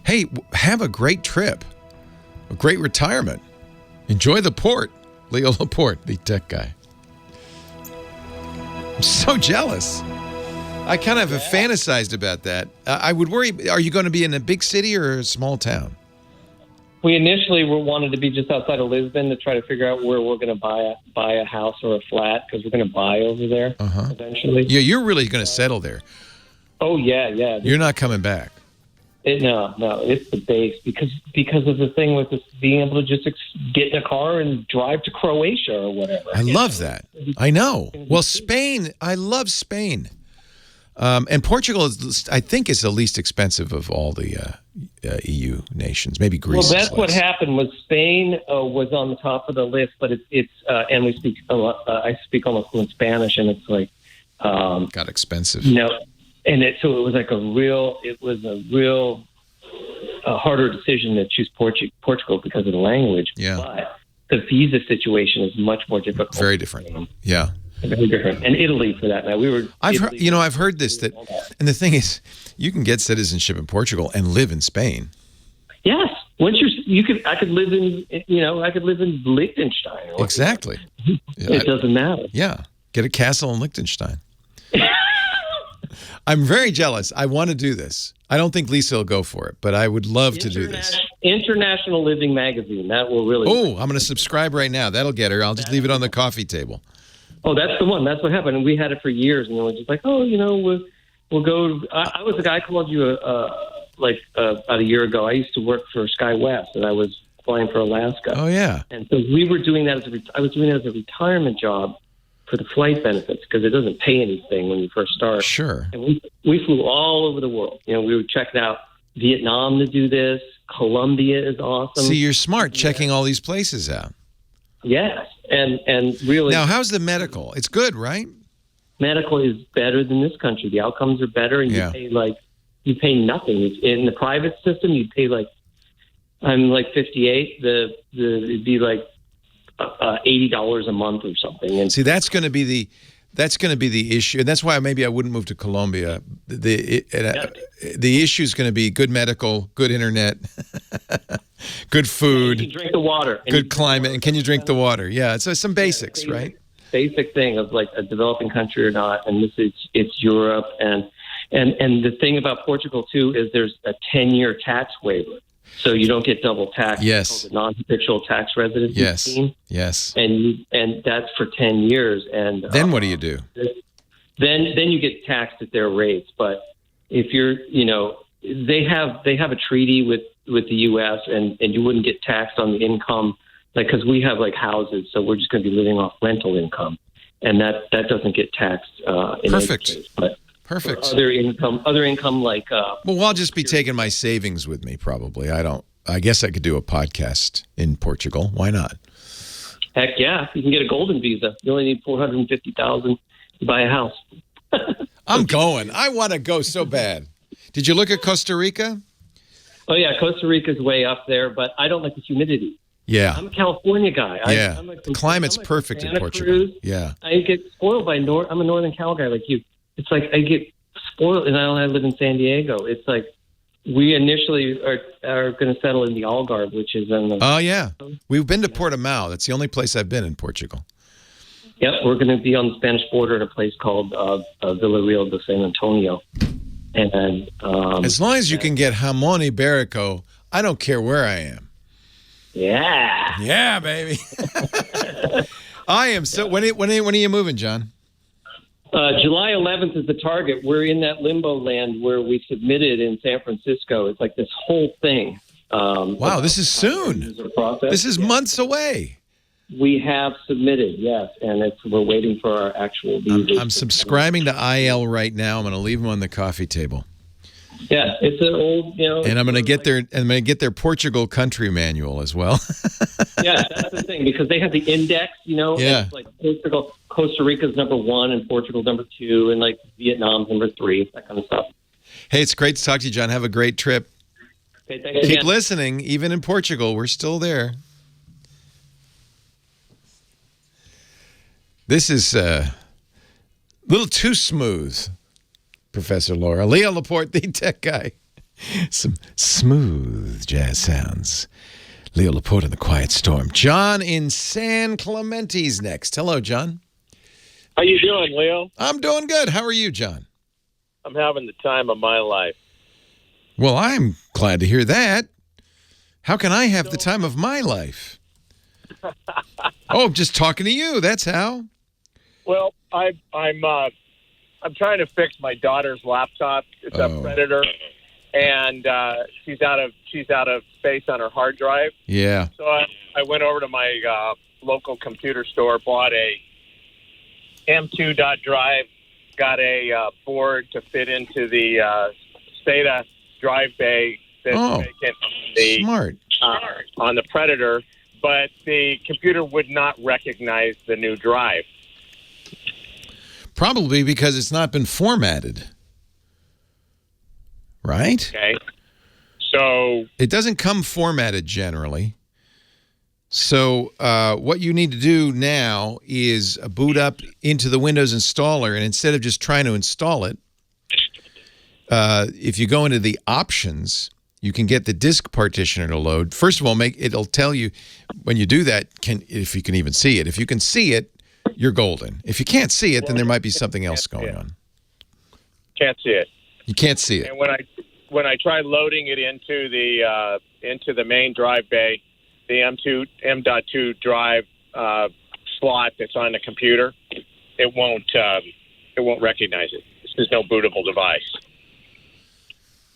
Hey, have a great trip, a great retirement. Enjoy the port. Leo Laporte, the tech guy. I'm so jealous. I kind of have fantasized about that. I would worry, are you going to be in a big city or a small town? We initially wanted to be just outside of Lisbon to try to figure out where we're going to buy a house or a flat, because we're going to buy over there eventually. Yeah, you're really going to settle there. Oh, yeah. You're not coming back. No, it's the base because of the thing with this being able to just get in a car and drive to Croatia or whatever. I love that. I know. Well, Spain, I love Spain. And Portugal, I think, is the least expensive of all the EU nations. Maybe Greece. Well, that's what happened. Was Spain was on the top of the list, but it's and we speak a lot. I speak almost fluent Spanish, and it's like got expensive. And so it was like a real harder decision to choose Portugal because of the language. Yeah. But the visa situation is much more difficult. Very different. Yeah. Very different. And Italy, for that matter. I've heard this, and the thing is, you can get citizenship in Portugal and live in Spain. Yes. I could live in Liechtenstein. Exactly. It doesn't matter. Yeah. Get a castle in Liechtenstein. I'm very jealous. I want to do this. I don't think Lisa will go for it, but I would love to do this. International Living Magazine. That will really. Oh, I'm going to subscribe right now. That'll get her. I'll just leave it on the coffee table. Oh, that's the one. That's what happened. And we had it for years, and then we're just like, we'll go. I was the guy I called you about a year ago. I used to work for SkyWest, and I was flying for Alaska. Oh yeah. And so we were doing that I was doing that as a retirement job for the flight benefits, because it doesn't pay anything when you first start. Sure. And we flew all over the world. We were checking out Vietnam to do this. Colombia is awesome. See, you're smart checking all these places out. Yes. And really. Now, how's the medical? It's good, right? Medical is better than this country. The outcomes are better, and you pay nothing. In the private system, you pay I'm 58. It'd be $80 a month or something. And see, that's going to be the issue, and that's why maybe I wouldn't move to Colombia. The issue is going to be good medical, good internet, good food, you can drink the water, good climate, and can you drink the water? Yeah, so some basics, right? Basic thing of like a developing country or not, and it's Europe, and the thing about Portugal too is there's a 10-year tax waiver. So you don't get double tax. Yes. It's called the non-habitual tax residency scheme. Yes. And that's for 10 years. And then what do you do? Then you get taxed at their rates. But if you're, they have a treaty with the U.S. and you wouldn't get taxed on the income like, because we have like houses, so we're just going to be living off rental income, and that doesn't get taxed. In Perfect. Any case. But Perfect. Other income like. Well, I'll just be taking my savings with me. Probably. I guess I could do a podcast in Portugal. Why not? Heck yeah, you can get a golden visa. You only need $450,000 to buy a house. I'm going. I want to go so bad. Did you look at Costa Rica? Oh yeah, Costa Rica's way up there, but I don't like the humidity. Yeah. I'm a California guy. Yeah. The climate's perfect in Portugal. Yeah. I get spoiled by I'm a Northern Cal guy like you. It's like I get spoiled, and I live in San Diego. It's like we initially are going to settle in the Algarve, which is in the. Oh yeah, we've been to Portimao. That's the only place I've been in Portugal. Yep, we're going to be on the Spanish border at a place called Villarreal de San Antonio, and as long as you can get jamón ibérico, I don't care where I am. Yeah. Yeah, baby. I am so. When are you moving, John? July 11th is the target. We're in that limbo land where we submitted in San Francisco. It's like this whole thing. Wow, this is soon. This is months away. We have submitted, yes, and we're waiting for our actual visa. I'm subscribing to IL right now. I'm going to leave them on the coffee table. Yeah, it's an old, And I'm going to get their Portugal country manual as well. Yeah, that's the thing, because they have the index, Yeah. It's like Costa Rica's number 1 and Portugal's number 2 and like Vietnam's number 3, that kind of stuff. Hey, it's great to talk to you, John. Have a great trip. Okay, thanks Keep again. listening. Even in Portugal, we're still there. This is a little too smooth, Professor Laura. Leo Laporte, the tech guy. Some smooth jazz sounds. Leo Laporte in the Quiet Storm. John in San Clemente's next. Hello, John. How you doing, Leo? I'm doing good. How are you, John? I'm having the time of my life. Well, I'm glad to hear that. How can I have the time of my life? Oh, just talking to you. That's how. Well, I'm trying to fix my daughter's laptop. It's a Predator, and she's out of space on her hard drive. Yeah. So I went over to my local computer store, bought a M2 drive, got a board to fit into the SATA drive bay that's vacant smart on the Predator, but the computer would not recognize the new drive. Probably because it's not been formatted. Right? Okay. So it doesn't come formatted generally. So what you need to do now is boot up into the Windows installer, and instead of just trying to install it, if you go into the options, you can get the disk partitioner to load. First of all, it'll tell you when you do that if you can even see it. If you can see it, you're golden. If you can't see it, then there might be something else going on. Can't see it. You can't see it. And when I tried loading it into the main drive bay, the M.2 drive slot that's on the computer, it won't recognize it. There's no bootable device.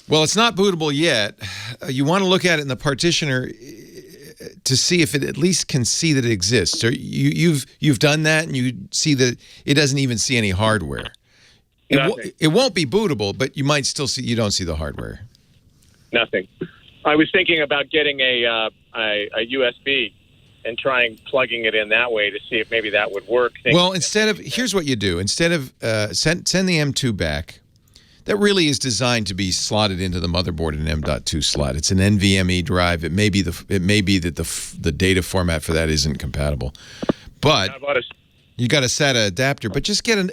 Well, it's not bootable yet. You want to look at it in the partitioner to see if it at least can see that it exists. So you've done that, and you see that it doesn't even see any hardware. It won't be bootable, but you might still see. You don't see the hardware. Nothing. I was thinking about getting a USB and trying plugging it in that way to see if maybe that would work. Well, here's what you do. Instead of send the M2 back. That really is designed to be slotted into the motherboard in an M.2 slot. It's an NVMe drive. It may be that the data format for that isn't compatible, but you got a SATA adapter. But just get a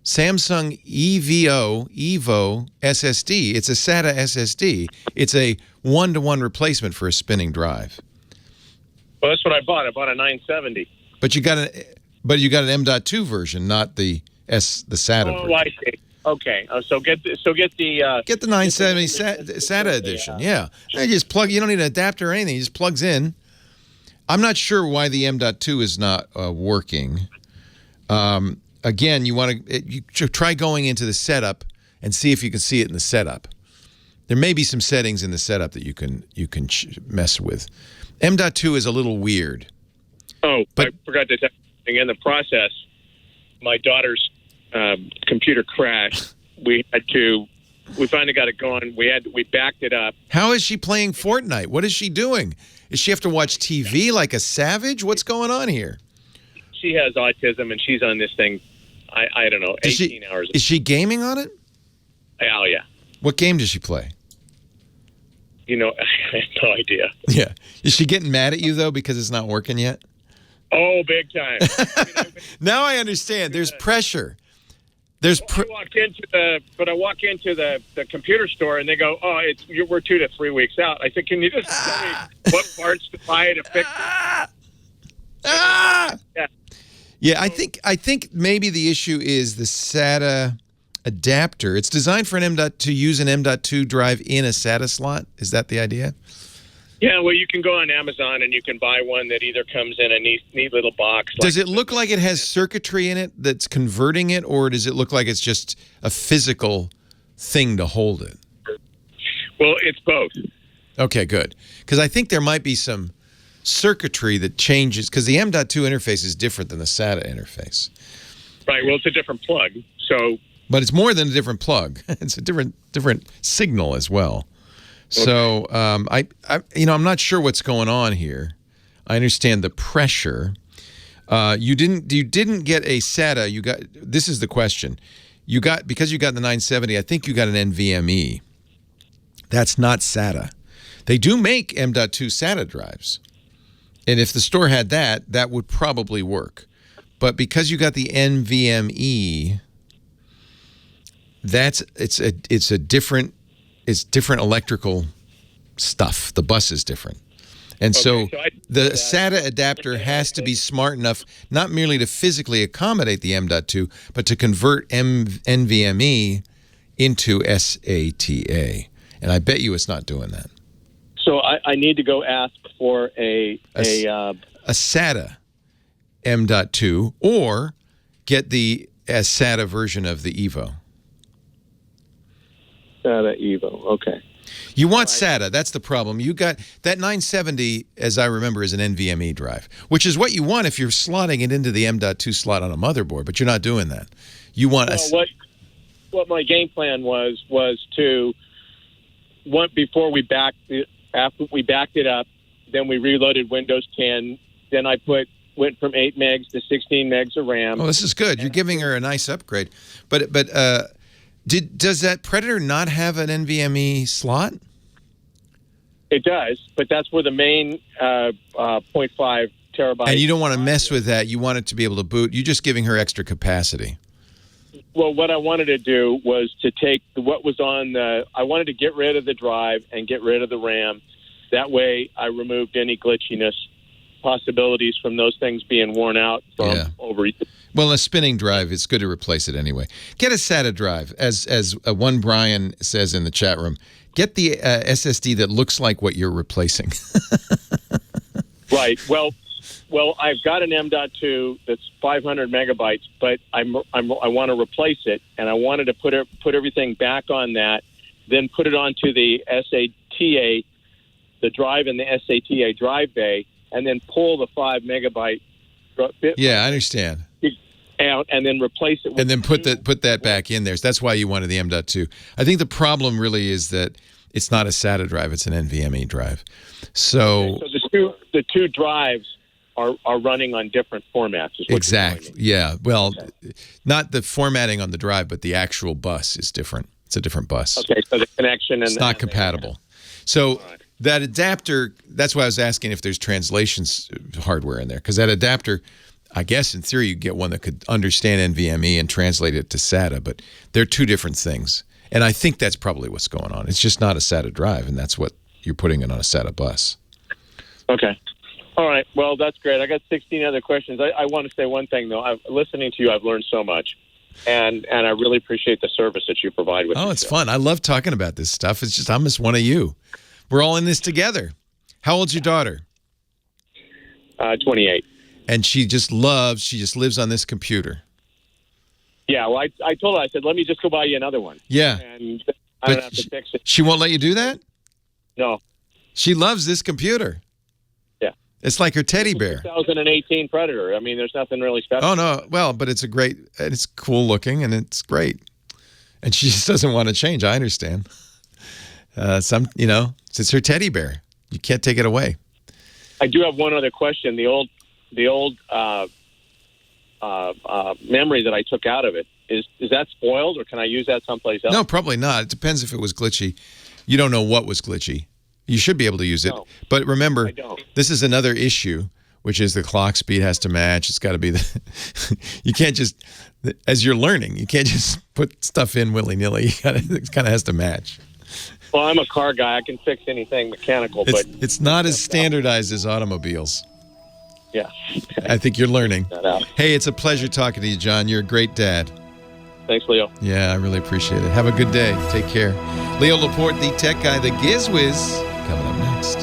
Samsung Evo SSD. It's a SATA SSD. It's a 1-to-1 replacement for a spinning drive. Well, that's what I bought. I bought a 970. But you got an M.2 version, not the SATA version. Oh, I see. Okay, so get the 970 SATA edition. Yeah, and you just plug. You don't need an adapter or anything. It just plugs in. I'm not sure why the M.2 is not working. Again, you try going into the setup and see if you can see it in the setup. There may be some settings in the setup that you can mess with. M.2 is a little weird. Oh, but I forgot to tell you, in the process, my daughter's computer crashed. We finally got it going. We backed it up. How is she playing Fortnite? What is she doing? Does she have to watch TV like a savage? What's going on here? She has autism, and she's on this thing, I don't know, 18 hours. Is she gaming on it? Oh, yeah. What game does she play? I have no idea. Yeah. Is she getting mad at you, though, because it's not working yet? Oh, big time. Now I understand. There's pressure. I walk into the computer store, and they go, "Oh, we're 2 to 3 weeks out." I said, "Can you just tell me what parts to buy to fix it?" Yeah, I think maybe the issue is the SATA adapter. It's designed for to use an M.2 drive in a SATA slot. Is that the idea? Yeah, well, you can go on Amazon and you can buy one that either comes in a neat little box. Does it look like it has circuitry in it that's converting it, or does it look like it's just a physical thing to hold it? Well, it's both. Okay, good. Because I think there might be some circuitry that changes, because the M.2 interface is different than the SATA interface. Right, well, it's a different plug, so... But it's more than a different plug. It's a different signal as well. So I'm not sure what's going on here. I understand the pressure. You didn't get a SATA. This is the question. Because you got the 970. I think you got an NVMe. That's not SATA. They do make M.2 SATA drives, and if the store had that, that would probably work. But because you got the NVMe, it's different electrical stuff. The bus is different. And so the SATA adapter has to be smart enough not merely to physically accommodate the M.2, but to convert NVMe into SATA. And I bet you it's not doing that. So I need to go ask for a SATA M.2 or get the SATA version of the Evo. SATA Evo, okay. You want SATA. That's the problem. You got that 970, as I remember, is an NVMe drive, which is what you want if you're slotting it into the M.2 slot on a motherboard, but you're not doing that. You want what my game plan was to before we backed it, after we backed it up, then we reloaded Windows 10. Then I went from 8 megs to 16 megs of RAM. Oh, this is good. You're giving her a nice upgrade. But does that Predator not have an NVMe slot? It does, but that's where the main 0.5 terabyte. And you don't want to mess with that. You want it to be able to boot. You're just giving her extra capacity. Well, what I wanted to do was to take what was on I wanted to get rid of the drive and get rid of the RAM. That way I removed any glitchiness possibilities from those things being worn out from over. Well, a spinning drive, it's good to replace it anyway. Get a SATA drive. As one Brian says in the chat room, get the SSD that looks like what you're replacing. Right. Well, I've got an M.2 that's 500 megabytes, but I want to replace it, and I wanted to put everything back on that, then put it onto the SATA, the drive in the SATA drive bay, and then pull the 5 megabyte bit. Yeah, I understand. Out and then replace it with and then put that back in there. So that's why you wanted the M.2. I think the problem really is that it's not a SATA drive, it's an NVMe drive. So the two drives are running on different formats. Exactly. Yeah. Well, not the formatting on the drive, but the actual bus is different. It's a different bus. Okay, so the connection it's not compatible. So that adapter, that's why I was asking if there's translations hardware in there, because that adapter, I guess in theory you get one that could understand NVMe and translate it to SATA, but they're two different things. And I think that's probably what's going on. It's just not a SATA drive, and that's what you're putting it on a SATA bus. Okay. All right. Well, that's great. I got 16 other questions. I want to say one thing, though. Listening to you, I've learned so much. And I really appreciate the service that you provide with me. Oh, it's fun. I love talking about this stuff. It's just I'm just one of you. We're all in this together. How old's your daughter? 28. And she just lives on this computer. Yeah, well, I told her, I said, let me just go buy you another one. Yeah. And I don't have to fix it. She won't let you do that? No. She loves this computer. It's like her teddy bear. 2018 Predator. I mean, there's nothing really special. Oh, no. Well, but it's it's cool looking and it's great. And she just doesn't want to change. I understand. It's her teddy bear. You can't take it away. I do have one other question. The old memory that I took out of it, is that spoiled, or can I use that someplace else? No, probably not. It depends if it was glitchy. You don't know what was glitchy. You should be able to use it. No, but remember, this is another issue, which is the clock speed has to match. It's got to be you can't just, as you're learning, you can't just put stuff in willy-nilly. It kind of has to match. Well, I'm a car guy. I can fix anything mechanical, but it's not as standardized as automobiles. Yeah. I think you're learning. Hey, it's a pleasure talking to you, John. You're a great dad. Thanks, Leo. Yeah, I really appreciate it. Have a good day. Take care. Leo Laporte, the tech guy, the GizWiz, coming up next.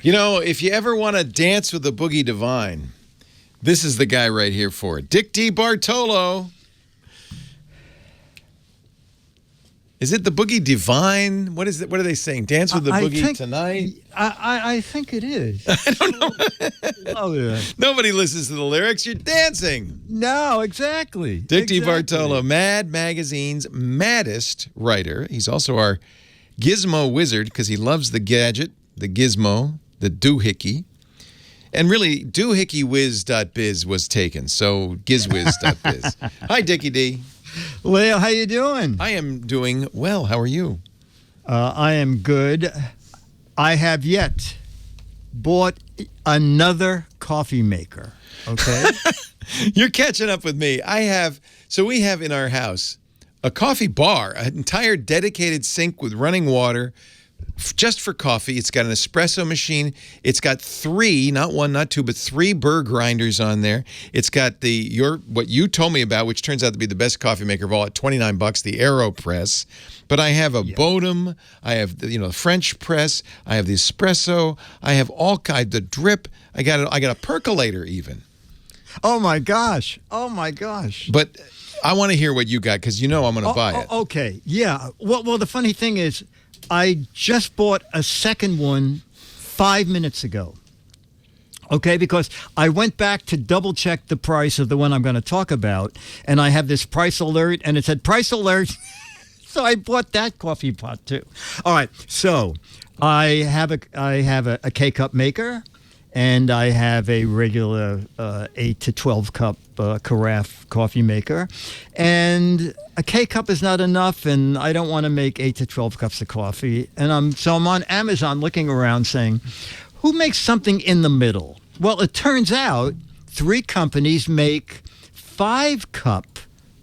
You know, if you ever want to dance with the Boogie Divine, this is the guy right here for it. Dick DeBartolo. Is it the Boogie Divine? What is it? What are they saying? Dance with the Boogie tonight? I think it is. I don't know. Oh, yeah. Nobody listens to the lyrics. You're dancing. No, exactly. Dick DeBartolo, Mad Magazine's maddest writer. He's also our Gizmo wizard because he loves the gadget, the Gizmo, the doohickey. And really, doohickeywiz.biz was taken, so gizwiz.biz. Hi, Dickie D. Leo, how you doing? I am doing well. How are you? I am good. I have yet bought another coffee maker. Okay? You're catching up with me. We have in our house a coffee bar, an entire dedicated sink with running water just for coffee. It's got an espresso machine. It's got 3, not 1, not 2, but 3 burr grinders on there. It's got what you told me about, which turns out to be the best coffee maker of all at $29, the AeroPress. But I have a Bodum. I have the French press. I have the espresso. I have all kinds. The drip. I got a percolator even. Oh my gosh! Oh my gosh! But I want to hear what you got because I'm going to buy it. Okay. Yeah. Well, the funny thing is, I just bought a second one 5 minutes ago. Okay, because I went back to double check the price of the one I'm going to talk about, and I have this price alert, and it said price alert. So I bought that coffee pot too. All right, so I have a K-cup maker, and I have a regular 8 to 12 cup carafe coffee maker. And a K-cup is not enough, and I don't want to make 8 to 12 cups of coffee. And I'm on Amazon looking around saying, who makes something in the middle? Well, it turns out 3 companies make 5-cup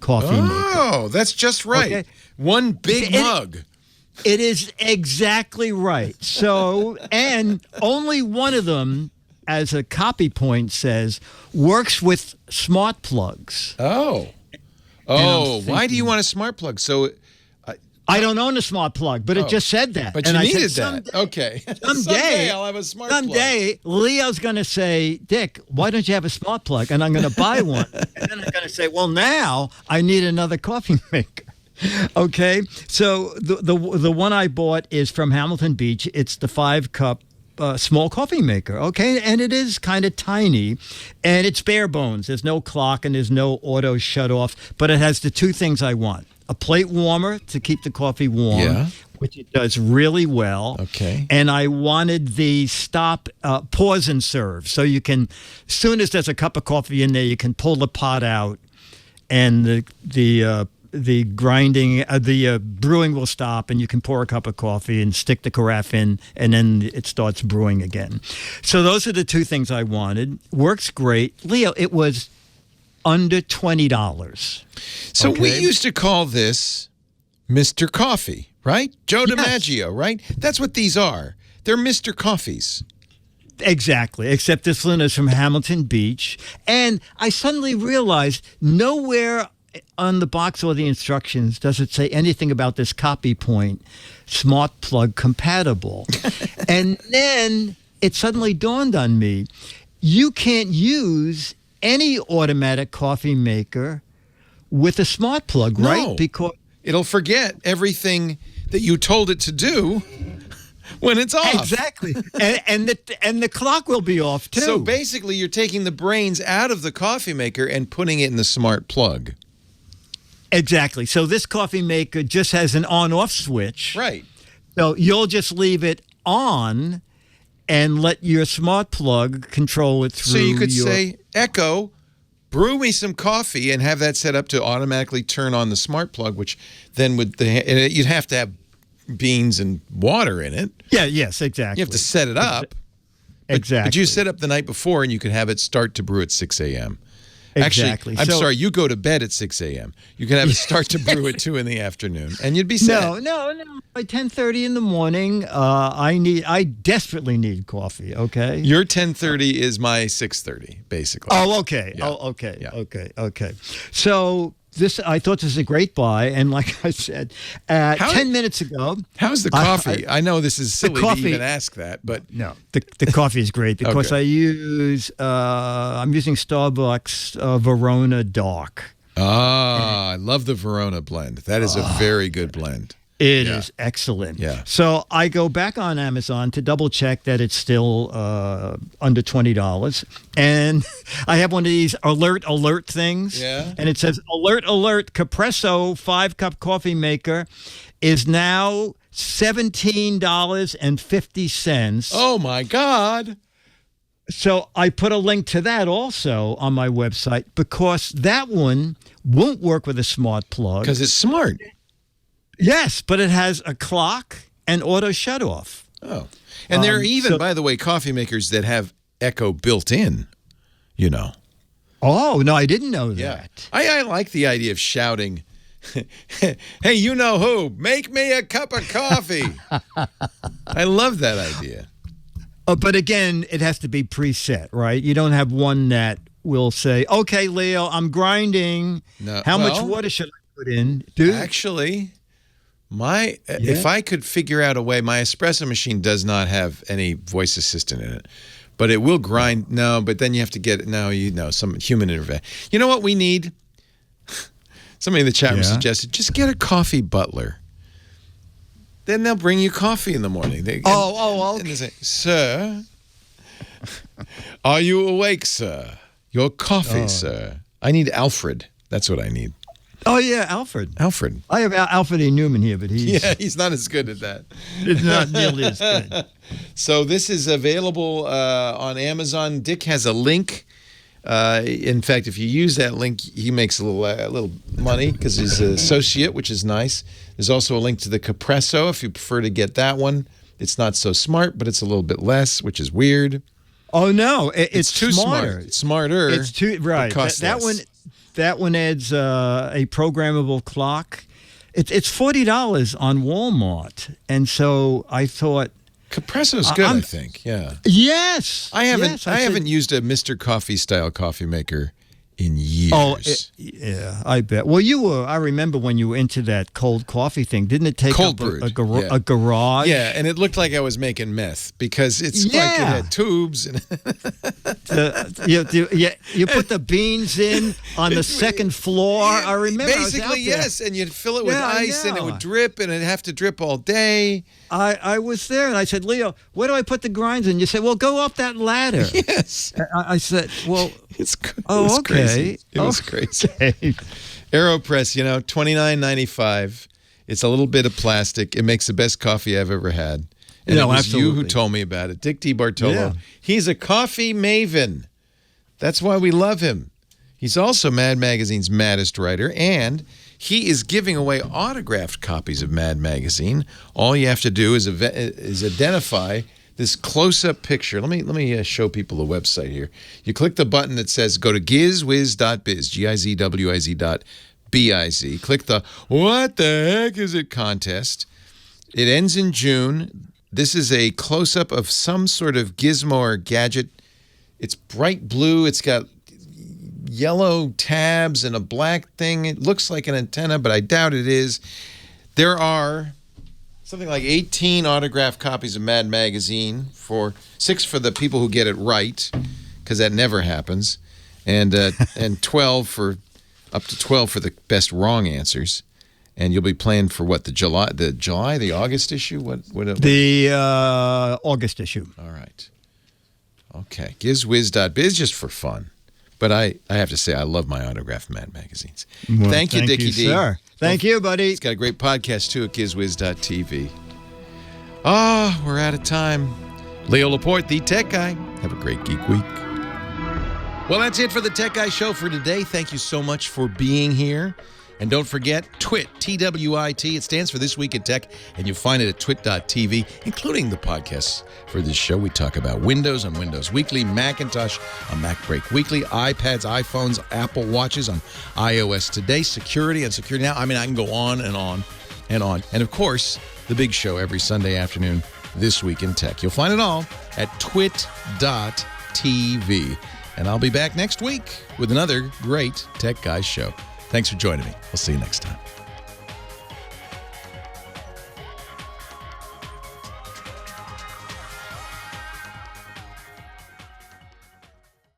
coffee maker. Oh, that's just right. Okay. One big mug. It is exactly right. So, and only one of them, as a copy point says, works with smart plugs. Oh. Why do you want a smart plug? So I don't own a smart plug, but it just said that. But you needed that. Okay. Someday I'll have a smart plug. Someday Leo's going to say, Dick, why don't you have a smart plug? And I'm going to buy one. And then I'm going to say, well, now I need another coffee maker. Okay. So the one I bought is from Hamilton Beach. It's the 5-cup small coffee maker, okay? And it is kind of tiny, and it's bare bones. There's no clock and there's no auto shut off, but it has the 2 things I want. A plate warmer to keep the coffee warm, which it does really well. Okay. And I wanted the stop, pause and serve. So you can, as soon as there's a cup of coffee in there, you can pull the pot out and the grinding, the brewing will stop, and you can pour a cup of coffee and stick the carafe in, and then it starts brewing again. So those are the 2 things I wanted. Works great. Leo, it was under $20. So we used to call this Mr. Coffee, right? Joe DiMaggio, right? That's what these are. They're Mr. Coffees. Exactly, except this one is from Hamilton Beach. And I suddenly realized nowhere on the box or the instructions does it say anything about this copy point, smart plug compatible. And then it suddenly dawned on me, you can't use any automatic coffee maker with a smart plug, right? No. Because it'll forget everything that you told it to do when it's off. Exactly. and the clock will be off, too. So basically, you're taking the brains out of the coffee maker and putting it in the smart plug. Exactly. So this coffee maker just has an on-off switch. Right. So you'll just leave it on and let your smart plug control it through. So you could say, Echo, brew me some coffee, and have that set up to automatically turn on the smart plug, which then you'd have to have beans and water in it. Yeah, yes, exactly. You have to set it up. Exactly. But you set up the night before, and you could have it start to brew at 6 a.m. Exactly. Actually, I'm sorry, you go to bed at 6 a.m. You can have it start to brew at 2 in the afternoon, and you'd be set. No. By 10:30 in the morning, I desperately need coffee, okay? Your 10:30 is my 6:30, basically. Oh, okay. Yeah. Oh, okay. Yeah. Okay. So I thought this was a great buy, and like I said, 10 minutes ago. How's the coffee? I know this is silly to even ask that, but no, the coffee is great because Okay. I'm using Starbucks Verona Dark. I love the Verona blend. That is a very good blend. It is excellent. Yeah. So I go back on Amazon to double check that it's still under $20. And I have one of these alert things. Yeah. And it says, alert, Capresso 5-cup coffee maker is now $17.50. Oh, my God. So I put a link to that also on my website because that one won't work with a smart plug. Because it's smart. Yes, but it has a clock and auto shut off. Oh. And there are even, by the way, coffee makers that have Echo built in, you know. Oh, no, I didn't know that. I like the idea of shouting, hey, you know who, make me a cup of coffee. I love that idea. But again, it has to be preset, right? You don't have one that will say, okay, Leo, I'm grinding. No, How much water should I put in? Dude. Actually, if I could figure out a way, my espresso machine does not have any voice assistant in it, but it will grind. No, but then you have to get some human intervention. You know what we need? Somebody in the chat room suggested just get a coffee butler. Then they'll bring you coffee in the morning. Okay. And they say, sir, are you awake, sir? Your coffee, sir. I need Alfred. That's what I need. Oh, yeah, Alfred. I have Alfred E. Newman here, but he's not as good at that. It's not nearly as good. So this is available on Amazon. Dick has a link. In fact, if you use that link, he makes a little money because he's an associate, which is nice. There's also a link to the Capresso if you prefer to get that one. It's not so smart, but it's a little bit less, which is weird. Oh, no. It's too smarter. It's smarter. It's too, right. It costs less. That one adds a programmable clock. It's $40 on Walmart. And so I thought, Capresso's good, I think. Yeah. Yes. I haven't used a Mr. Coffee style coffee maker in years. Oh, yeah, I bet. Well, I remember when you were into that cold coffee thing. Didn't it take cold up brewed, a garage? Yeah, and it looked like I was making meth because it's like it had tubes. And you put the beans in on the second floor. I remember. Basically, yes, and you'd fill it with ice and it would drip and it'd have to drip all day. I was there and I said, Leo, where do I put the grinds in? You said, well, go up that ladder. Yes. I said, well, okay. Crazy. It was crazy. AeroPress, $29.95. It's a little bit of plastic. It makes the best coffee I've ever had. And it was absolutely. you who told me about it. Dick DeBartolo. Yeah. He's a coffee maven. That's why we love him. He's also Mad Magazine's maddest writer, and he is giving away autographed copies of Mad Magazine. All you have to do is identify this close-up picture. Let me show people the website here. You click the button that says go to gizwiz.biz, GIZWIZ.biz. Click the what the heck is it contest. It ends in June. This is a close-up of some sort of gizmo or gadget. It's bright blue. It's got yellow tabs and a black thing. It looks like an antenna, but I doubt it is. There are something like 18 autographed copies of Mad Magazine, 6 for the people who get it right, because that never happens, and 12 for up to 12 for the best wrong answers. And you'll be playing for what, the August issue? What The August issue. All right. Okay. Gizwiz.biz just for fun. But I have to say, I love my autographed magazines. Well, thank you, Dickie D. Sir. Thank you, buddy. He's got a great podcast, too, at gizwiz.tv. We're out of time. Leo Laporte, the Tech Guy. Have a great Geek Week. Well, that's it for the Tech Guy Show for today. Thank you so much for being here. And don't forget, TWiT, T-W-I-T. It stands for This Week in Tech, and you'll find it at twit.tv, including the podcasts for this show. We talk about Windows on Windows Weekly, Macintosh on MacBreak Weekly, iPads, iPhones, Apple Watches on iOS Today, security on Security Now. I mean, I can go on and on and on. And, of course, the big show every Sunday afternoon, This Week in Tech. You'll find it all at twit.tv. And I'll be back next week with another great Tech Guys show. Thanks for joining me. We'll see you next time.